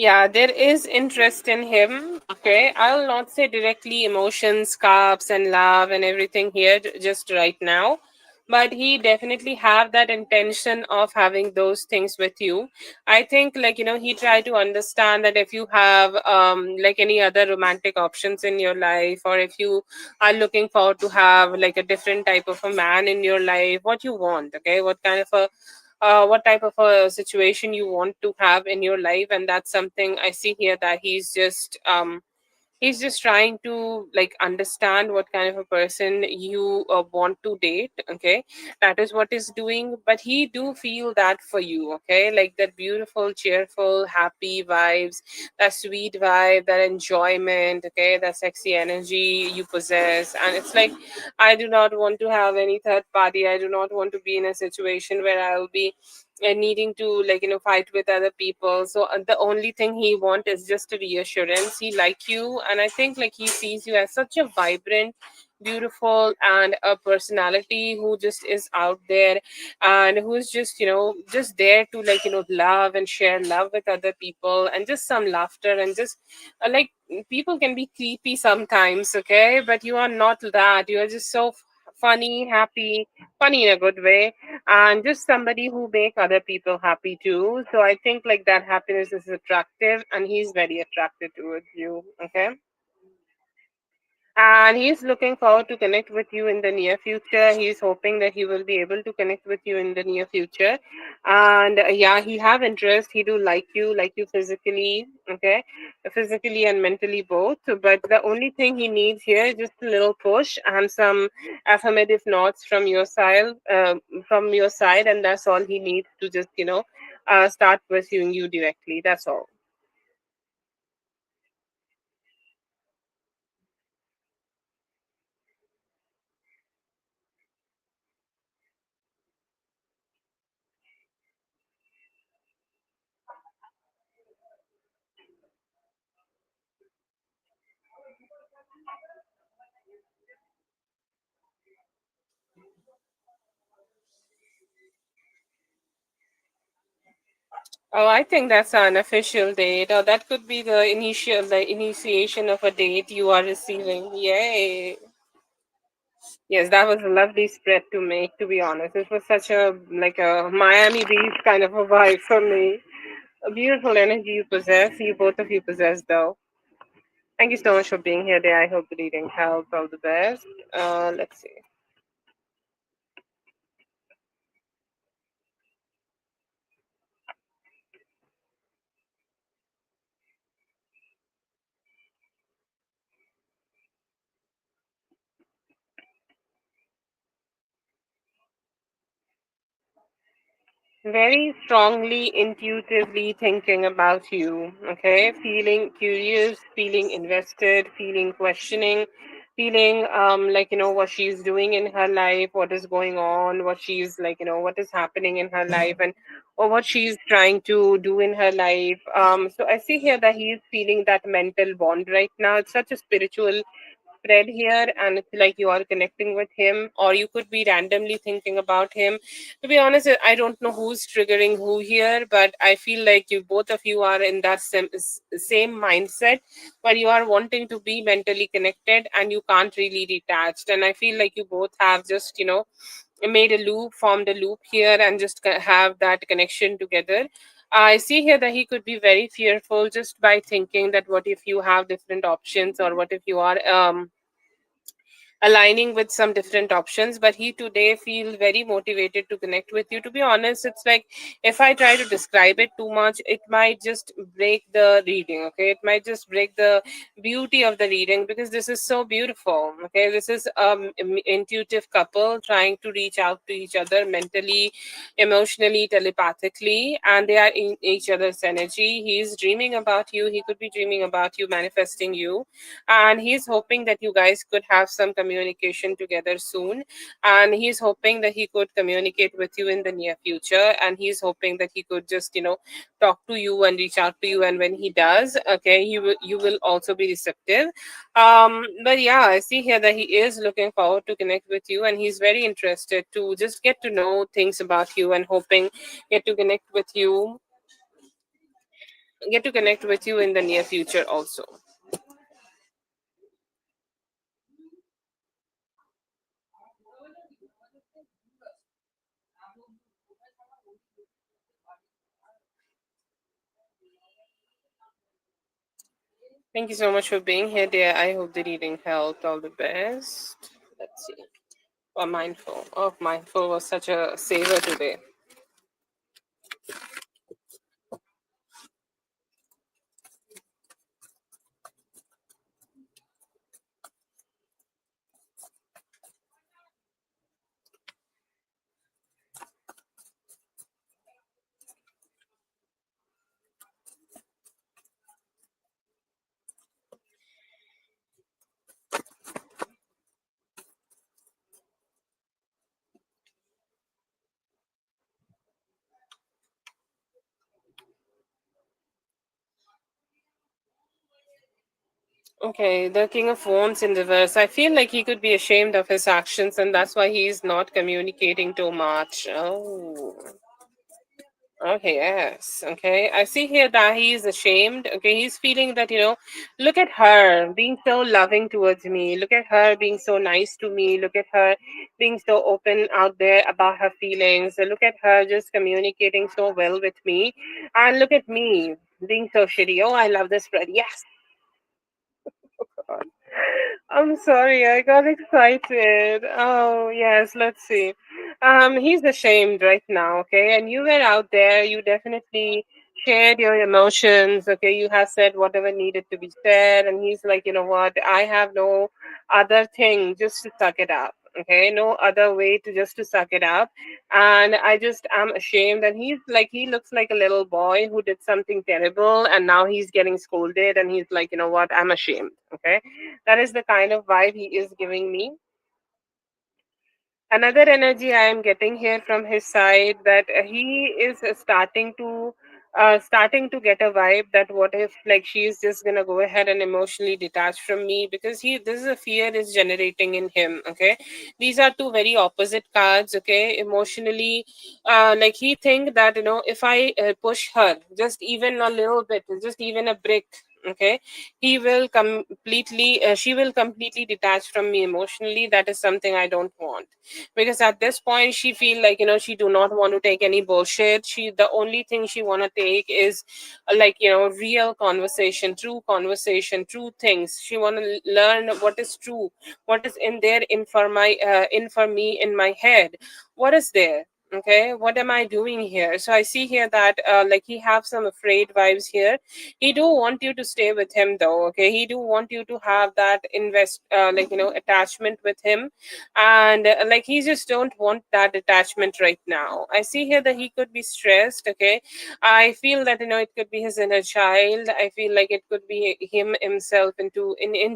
Yeah, there is interest in him. Okay, I'll not say directly emotions, scarps, and love and everything here just right now, but he definitely have that intention of having those things with you. I think he tried to understand that if you have like any other romantic options in your life, or if you are looking forward to have like a different type of a man in your life, what you want, okay, what kind of a what type of a situation you want to have in your life, and that's something I see here that he's just He's just trying to like understand what kind of a person you want to date. Okay, that is what he's doing. But he do feel that for you. Okay, like that beautiful, cheerful, happy vibes, that sweet vibe, that enjoyment. Okay, that sexy energy you possess, and it's like, I do not want to have any third party. I do not want to be in a situation where I'll be needing to like fight with other people. So the only thing he want is just a reassurance. He like you, and I think like he sees you as such a vibrant, beautiful, and a personality who just is out there, and who's just just there to like love and share love with other people, and just some laughter, and just like people can be creepy sometimes. Okay, but you are not that. You are just so funny, happy, funny in a good way, and just somebody who make other people happy too. So I think like that happiness is attractive, and he's very attracted towards you. Okay, and he's looking forward to connect with you in the near future. He's hoping that he will be able to connect with you in the near future. And yeah, he have interest. He do like you physically. Okay, physically and mentally both. But the only thing he needs here is just a little push and some affirmative nods from your side, and that's all he needs to just start pursuing you directly. That's all. Oh, I think that's an official date. Or that could be the initiation of a date you are receiving. Yay. Yes, that was a lovely spread to make, to be honest. It was such a like a Miami Beach kind of a vibe for me. A beautiful energy you possess, you both of you possess though. Thank you so much for being here today. I hope the reading helped. All the best. Let's see. Very strongly intuitively thinking about you. Okay, feeling curious, feeling invested, feeling questioning, feeling like what she's doing in her life, what is going on, what she's like what is happening in her life, and or what she's trying to do in her life. So I see here that he is feeling that mental bond right now. It's such a spiritual spread here, and it's like you are connecting with him, or you could be randomly thinking about him. To be honest, I don't know who's triggering who here, but I feel like you both of you are in that same mindset where you are wanting to be mentally connected and you can't really detach. And I feel like you both have just made a loop, formed a loop here, and just have that connection together. I see here that he could be very fearful just by thinking that what if you have different options, or what if you are aligning with some different options. But he today feels very motivated to connect with you. To be honest, it's like if I try to describe it too much, it might just break the reading. Okay, it might just break the beauty of the reading, because this is so beautiful. Okay, this is intuitive couple trying to reach out to each other mentally, emotionally, telepathically, and they are in each other's energy. He's dreaming about you. He could be dreaming about you, manifesting you, and he's hoping that you guys could have some communication together soon, and he's hoping that he could communicate with you in the near future, and he's hoping that he could just talk to you and reach out to you, and when he does, okay, you will also be receptive. But yeah, I see here that he is looking forward to connect with you, and he's very interested to just get to know things about you, and hoping get to connect with you get to connect with you in the near future also. Thank you so much for being here, dear. I hope the reading helped. All the best. Let's see. Oh, mindful. Oh, mindful was such a saver today. Okay, the King of Wands in reverse. I feel like he could be ashamed of his actions, and that's why he's not communicating too much. Oh. Okay, yes. Okay. I see here that he is ashamed. Okay, he's feeling that, look at her being so loving towards me. Look at her being so nice to me. Look at her being so open out there about her feelings. Look at her just communicating so well with me. And look at me being so shitty. Oh, I love this spread. Yes. God. I'm sorry, I got excited. Oh, yes, let's see. He's ashamed right now, okay? And you were out there, you definitely shared your emotions, okay? You have said whatever needed to be said, and he's like, you know what? I have no other thing just to suck it up. Okay, no other way to just to suck it up, and I just am ashamed. And he's like, he looks like a little boy who did something terrible, and now he's getting scolded, and he's like, you know what? I'm ashamed. Okay, that is the kind of vibe he is giving me. Another energy I am getting here from his side, that he is starting to get a vibe that what if like she is just gonna go ahead and emotionally detach from me, because he this is a fear is generating in him. Okay, these are two very opposite cards. Okay, emotionally, like he think that if I push her just even a little bit, just even a brick. Okay, she will completely detach from me emotionally. That is something I don't want, because at this point she feel like she do not want to take any bullshit. She The only thing she want to take is like real conversation, true conversation, true things. She want to learn what is true, what is in there in for me in my head. What is there? Okay, what am I doing here? So I see here that like he have some afraid vibes here. He do want you to stay with him though. Okay, he do want you to have that like attachment with him, and like he just don't want that attachment right now. I see here that he could be stressed. Okay, I feel that it could be his inner child. I feel like it could be him himself in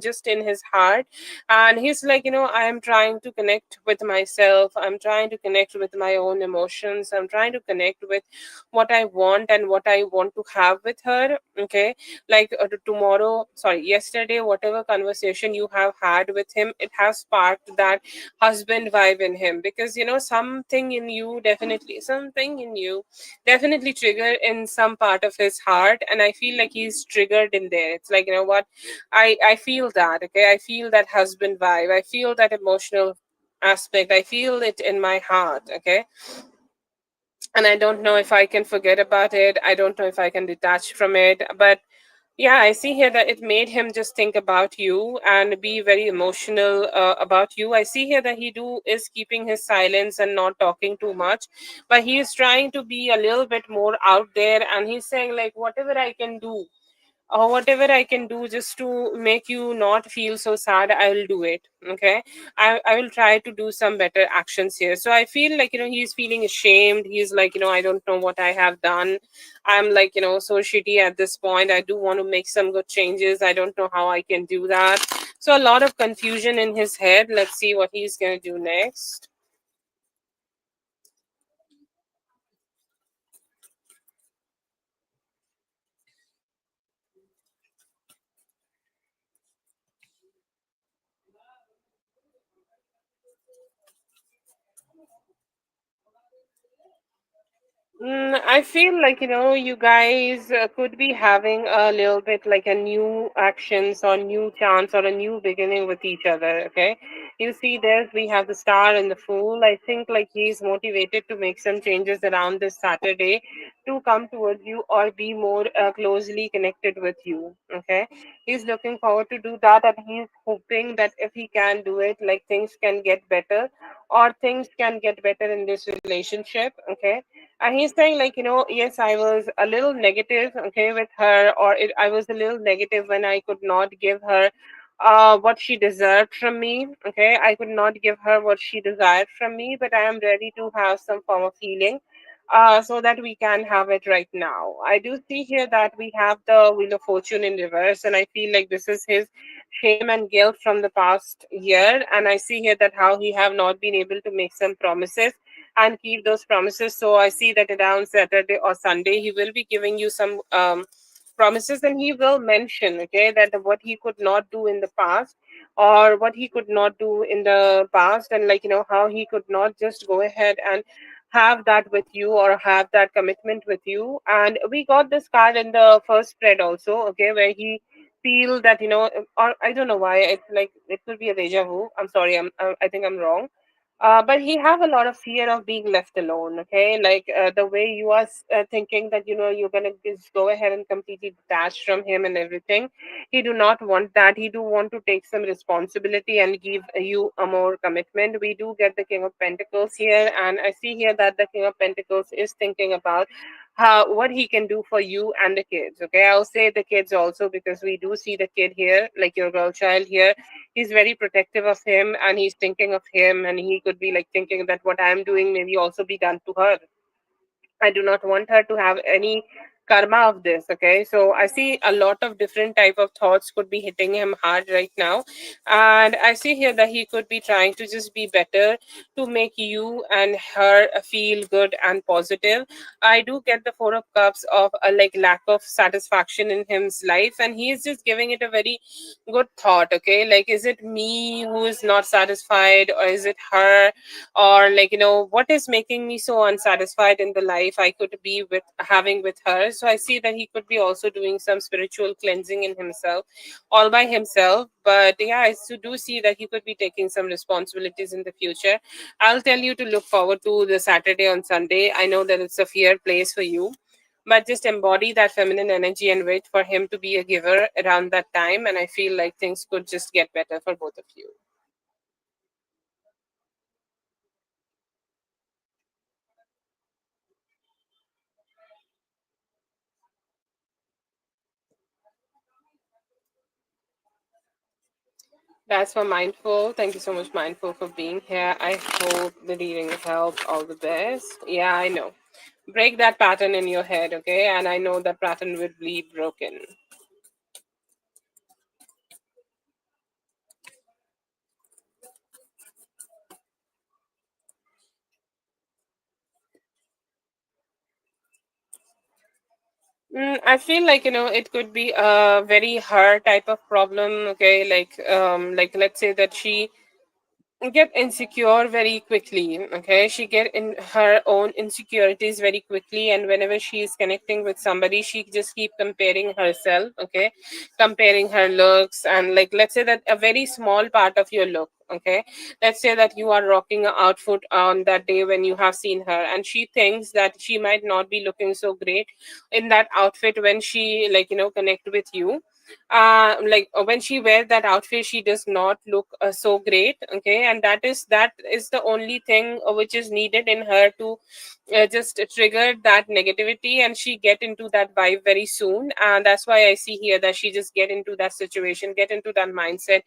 just in his heart, and he's like I am trying to connect with myself. I'm trying to connect with my own emotions. I'm trying to connect with what I want and what I want to have with her. Okay, like tomorrow, sorry, yesterday, whatever conversation you have had with him, it has sparked that husband vibe in him, because something in you definitely triggered in some part of his heart, and I feel like he's triggered in there. It's like, what, I feel that. Okay, I feel that husband vibe, I feel that emotional aspect, I feel it in my heart. Okay, and I don't know if I can forget about it. I don't know if I can detach from it. But yeah, I see here that it made him just think about you and be very emotional about you. I see here that he do is keeping his silence and not talking too much, but he is trying to be a little bit more out there, and he's saying like whatever I can do, or whatever I can do just to make you not feel so sad, I will do it. Okay. I will try to do some better actions here. So I feel like, he's feeling ashamed. He's like, I don't know what I have done. I'm like, so shitty at this point. I do want to make some good changes. I don't know how I can do that. So a lot of confusion in his head. Let's see what he's going to do next. I feel like, you guys could be having a little bit like a new actions or new chance or a new beginning with each other. Okay. You see, we have the star and the fool. I think like he's motivated to make some changes around this Saturday to come towards you or be more closely connected with you. Okay. He's looking forward to do that, and he's hoping that if he can do it, like things can get better, or things can get better in this relationship. Okay, and he's saying like yes, I was a little negative, okay, with her, or I was a little negative when I could not give her what she deserved from me. Okay, I could not give her what she desired from me, but I am ready to have some form of healing so that we can have it right now. I do see here that we have the Wheel of Fortune in reverse, and I feel like this is his shame and guilt from the past year. And I see here that how he have not been able to make some promises and keep those promises. So I see that around Saturday or Sunday, he will be giving you some promises, and he will mention, okay, that what he could not do in the past, or what he could not do in the past, and like, how he could not just go ahead and have that with you, or have that commitment with you. And we got this card in the first spread also, okay, where he feel that, or I don't know why, it's like it could be a deja vu. I'm sorry, I think I'm wrong. But he have a lot of fear of being left alone. Okay, like the way you are thinking that, you're gonna just go ahead and completely detach from him and everything. He do not want that. He do want to take some responsibility and give you a more commitment. We do get the King of Pentacles here, and I see here that the King of Pentacles is thinking about how what he can do for you and the kids. Okay, I'll say the kids also, because we do see the kid here, like your girl child here. He's very protective of him, and he's thinking of him, and he could be like thinking that what I'm doing maybe also be done to her. I do not want her to have any karma of this. Okay, so I see a lot of different type of thoughts could be hitting him hard right now, and I see here that he could be trying to just be better to make you and her feel good and positive. I do get the Four of Cups of a like lack of satisfaction in his life, and he is just giving it a very good thought. Okay, like, is it me who is not satisfied, or is it her, or like, what is making me so unsatisfied in the life I could be with having with her. So I see that he could be also doing some spiritual cleansing in himself, all by himself. But yeah, do see that he could be taking some responsibilities in the future. I'll tell you to look forward to the Saturday on Sunday. I know that it's a fear place for you, but just embody that feminine energy and wait for him to be a giver around that time, and I feel like things could just get better for both of you. That's for Mindful. Thank you so much, Mindful, for being here. I hope the reading helped. All the best. Yeah, I know. Break that pattern in your head, okay? And I know that pattern will be broken. I feel like, it could be a very her type of problem, okay? Like let's say that she get insecure very quickly. Okay, she get in her own insecurities very quickly, and whenever she is connecting with somebody, she just keep comparing herself. Okay, comparing her looks, and like let's say that a very small part of your look. Okay, let's say that you are rocking an outfit on that day when you have seen her, and she thinks that she might not be looking so great in that outfit when she, like, connect with you. Like when she wears that outfit, she does not look so great. Okay, and that is the only thing which is needed in her to just trigger that negativity, and she get into that vibe very soon. And that's why I see here that she just get into that situation, get into that mindset,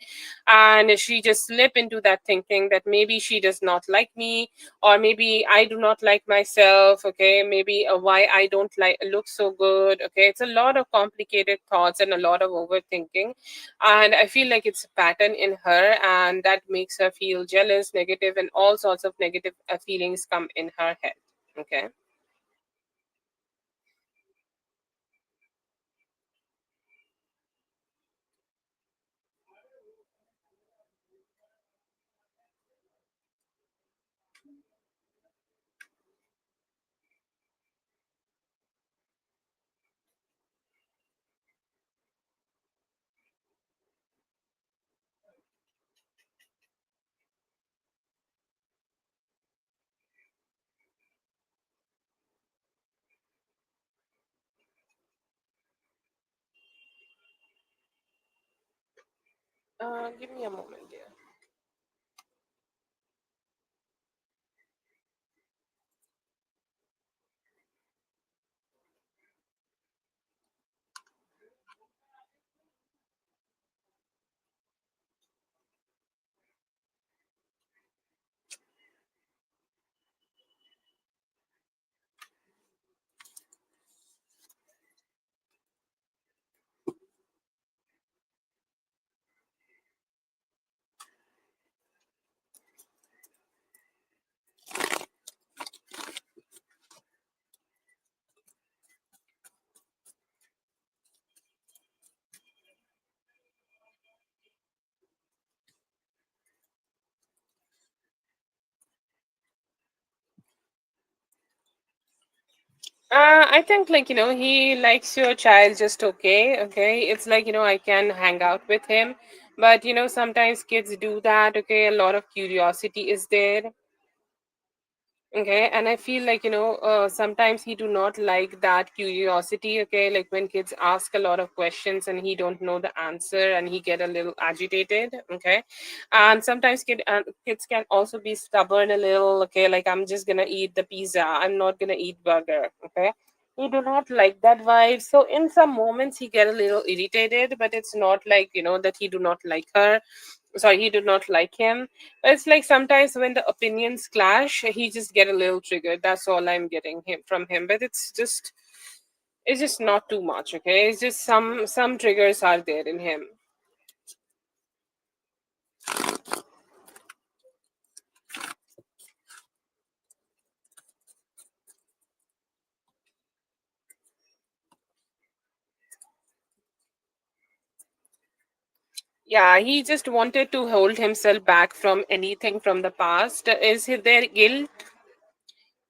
and she just slip into that thinking that maybe she does not like me, or maybe I do not like myself. Okay, maybe why I don't like look so good. Okay, it's a lot of complicated thoughts and a lot of overthinking, and I feel like it's a pattern in her, and that makes her feel jealous, negative, and all sorts of negative feelings come in her head. Okay. Give me a moment, dear. I think he likes your child just okay. Okay, it's I can hang out with him, but sometimes kids do that. Okay, a lot of curiosity is there. Okay, and I feel sometimes he do not like that curiosity. Okay, like when kids ask a lot of questions and he don't know the answer and he get a little agitated. Okay, and sometimes kids can also be stubborn a little. Okay, like I'm just gonna eat the pizza. I'm not gonna eat burger. Okay, he do not like that vibe. So in some moments he get a little irritated, but it's not that he do not like her. Sorry, he did not like him. It's like sometimes when the opinions clash, he just get a little triggered. That's all I'm getting him from him. But it's just not too much, okay? It's just some triggers are there in him. Yeah, he just wanted to hold himself back from anything from the past. Is there guilt?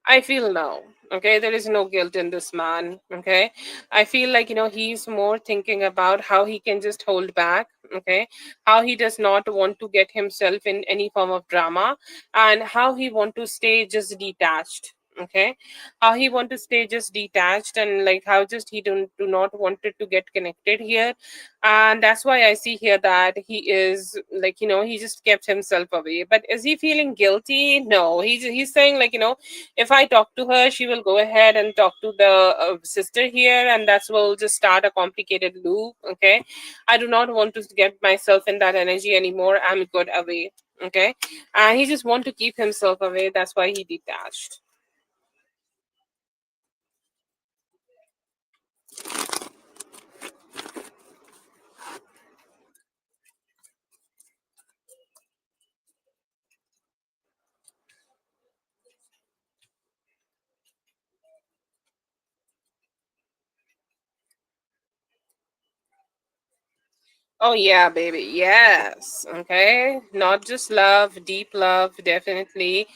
I feel no. Okay, there is no guilt in this man. Okay, I feel he's more thinking about how he can just hold back. Okay, how he does not want to get himself in any form of drama, and how he want to stay just detached. Okay, how he want to stay just detached, and like how just he do not wanted to get connected here, and that's why I see here that he is he just kept himself away. But is he feeling guilty? No, he's saying if I talk to her, she will go ahead and talk to the sister here, and that's will just start a complicated loop. Okay, I do not want to get myself in that energy anymore. I'm good away. Okay, and he just want to keep himself away. That's why he detached. Oh yeah, baby. Yes. Okay. Not just love, deep love, definitely.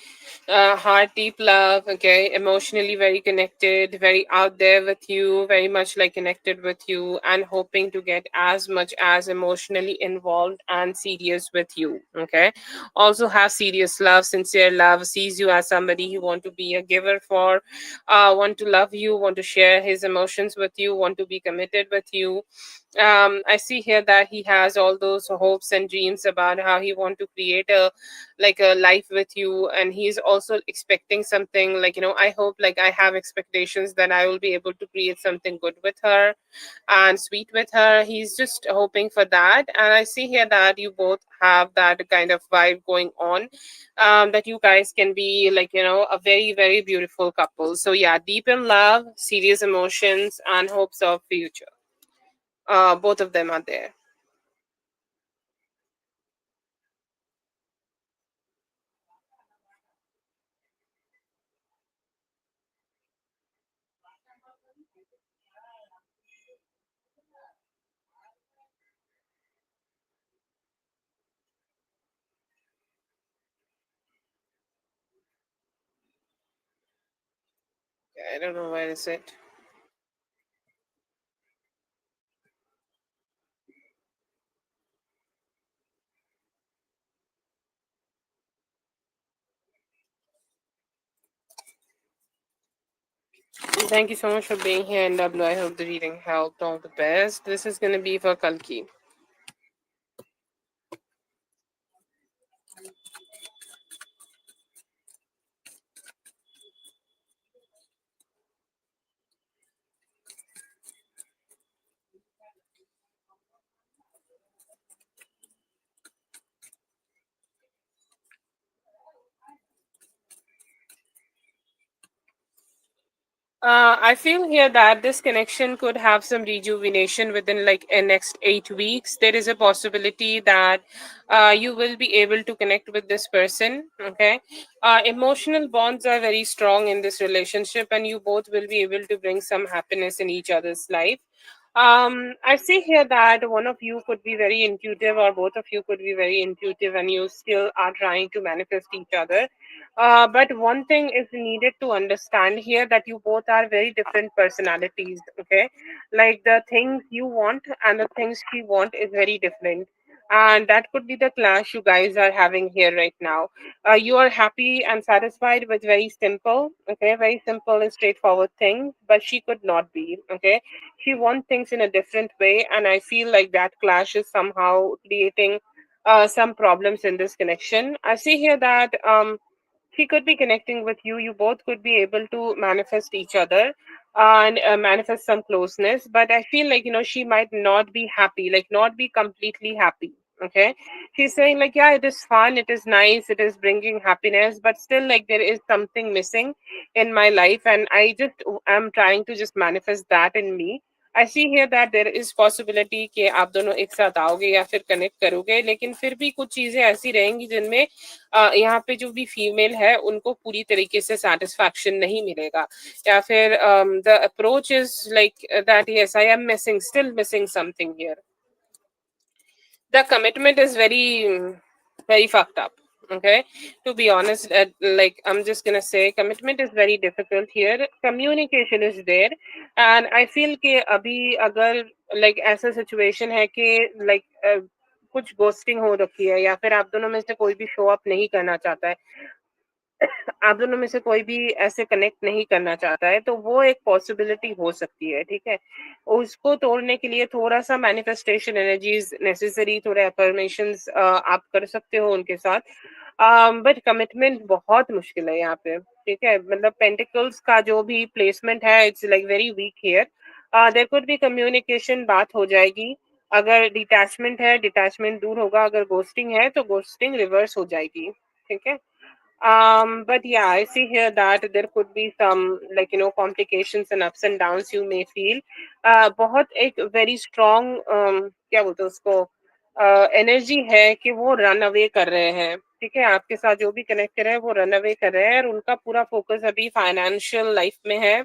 Heart deep love. Okay. Emotionally very connected, very out there with you, very much like connected with you, and hoping to get as much as emotionally involved and serious with you. Okay. Also have serious love, sincere love, sees you as somebody who want to be a giver for, want to love you, want to share his emotions with you, want to be committed with you. I see here that he has all those hopes and dreams about how he want to create a life with you, and he's also expecting something I hope I have expectations that I will be able to create something good with her and sweet with her. He's just hoping for that, and I see here that you both have that kind of vibe going on, that you guys can be a very very beautiful couple. So yeah, deep in love, serious emotions, and hopes of future. Both of them are there. I don't know where is it. Thank you so much for being here, NW. I hope the reading helped. All the best. This is going to be for Kalki. I feel here that this connection could have some rejuvenation within a next 8 weeks. There is a possibility that you will be able to connect with this person. Okay, emotional bonds are very strong in this relationship, and you both will be able to bring some happiness in each other's life. I see here that one of you could be very intuitive, or both of you could be very intuitive, and you still are trying to manifest each other. But one thing is needed to understand here, that you both are very different personalities. Okay, like the things you want and the things she want is very different, and that could be the clash you guys are having here right now. You are happy and satisfied with very simple, okay, very simple and straightforward things, but she could not be. Okay, she wants things in a different way, and I feel like that clash is somehow creating some problems in this connection. I see here that she could be connecting with you. You both could be able to manifest each other and manifest some closeness. But I feel like, she might not be happy, like not be completely happy. Okay. She's saying, like, yeah, it is fun, it is nice, it is bringing happiness, but still, like, there is something missing in my life. And I just am trying to just manifest that in me. I see here that there is possibility कि आप दोनों एक साथ आओगे या फिर connect करोगे, लेकिन फिर भी कुछ चीजें ऐसी रहेंगी जिनमें यहाँ पे जो भी फीमेल है उनको पूरी तरीके से सेटिस्फैक्शन नहीं मिलेगा, या फिर the approach is like that yes I am missing, still missing something here. The commitment is very fucked up. Okay, to be honest, like I'm just gonna say commitment is very difficult here. Communication is there, and I feel कि अभी अगर like ऐसा situation है कि like कुछ ghosting हो रखी है, या फिर आप दोनों में से कोई भी शो अप नहीं करना चाहता है, आप दोनों में से कोई भी ऐसे कनेक्ट नहीं करना चाहता है, तो वो एक पॉसिबिलिटी हो सकती है. ठीक है, उसको तोड़ने के लिए थोड़ा सा मैनिफेस्टेशन एनर्जीज नेसेसरी, थोड़े अफर्मेशंस आप कर सकते हो उनके साथ. बट कमिटमेंट बहुत मुश्किल है यहाँ पे. ठीक है, मतलब पेंटिकल्स का जो भी प्लेसमेंट है it's like very weak here. There could be communication, बात हो जाएगी. अगर डिटैचमेंट है, डिटैचमेंट दूर होगा. अगर गोस्टिंग है तो गोस्टिंग रिवर्स हो जाएगी. ठीक है. But yeah, I see here that there could be some, like, complications and ups and downs you may feel. बहुत एक very strong, क्या बोलते हैं उसको, एनर्जी है कि वो रन अवे कर रहे हैं. ठीक है, आपके साथ जो भी कनेक्ट कर रहे हैं वो रन अवे कर रहे हैं, और उनका पूरा फोकस अभी फाइनेंशियल लाइफ में है.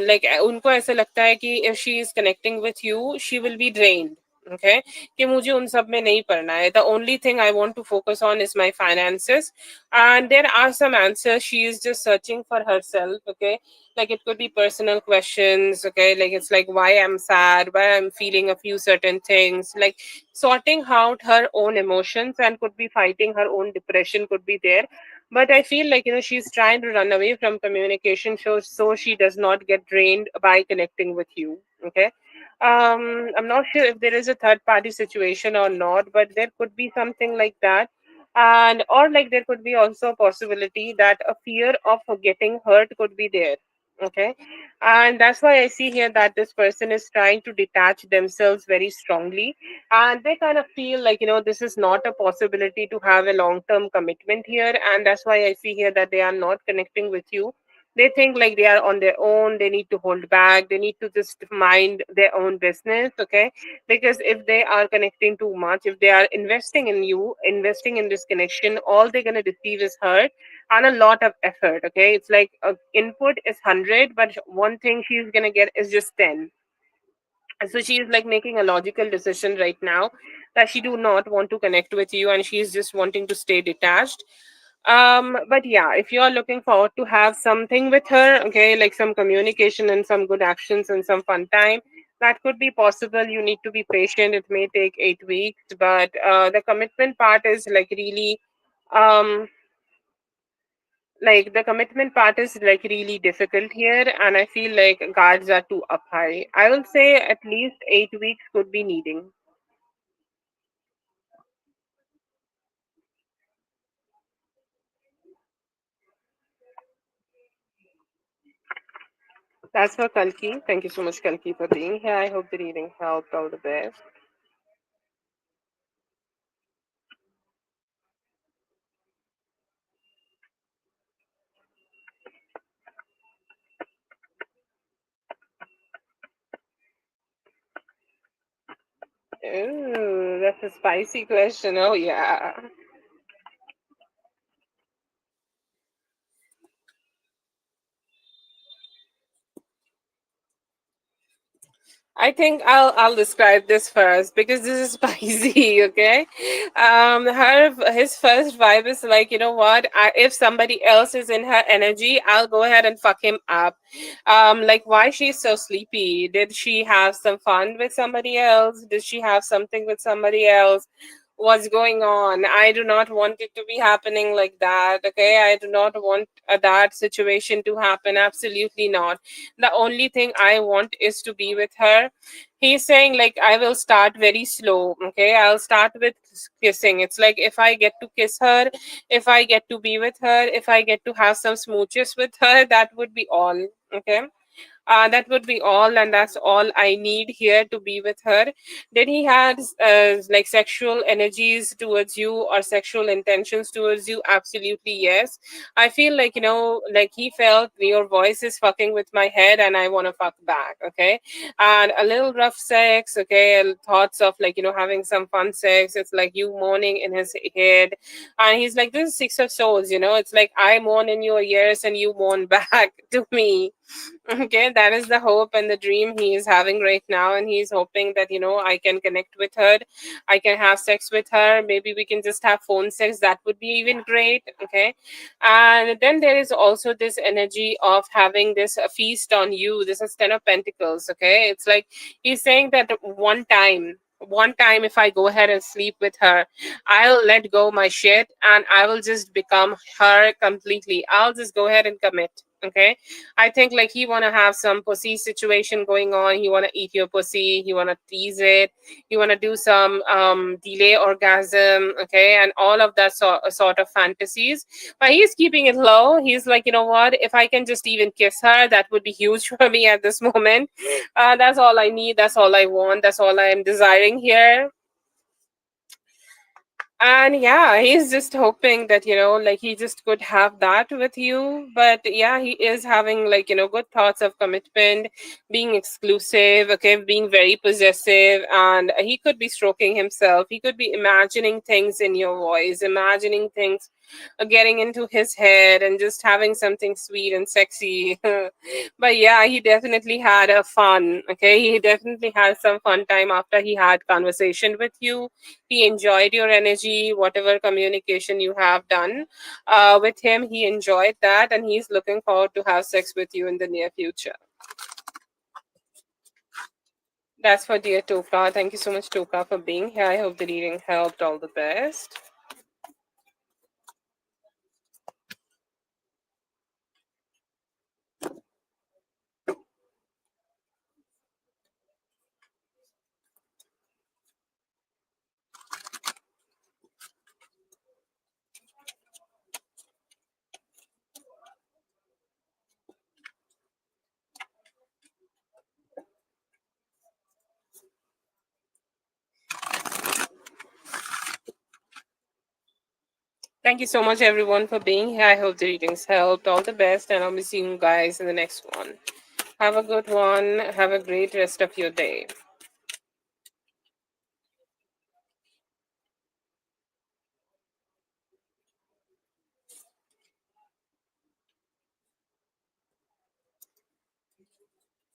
Like उनको ऐसा लगता है कि if she is connecting with you, she will be drained. Okay, कि मुझे उन सब में नहीं पढ़ना है. The only thing I want to focus on is my finances, and there are some answers she is just searching for herself. Okay, like it could be personal questions. Okay, like it's like why I'm sad, why I'm feeling a few certain things, like sorting out her own emotions, and could be fighting her own depression, could be there. But I feel like, she's trying to run away from communication, so she does not get drained by connecting with you. Okay, I'm not sure if there is a third party situation or not, but there could be something like that. And or like there could be also a possibility that a fear of getting hurt could be there. Okay, and that's why I see here that this person is trying to detach themselves very strongly, and they kind of feel like, this is not a possibility to have a long term commitment here. And that's why I see here that they are not connecting with you. They think like they are on their own, they need to hold back, they need to just mind their own business. Okay, because if they are connecting too much, if they are investing in you, investing in this connection, all they're going to receive is hurt and a lot of effort. Okay, it's like input is 100, but one thing she's going to get is just 10. So she is like making a logical decision right now that she do not want to connect with you, and she's just wanting to stay detached. But yeah, if you are looking forward to have something with her, okay, like some communication and some good actions and some fun time, that could be possible. You need to be patient, it may take 8 weeks, but the commitment part is like really um like the commitment part is like really difficult here, and I feel like guards are too up high. I will say at least 8 weeks could be needing. That's for Kalki. Thank you so much, Kalki, for being here. I hope the reading helped all the best. Ooh, that's a spicy question. Oh yeah. think I'll describe this first because this is spicy. Okay, his first vibe is like, you know what? If somebody else is in her energy, I'll go ahead and fuck him up. Like, why she's so sleepy? Did she have some fun with somebody else? Did she have something with somebody else? What's going on? I do not want it to be happening like that. Okay, I do not want that situation to happen. Absolutely not. The only thing I want is to be with her. He's saying, like, I will start very slow. Okay, I'll start with kissing. It's like, if I get to kiss her, if I get to be with her, if I get to have some smooches with her, that would be all. Okay, that would be all, and that's all I need here to be with her. Did he had like sexual energies towards you or sexual intentions towards you? Absolutely yes. I feel like, like he felt your voice is fucking with my head and I want to fuck back. Okay, and a little rough sex. Okay, and thoughts of, like, having some fun sex. It's like you moaning in his head, and he's like, this is Six of Swords. It's like I moan in your ears and you moan back to me. Okay, that is the hope and the dream he is having right now. And he's hoping that, I can connect with her. I can have sex with her. Maybe we can just have phone sex. That would be even great. Okay. And then there is also this energy of having this feast on you. This is Ten of Pentacles. Okay. It's like he's saying that one time if I go ahead and sleep with her, I'll let go my shit and I will just become her completely. I'll just go ahead and commit. Okay, I think like he wanna have some pussy situation going on. He wanna eat your pussy. He wanna tease it. He wanna do some delay orgasm. Okay, and all of that sort of fantasies. But he's keeping it low. He's like, you know what? If I can just even kiss her, that would be huge for me at this moment. That's all I need. That's all I want. That's all I am desiring here. And yeah, he's just hoping that, like he just could have that with you. But yeah, he is having, like, good thoughts of commitment, being exclusive, okay, being very possessive. And he could be stroking himself. He could be imagining things in your voice, imagining things getting into his head and just having something sweet and sexy. But yeah, he definitely had a fun. Okay, he definitely had some fun time after he had conversation with you. He enjoyed your energy, whatever communication you have done with him. He enjoyed that, and he's looking forward to have sex with you in the near future. That's for dear Toka. Thank you so much, Toka, for being here. I hope the reading helped. All the best. Thank you so much, everyone, for being here. I hope the readings helped. All the best, and I'll be seeing you guys in the next one. Have a good one. Have a great rest of your day.